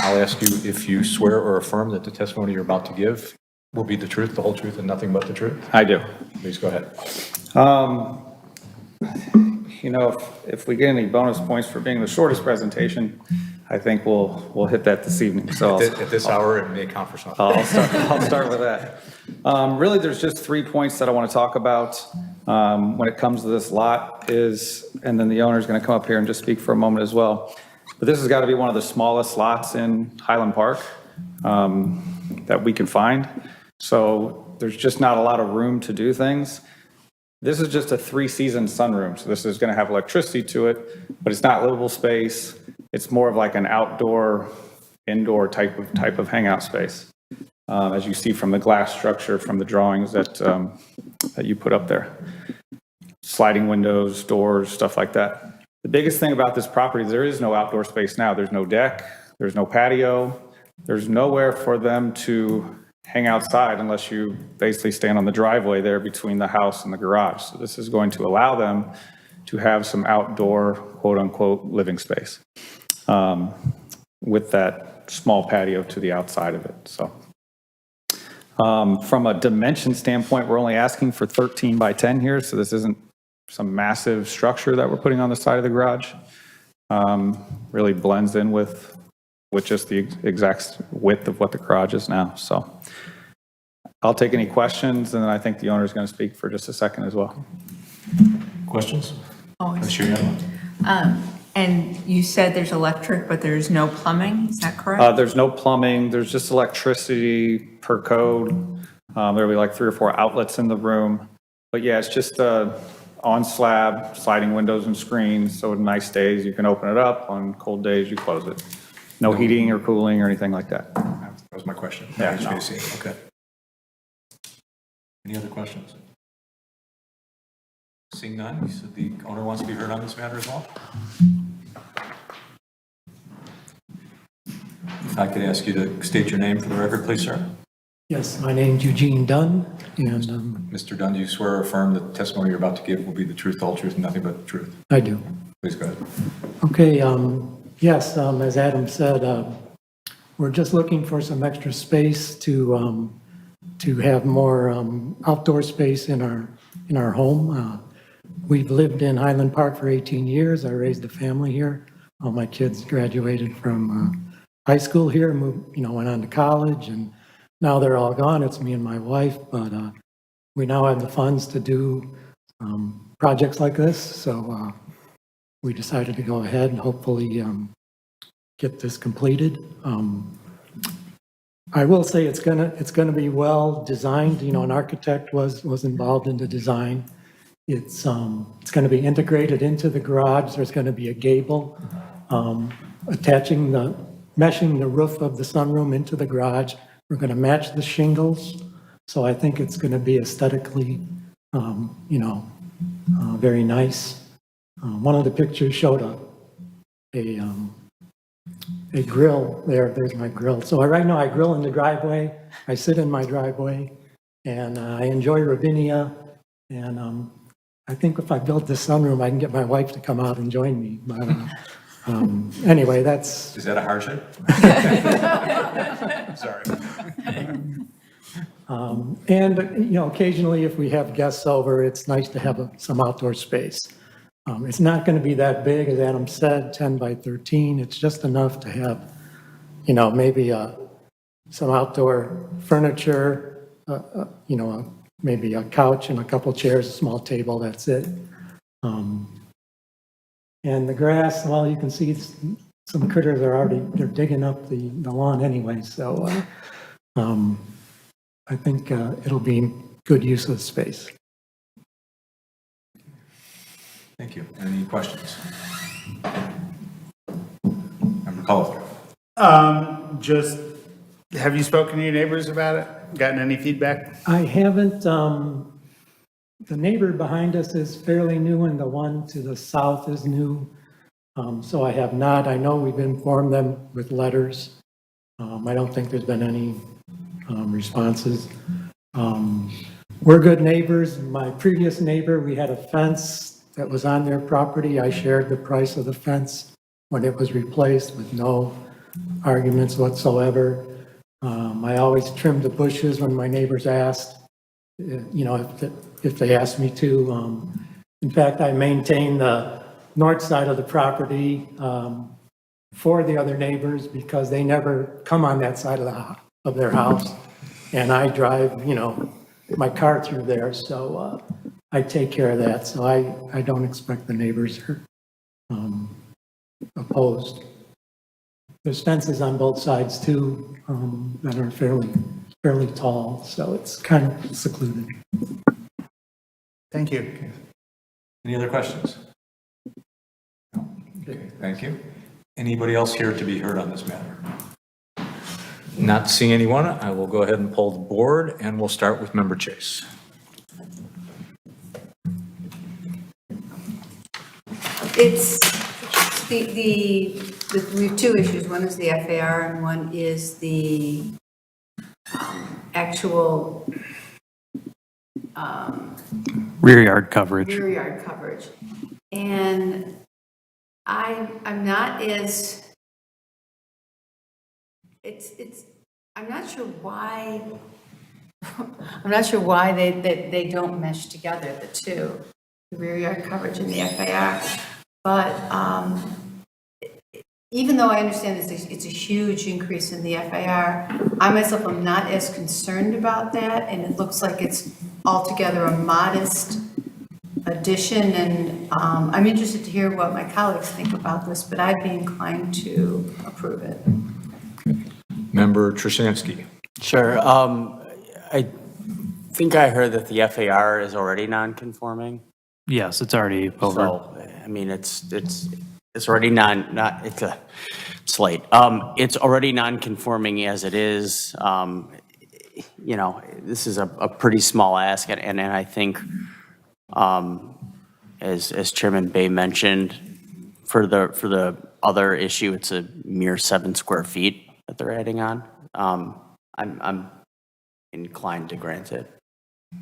I'll ask you if you swear or affirm that the testimony you're about to give will be the truth, the whole truth, and nothing but the truth. I do. Please go ahead. You know, if we get any bonus points for being the shortest presentation, I think we'll hit that this evening. So At this hour, it may count for something. I'll start with that. Really, there's just 3 points that I want to talk about when it comes to this lot and then the owner's going to come up here and just speak for a moment as well. But this has got to be one of the smallest lots in Highland Park that we can find. So there's just not a lot of room to do things. This is just a 3-season sunroom. So this is going to have electricity to it, but it's not livable space. It's more of like an outdoor, indoor type of hangout space. As you see from the glass structure from the drawings that you put up there. Sliding windows, doors, stuff like that. The biggest thing about this property is there is no outdoor space now. There's no deck, there's no patio, there's nowhere for them to hang outside unless you basically stand on the driveway there between the house and the garage. So this is going to allow them to have some outdoor, quote unquote, living space with that small patio to the outside of it. So from a dimension standpoint, we're only asking for 13 by 10 here. So this isn't some massive structure that we're putting on the side of the garage. Really blends in with just the exact width of what the garage is now. So I'll take any questions, and then I think the owner is going to speak for just a second as well. Questions? Oh, Sure. and you said there's electric, but there's no plumbing, is that correct? There's no plumbing. There's just electricity per code. There'll be like 3 or 4 outlets in the room. But yeah, it's just on slab, sliding windows and screens. So on nice days, you can open it up. On cold days, you close it. No heating or cooling or anything like that. That was my question. Yeah, no. Okay. Any other questions? Seeing none, you said the owner wants to be heard on this matter as well? If I could ask you to state your name for the record, please, sir. Yes, my name's Eugene Dunn, and Mr. Dunn, do you swear or affirm that the testimony you're about to give will be the truth, the whole truth, and nothing but the truth? I do. Please go ahead. Okay, yes, as Adam said, we're just looking for some extra space to have more outdoor space in our home. We've lived in Highland Park for 18 years. I raised a family here. All my kids graduated from high school here, moved, went on to college, and now they're all gone. It's me and my wife, but we now have the funds to do projects like this, so we decided to go ahead and hopefully get this completed. I will say it's gonna be well designed. An architect was involved in the design. It's going to be integrated into the garage. There's going to be a gable meshing the roof of the sunroom into the garage. We're going to match the shingles. So I think it's going to be aesthetically, very nice. One of the pictures showed a grill there. There's my grill. So right now I grill in the driveway. I sit in my driveway, and I enjoy Ravinia. And I think if I build this sunroom, I can get my wife to come out and join me. But anyway, that's... Is that a hardship? Sorry. And, occasionally if we have guests over, it's nice to have some outdoor space. It's not going to be that big, as Adam said, 10 by 13. It's just enough to have, maybe some outdoor furniture, maybe a couch and a couple chairs, a small table, that's it. And the grass, well, you can see some critters they're digging up the lawn anyway, so I think it'll be good use of the space. Thank you. Any questions? Member Collier. Just, have you spoken to your neighbors about it? Gotten any feedback? I haven't, the neighbor behind us is fairly new and the one to the south is new. So I have not. I know we've informed them with letters. I don't think there's been any responses. We're good neighbors. My previous neighbor, we had a fence that was on their property. I shared the price of the fence when it was replaced with no arguments whatsoever. I always trimmed the bushes when my neighbors asked, if they asked me to. In fact, I maintain the north side of the property for the other neighbors because they never come on that side of their house. And I drive, my car through there, so I take care of that. So I don't expect the neighbors are opposed. There's fences on both sides too that are fairly tall, so it's kind of secluded. Thank you. Any other questions? No? Okay, thank you. Anybody else here to be heard on this matter? Not seeing anyone, I will go ahead and poll the board, and we'll start with Member Chase. It's we have two issues. One is the FAR and one is the actual Rear yard coverage. rear yard coverage. And I'm not as, I'm not sure why, they don't mesh together, the two, the rear yard coverage and the FAR. But even though I understand it's a huge increase in the FAR, I myself am not as concerned about that, and it looks like it's altogether a modest addition, and I'm interested to hear what my colleagues think about this, but I'd be inclined to approve it. Member Trushansky. Sure. I think I heard that the FAR is already non-conforming. Yes, it's already over. So, I mean, it's already it's a slate. It's already non-conforming as it is. This is a pretty small ask, and I think as Chairman Bay mentioned, for the other issue, it's a mere 7 square feet that they're adding on. I'm inclined to grant it.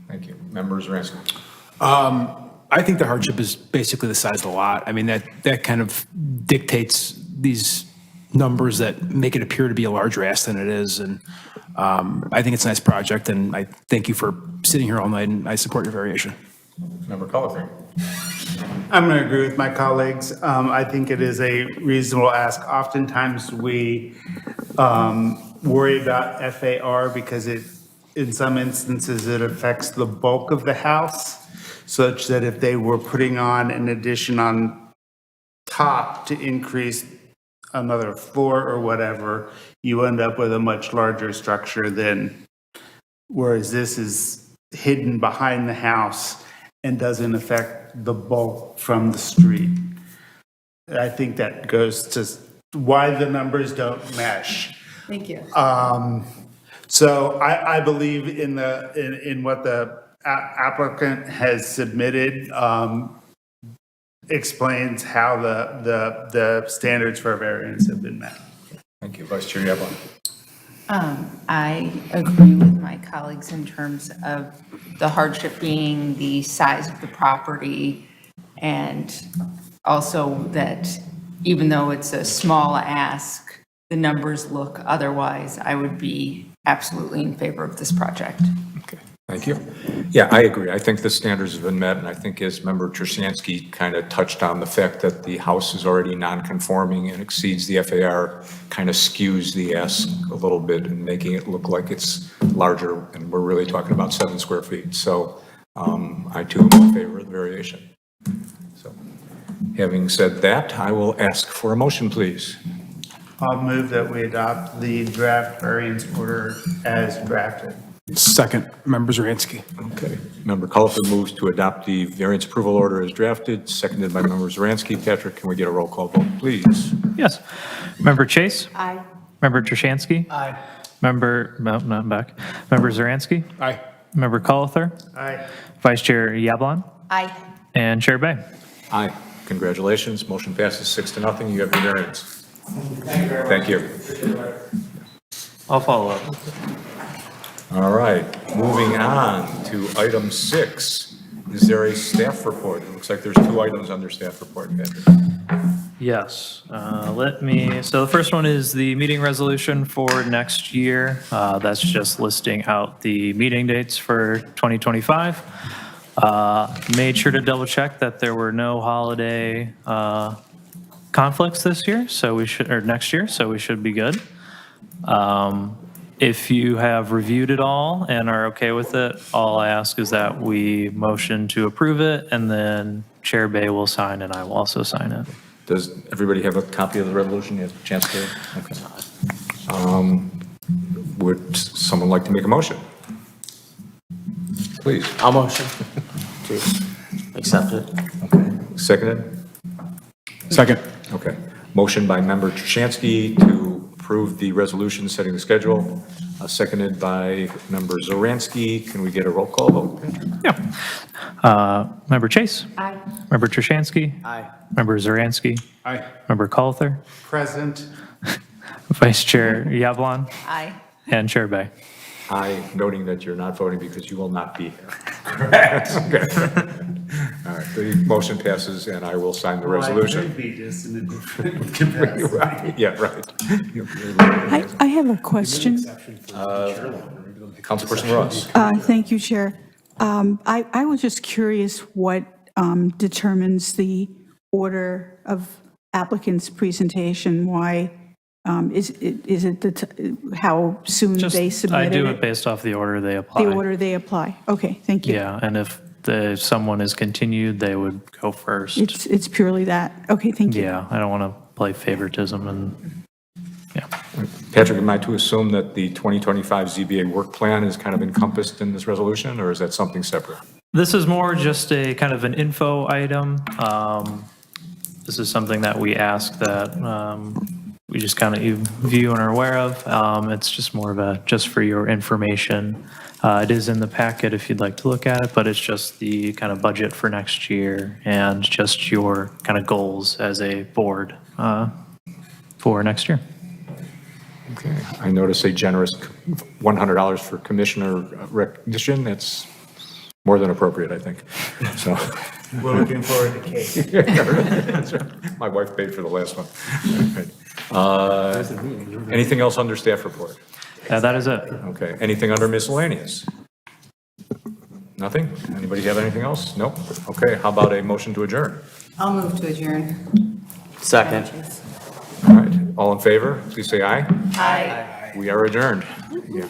Thank you. Members Ransky. I think the hardship is basically the size of the lot. I mean, that kind of dictates these numbers that make it appear to be a larger ask than it is. And I think it's a nice project, and I thank you for sitting here all night, and I support your variation. Member Cullifrey. I'm going to agree with my colleagues. I think it is a reasonable ask. Oftentimes, we worry about FAR because in some instances, it affects the bulk of the house, such that if they were putting on an addition on top to increase another floor or whatever, you end up with a much larger structure than, whereas this is hidden behind the house and doesn't affect the bulk from the street. I think that goes to why the numbers don't mesh. Thank you. So I believe in what the applicant has submitted, explains how the standards for variance have been met. Thank you. Vice Chair Yablock. I agree with my colleagues in terms of the hardship being the size of the property, and also that even though it's a small ask, the numbers look otherwise. I would be absolutely in favor of this project. Okay. Thank you. Yeah, I agree. I think the standards have been met, and I think as Member Trushansky kind of touched on, the fact that the house is already non-conforming and exceeds the FAR kind of skews the ask a little bit and making it look like it's larger, and we're really talking about 7 square feet. So I too am in favor of the variation. So having said that, I will ask for a motion, please. I'll move that we adopt the draft variance order as drafted. Second, Member Zaransky. Okay. Member Culliford moves to adopt the variance approval order as drafted, seconded by Member Zaransky. Patrick, can we get a roll call vote, please? Yes. Member Chase? Aye. Member Trushansky? Aye. Member, no, not back. Member Zaransky? Aye. Member Culliford? Aye. Vice Chair Yablon? Aye. And Chair Bay? Aye. Congratulations. Motion passes 6-0. You have your variance. Thank you. I'll follow up. All right, moving on to item 6. Is there a staff report? It looks like there's 2 items under staff report, Patrick. Yes, so the first one is the meeting resolution for next year. That's just listing out the meeting dates for 2025. Made sure to double check that there were no holiday conflicts this year, or next year, so we should be good. If you have reviewed it all and are okay with it, all I ask is that we motion to approve it, and then Chair Bay will sign and I will also sign it. Does everybody have a copy of the resolution? You have a chance to? Okay. Would someone like to make a motion? Please. I'll motion to accept it. Okay. Seconded? Second. Okay. Motion by Member Trushansky to approve the resolution setting the schedule, seconded by Member Zaransky. Can we get a roll call vote? Yeah. Member Chase? Aye. Member Trushansky? Aye. Member Zaransky? Aye. Member Culliford? Present. Vice Chair Yablon? Aye. And Chair Bay? Aye, noting that you're not voting because you will not be here. Correct. All right, the motion passes and I will sign the resolution. Well, I could be just in a different capacity. Right, yeah, right. I have a question. Councilperson Ross. Thank you, Chair. I was just curious what determines the order of applicant's presentation? Why, is it how soon they submitted I do it based off the order they apply. The order they apply. Okay, thank you. Yeah, and if someone is continued, they would go first. It's purely that. Okay, thank you. Yeah, I don't want to play favoritism and, yeah. Patrick, am I to assume that the 2025 ZBA work plan is kind of encompassed in this resolution, or is that something separate? This is more just a kind of an info item. This is something that we ask that we just kind of view and are aware of. It's just more of just for your information It is in the packet if you'd like to look at it, but it's just the kind of budget for next year and just your kind of goals as a board for next year. Okay, I notice a generous $100 for commissioner recognition. That's more than appropriate, I think. So. We're looking forward to cake. That's right. My wife paid for the last one. Anything else under staff report? That is it. Okay, anything under miscellaneous? Nothing? Anybody have anything else? Nope. Okay, how about a motion to adjourn? I'll move to adjourn. Second. All right, all in favor, please say aye. Aye. We are adjourned. Yeah.